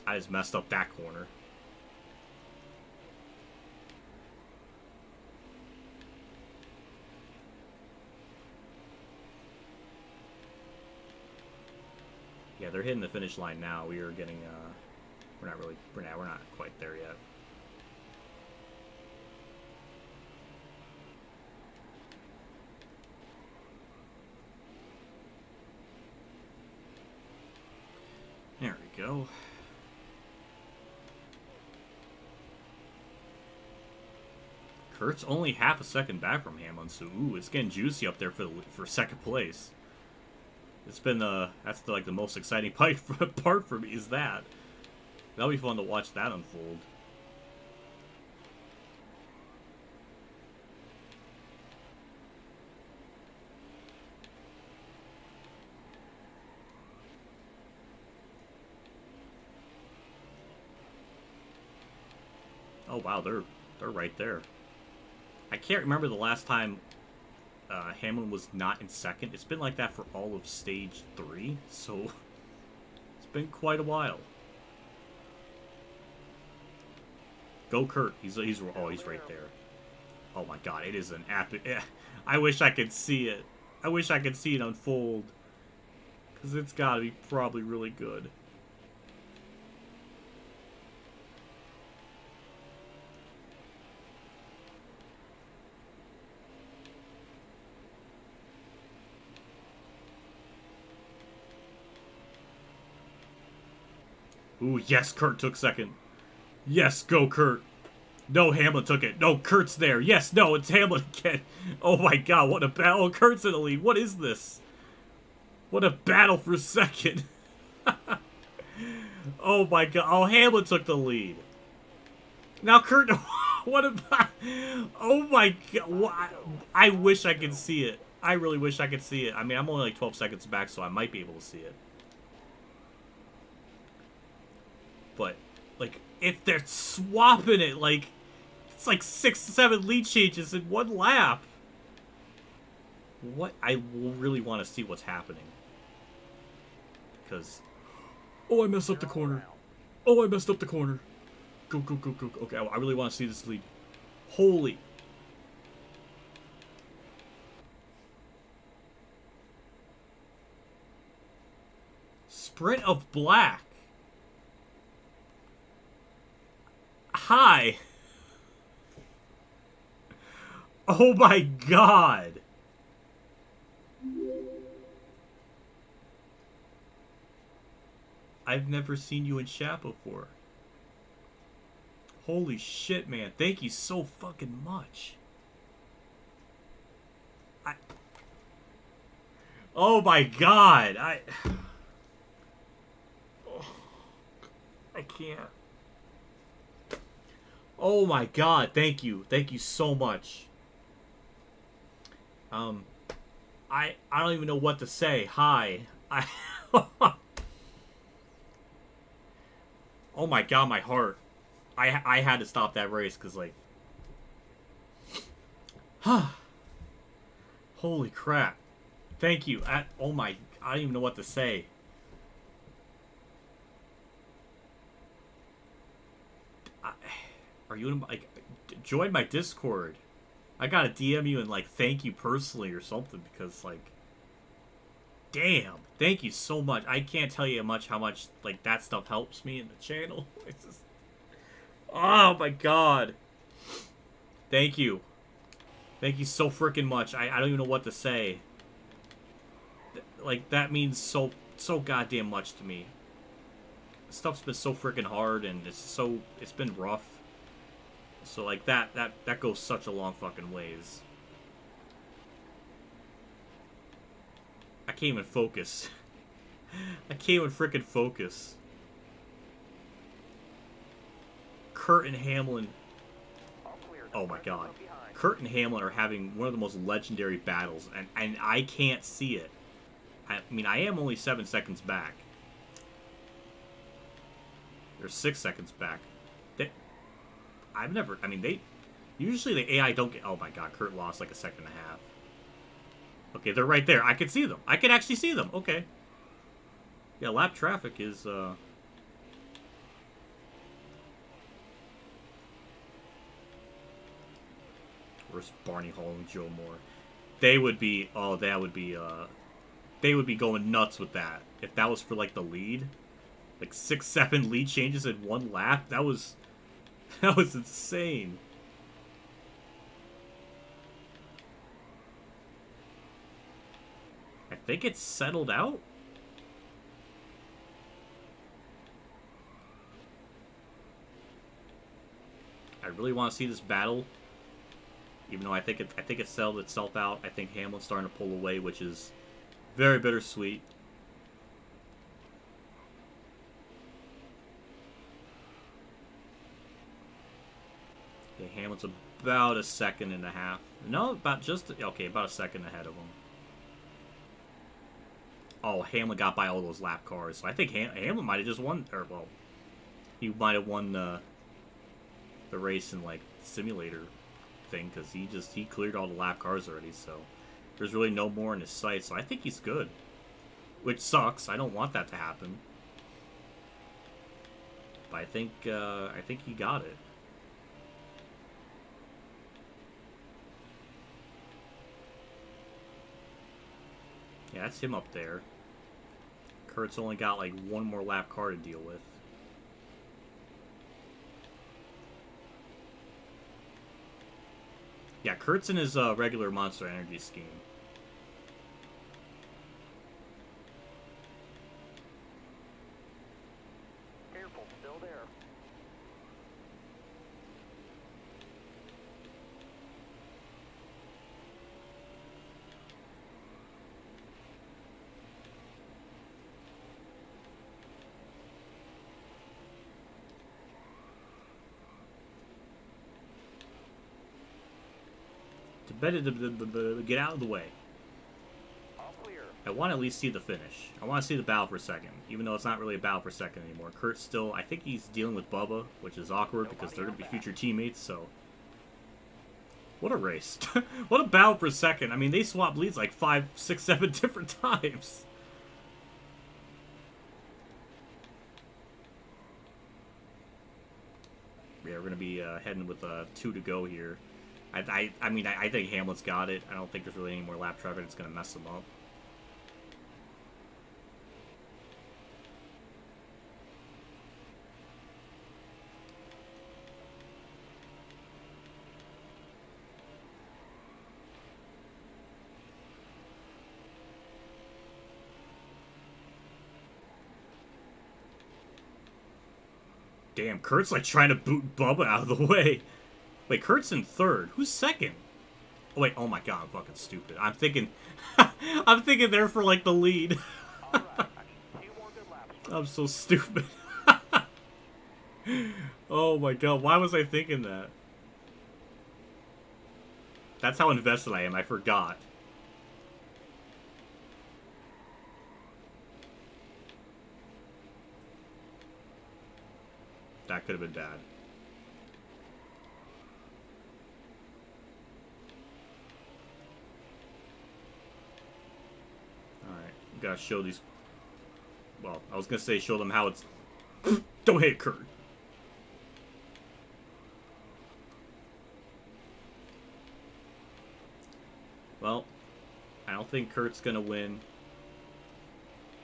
I just messed up that corner. Yeah, they're hitting the finish line now. We are getting, we're not quite there yet. There we go. Kurt's only half a second back from Hamlin, so ooh, it's getting juicy up there for second place. It's been that's like the most exciting part for me is that. That'll be fun to watch that unfold. Oh wow, they're right there. I can't remember the last time Hamlin was not in second. It's been like that for all of stage 3, so it's been quite a while. Go Kurt. He's right there. Oh my god, it is an epic. I wish I could see it. I wish I could see it unfold. Cause it's gotta be probably really good. Ooh, yes, Kurt took second. Yes, go Kurt. No, Hamlin took it. No, Kurt's there. Yes, no, it's Hamlin again. Oh my god, what a battle. Oh, Kurt's in the lead. What is this? What a battle for second. Oh my god. Oh, Hamlin took the lead. Now Kurt... What about... Oh my god. I wish I could see it. I really wish I could see it. I mean, I'm only like 12 seconds back, so I might be able to see it. But, like, if they're swapping it, like, it's like 6 to 7 lead changes in one lap. What? I really want to see what's happening. Because, oh, I messed up the corner. Oh, I messed up the corner. Go, go, go, go. Okay, I really want to see this lead. Holy. Sprint of black. Hi. Oh my god. I've never seen you in chat before. Holy shit, man. Thank you so fucking much. Oh my god. I can't. Oh my god, thank you. Thank you so much. I don't even know what to say. Hi. Oh my god, my heart. I had to stop that race because, like... Holy crap. Thank you. Oh my... I don't even know what to say. Are you in, like, join my Discord? I gotta DM you and, like, thank you personally or something because, like, damn, thank you so much. I can't tell you how much, like, that stuff helps me in the channel. It's just, oh my god. Thank you. Thank you so freaking much. I don't even know what to say. Like, that means so goddamn much to me. Stuff's been so freaking hard and it's been rough. So, like, that goes such a long fucking ways. I can't even focus. I can't even freaking focus. Kurt and Hamlin. Oh my god. Kurt and Hamlin are having one of the most legendary battles, and I can't see it. I mean, I am only 7 seconds back. They're 6 seconds back. Usually the AI don't get... Oh my god, Kurt lost like a second and a half. Okay, they're right there. I can see them. I can actually see them. Okay. Yeah, lap traffic is, Where's Barney Hall and Joe Moore? They would be... Oh, that would be, they would be going nuts with that. If that was for, like, the lead. Like, 6, 7 lead changes in one lap. That was insane. I think it's settled out. I really want to see this battle. Even though I think it settled itself out. I think Hamlin's starting to pull away, which is very bittersweet. Okay, Hamlin's about a second and a half. No, about just... Okay, about a second ahead of him. Oh, Hamlin got by all those lap cars. So I think Hamlin might have just won... Or, well, he might have won the race in, like, simulator thing. Because he cleared all the lap cars already. So there's really no more in his sight. So I think he's good. Which sucks. I don't want that to happen. But I think he got it. Yeah, that's him up there. Kurt's only got like one more lap car to deal with. Yeah, Kurt's in his regular Monster Energy scheme. Careful, still there. Better to get out of the way. All clear. I want to at least see the finish. I want to see the battle for second, even though it's not really a battle for second anymore. Kurt's still, I think he's dealing with Bubba, which is awkward because they're going to be future teammates, so... What a race. What a battle for second. I mean, they swapped leads like 5, 6, 7 different times. Yeah, we're going to be heading with 2 to go here. I mean, I think Hamlin's got it. I don't think there's really any more lap traffic that's going to mess him up. Damn, Kurt's like trying to boot Bubba out of the way. Wait, Kurt's in third. Who's second? Oh, wait, oh my god, I'm fucking stupid. I'm thinking... I'm thinking they're for, like, the lead. All right. I need 2 more good laps. I'm so stupid. Oh my god, why was I thinking that? That's how invested I am, I forgot. That could have been bad. Alright, gotta show these... Well, I was gonna say show them how it's... Don't hit Kurt! Well, I don't think Kurt's gonna win.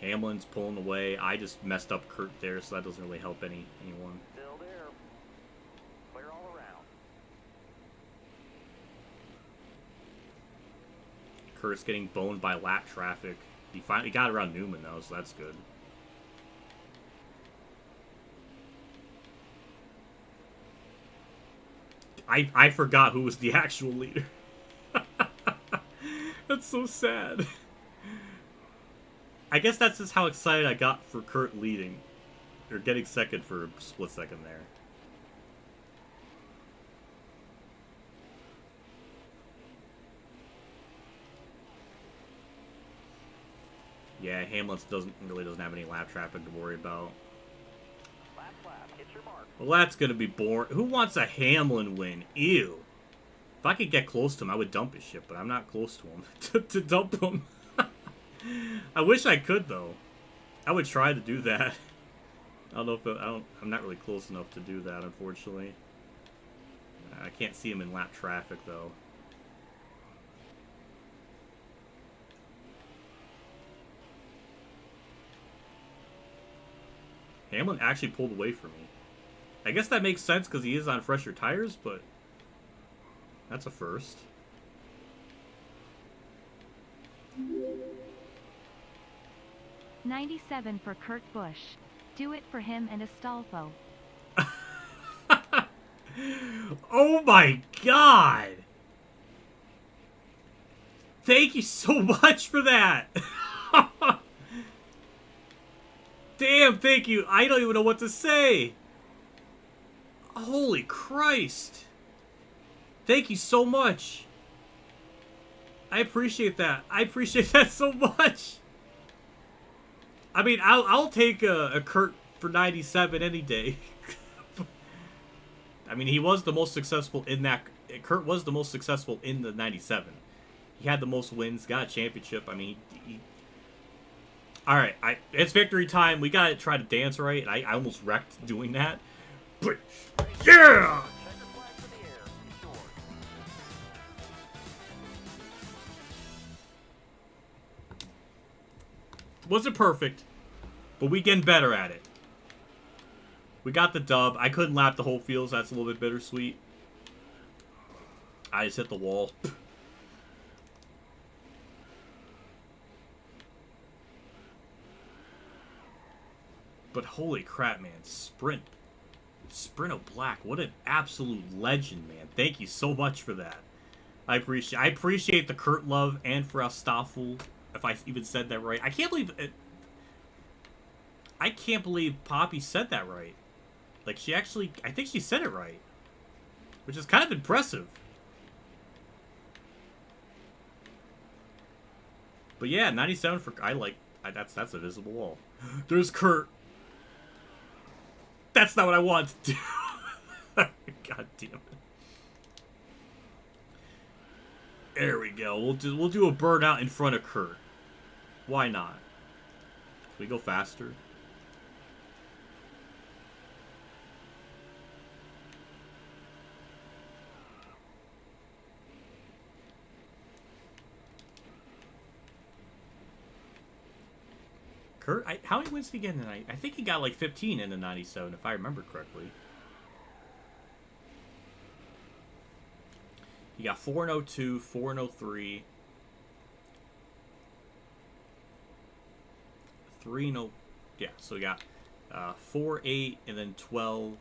Hamlin's pulling away. I just messed up Kurt there, so that doesn't really help anyone. Still there. Clear all around. Kurt's getting boned by lap traffic. He finally got around Newman, though, so that's good. I forgot who was the actual leader. That's so sad. I guess that's just how excited I got for Kurt leading. Or getting second for a split second there. Yeah, Hamlin really doesn't have any lap traffic to worry about. Lap, hit your mark. Well, that's gonna be boring. Who wants a Hamlin win? Ew. If I could get close to him, I would dump his shit, but I'm not close to him to dump him. I wish I could, though. I would try to do that. I don't know if I'm not really close enough to do that, unfortunately. I can't see him in lap traffic, though. Hamlin actually pulled away from me. I guess that makes sense because he is on fresher tires, but that's a first. 97 for Kurt Busch. Do it for him and Astolfo. Oh my god! Thank you so much for that! Damn, thank you. I don't even know what to say. Holy Christ. Thank you so much. I appreciate that. I appreciate that so much. I mean, I'll take a Kurt for 97 any day. I mean, he was the most successful in that. Kurt was the most successful in the 97. He had the most wins, got a championship. I mean, all right, it's victory time. We gotta try to dance right. I almost wrecked doing that, but yeah. Wasn't perfect, but we getting better at it. We got the dub. I couldn't lap the whole field, so that's a little bit bittersweet. I just hit the wall. But holy crap, man. Sprint O'Black. What an absolute legend, man. Thank you so much for that. I appreciate the Kurt love and for Raffoul, if I even said that right. I can't believe it. I can't believe Poppy said that right. Like, she actually, I think she said it right. Which is kind of impressive. But yeah, 97 for, that's a visible wall. There's Kurt. That's not what I want to do. God damn it. There we go. We'll do a burnout in front of Kurt. Why not? Can we go faster? Kurt, how many wins did he get tonight? I think he got like 15 in the 97, if I remember correctly. He got 4-02, 4-03, 3-0. Yeah, so he got 4-8, and then 12,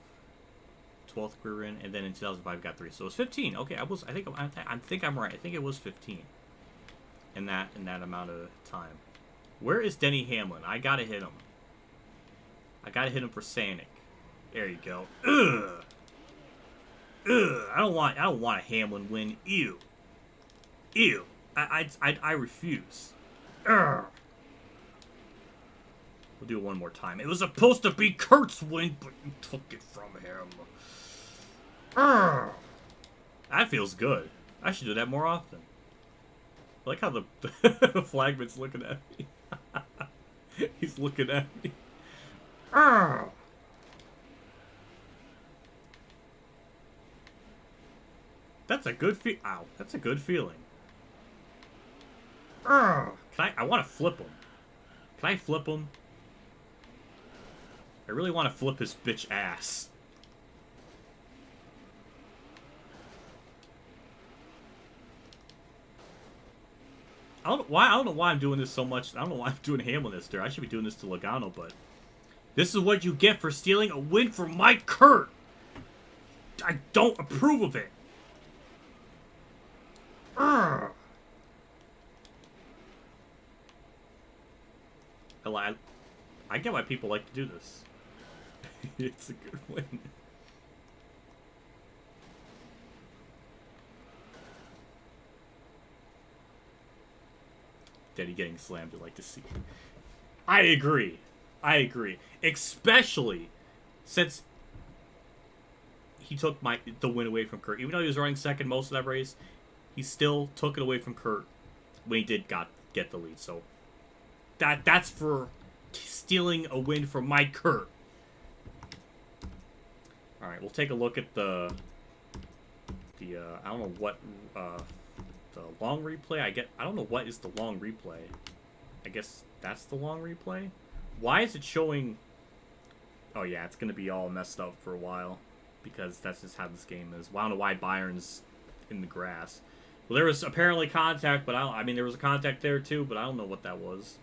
12th career win, and then in 2005 got 3. So it was 15. Okay, I think I'm right. I think it was 15 in that amount of time. Where is Denny Hamlin? I gotta hit him. I gotta hit him for Sanic. There you go. Ugh. Ugh. I don't want a Hamlin win. Ew. Ew. I refuse. Ugh. We'll do it one more time. It was supposed to be Kurt's win, but you took it from him. Ugh. That feels good. I should do that more often. I like how the flagman's looking at me. He's looking at me. Ugh. That's a good Ow. That's a good feeling. Ugh. I want to flip him. Can I flip him? I really want to flip his bitch ass. I don't know why I'm doing this so much. I don't know why I'm doing Hamlin this there. I should be doing this to Logano, but this is what you get for stealing a win from Mike Kurt. I don't approve of it. Ugh. I get why people like to do this. It's a good win. Denny getting slammed, I'd like to see. I agree. I agree. Especially since he took the win away from Kurt. Even though he was running second most of that race, he still took it away from Kurt when he did get the lead. So that's for stealing a win from Mike Kurt. All right, we'll take a look at the I don't know what the long replay. I don't know what is the long replay. I guess that's the long replay. Why is it showing? Oh yeah, it's gonna be all messed up for a while because that's just how this game is. Well, I don't know why Byron's in the grass. Well, there was apparently contact, but I mean there was a contact there too, but I don't know what that was.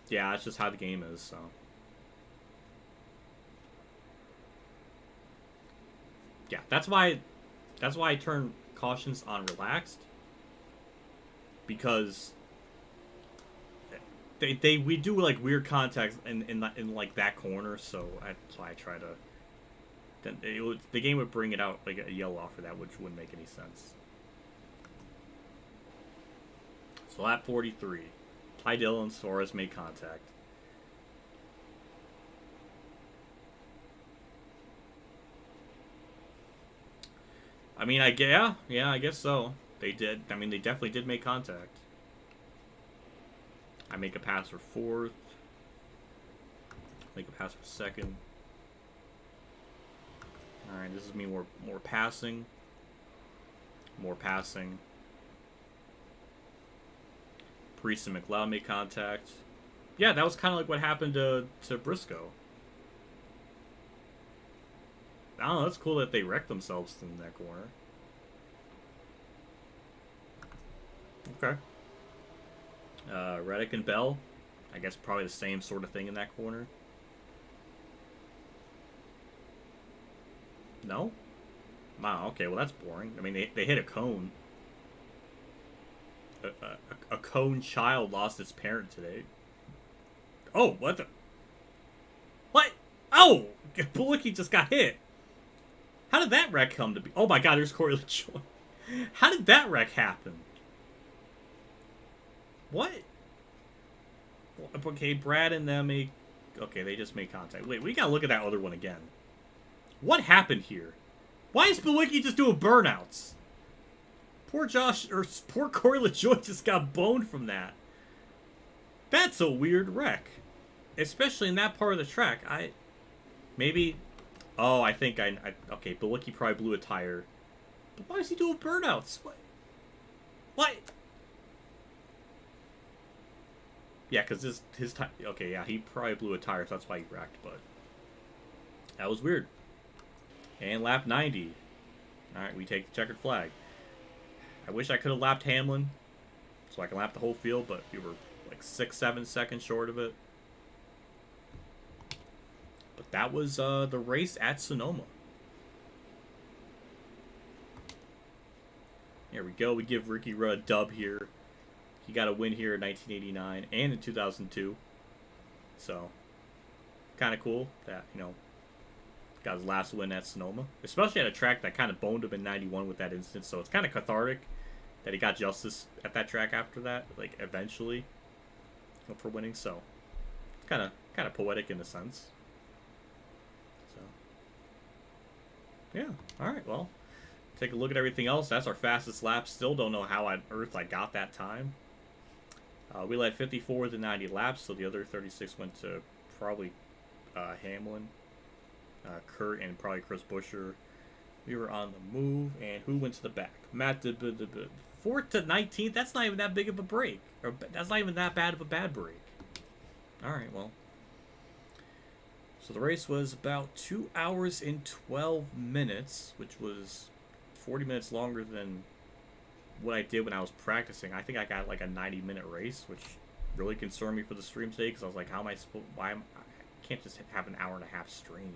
Yeah, that's just how the game is. So. Yeah, that's why I turn cautions on relaxed, because we do like weird contacts in like that corner, so that's why I try to then the game would bring it out like a yellow off for that, which wouldn't make any sense. So lap 43, Ty Dillon, Suarez made contact. I mean, I guess so. They did. I mean, they definitely did make contact. I make a pass for fourth. Make a pass for second. All right, this is me more passing. More passing. Priest and McLeod made contact. Yeah, that was kind of like what happened to Briscoe. I don't know, it's cool that they wrecked themselves in that corner. Okay. Reddick and Bell. I guess probably the same sort of thing in that corner. No? Wow, okay, well that's boring. I mean, they hit a cone. A cone child lost its parent today. Oh, what the... What? Oh! Bulicki just got hit. How did that wreck come to be? Oh my god, there's Corey LaJoy. How did that wreck happen? What? Okay, Brad and them made... Okay, they just made contact. Wait, we gotta look at that other one again. What happened here? Why is Bulicki just doing burnouts? Poor Corey LaJoy just got boned from that. That's a weird wreck. Especially in that part of the track. Maybe... Oh, I think okay, Bulicki probably blew a tire. But why is he doing burnouts? What? Yeah, because his tire... Okay, yeah, he probably blew a tire, so that's why he wrecked, but... That was weird. And lap 90. Alright, we take the checkered flag. I wish I could have lapped Hamlin, so I can lap the whole field, but we were like 6-7 seconds short of it. But that was the race at Sonoma. There we go. We give Ricky Rudd a dub here. He got a win here in 1989 and in 2002. So, kind of cool that, you know, got his last win at Sonoma. Especially at a track that kind of boned him in 91 with that instance. So, it's kind of cathartic that he got justice at that track after that, like, eventually, for winning. So, it's kind of poetic in a sense. So, yeah. All right, well, take a look at everything else. That's our fastest lap. Still don't know how on earth I got that time. We led 54 to 90 laps, so the other 36 went to probably Hamlin, Kurt, and probably Chris Buescher. We were on the move, and who went to the back? Matt did 4th to 19th. That's not even that big of a break. Or that's not even that bad of a bad break. All right, well. So the race was about 2 hours and 12 minutes, which was 40 minutes longer than what I did when I was practicing. I think I got like a 90-minute race, which really concerned me for the stream today, because I was like, how am I supposed... I can't just have an hour and a half stream.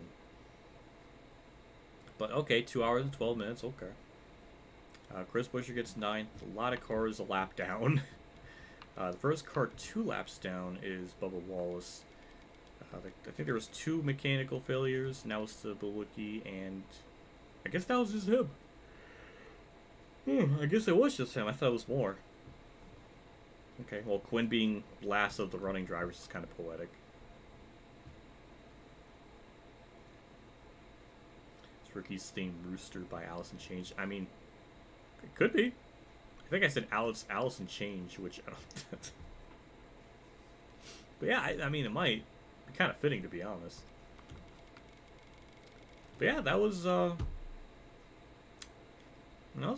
But okay, 2 hours and 12 minutes, okay. Chris Buescher gets 9th. A lot of cars a lap down. The first car 2 laps down is Bubba Wallace. I think there was 2 mechanical failures. Now it's the Bulicki, and I guess that was just him. I guess it was just him. I thought it was more. Okay, well, Quinn being last of the running drivers is kind of poetic. It's Ricky's theme, Rooster by Allison Change. I mean, it could be. I think I said Allison Change, which I don't... But yeah, I mean, it might be kind of fitting, to be honest. But yeah, that was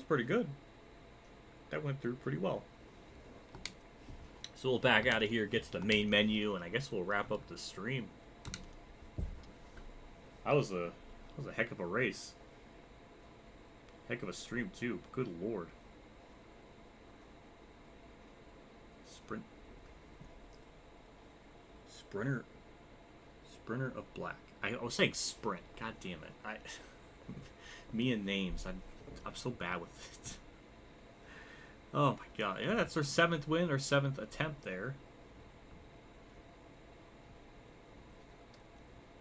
pretty good. That went through pretty well. So we'll back out of here, get to the main menu, and I guess we'll wrap up the stream. That was a heck of a race. Heck of a stream too. Good lord. Sprinter of Black. I was saying sprint. God damn it. Me and names. I'm so bad with it. Oh my god. Yeah, that's our 7th win, or 7th attempt there.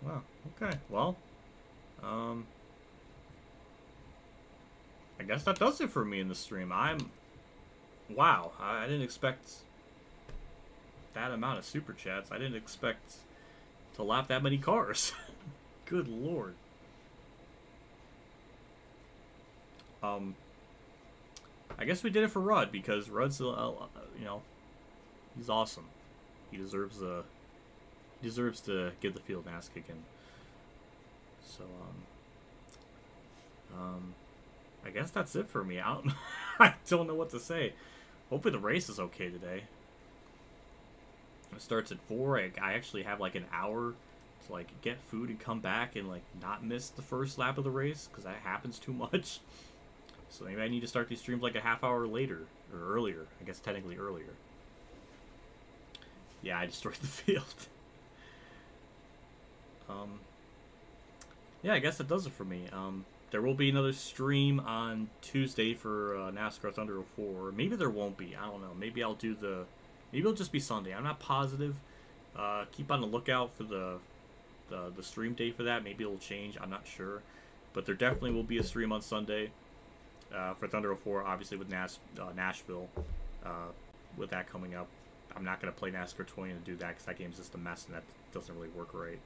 Wow. Okay. Well, I guess that does it for me in the stream. Wow, I didn't expect that amount of super chats. I didn't expect to lap that many cars. Good lord. I guess we did it for Rudd because Rudd's, you know, he's awesome. He deserves to give the field an ass kicking. So, I guess that's it for me. I don't know what to say. Hopefully the race is okay today. It starts at 4. I actually have like an hour to like get food and come back and like not miss the first lap of the race because that happens too much. So maybe I need to start these streams like a half hour later or earlier. I guess technically earlier. Yeah, I destroyed the field. Yeah, I guess that does it for me. There will be another stream on Tuesday for NASCAR Thunder 04. Maybe there won't be. I don't know. Maybe I'll do the... Maybe it'll just be Sunday. I'm not positive. Keep on the lookout for the stream date for that. Maybe it'll change. I'm not sure. But there definitely will be a stream on Sunday for Thunder 04, obviously with Nashville. With that coming up. I'm not going to play NASCAR 20 and do that because that game's just a mess and that doesn't really work right.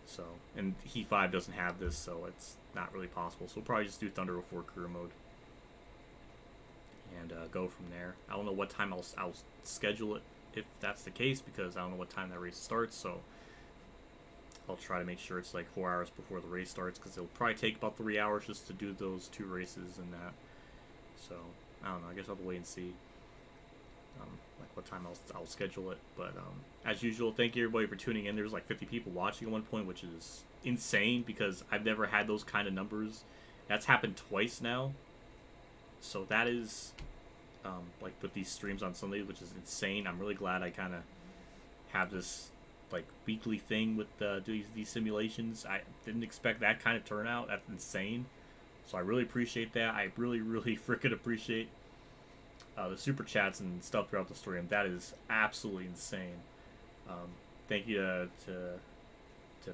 So, and Heat 5 doesn't have this, so it's not really possible. So we'll probably just do Thunder 04 career mode and go from there. I don't know what time I'll schedule it if that's the case because I don't know what time that race starts. So I'll try to make sure it's like 4 hours before the race starts because it'll probably take about 3 hours just to do those 2 races and that. So I don't know. I guess I'll have to wait and see. Like what time I'll schedule it, but as usual, thank you everybody for tuning in. There's like 50 people watching at one point, which is insane because I've never had those kind of numbers. That's happened twice now, so that is like with these streams on Sunday, which is insane. I'm really glad I kind of have this like weekly thing with these simulations. I didn't expect that kind of turnout. That's insane. So I really appreciate that. I really freaking appreciate the super chats and stuff throughout the stream. That is absolutely insane. Thank you to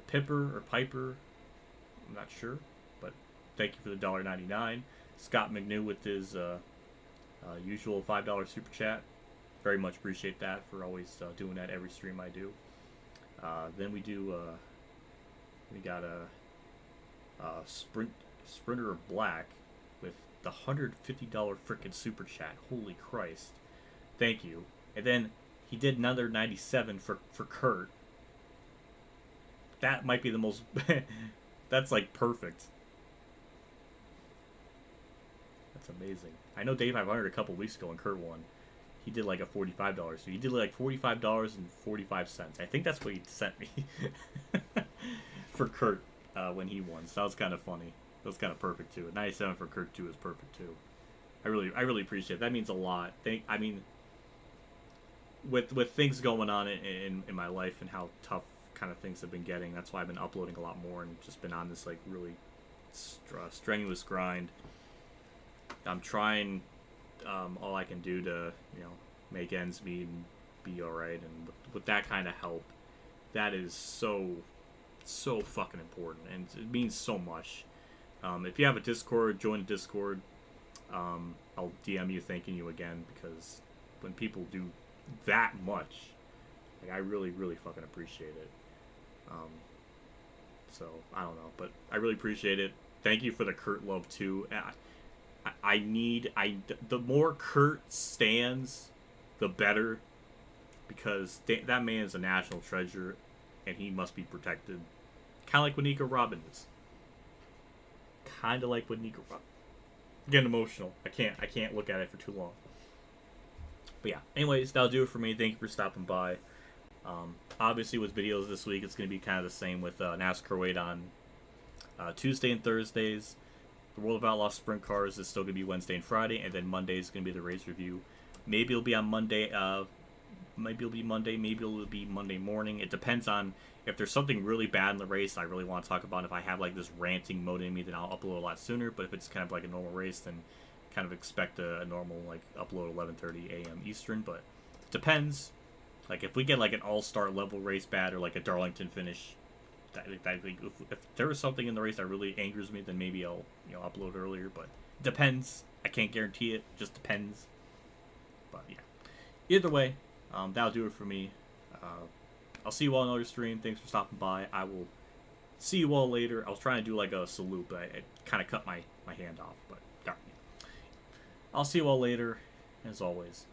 Pipper or Piper. I'm not sure, but thank you for the $1.99. Scott McNew with his usual $5 super chat. Very much appreciate that for always doing that every stream I do. Then we got a Sprinter Black with the $150 frickin' super chat. Holy Christ. Thank you. And then he did another 97 for Kurt. That might be the most... That's like perfect. That's amazing. I know Dave 500 a couple weeks ago and Kurt won. He did like a $45. So he did like $45.45. I think that's what he sent me for Kurt when he won. So that was kind of funny. That was kind of perfect too. 97 for Kurt too is perfect too. I really appreciate it. That means a lot. I mean, with things going on in my life and how tough kind of things have been getting, that's why I've been uploading a lot more and just been on this like really strenuous grind. I'm trying all I can do to make ends meet and be all right, and with that kind of help, that is so fucking important and it means so much. If you have a Discord, join the Discord. I'll DM you thanking you again because when people do that much, like, I really fucking appreciate it. So I don't know, but I really appreciate it. Thank you for the Kurt love too. The more Kurt stands, the better, because that man is a national treasure, and he must be protected. Kind of like what Nico Robin is. Kind of like what Nico Robin. I'm getting emotional. I can't look at it for too long. But yeah, anyways, that'll do it for me. Thank you for stopping by. Obviously, with videos this week, it's going to be kind of the same with NASCAR Wait on Tuesday and Thursdays. The World of Outlaw Sprint Cars is still going to be Wednesday and Friday, and then Monday is going to be the race review. Maybe it'll be on Monday. Maybe it'll be Monday. Maybe it'll be Monday morning. It depends on if there's something really bad in the race I really want to talk about. If I have like this ranting mode in me, then I'll upload a lot sooner. But if it's kind of like a normal race, then kind of expect a normal like upload 11:30 a.m. Eastern. But it depends. Like if we get like an all-star level race bad or like a Darlington finish, I think if there was something in the race that really angers me, then maybe I'll upload earlier. But it depends. I can't guarantee it. Just depends. But yeah, either way, that'll do it for me. I'll see you all in another stream. Thanks for stopping by. I will see you all later. I was trying to do like a salute, but I kind of cut my hand off. But darn it. I'll see you all later. As always,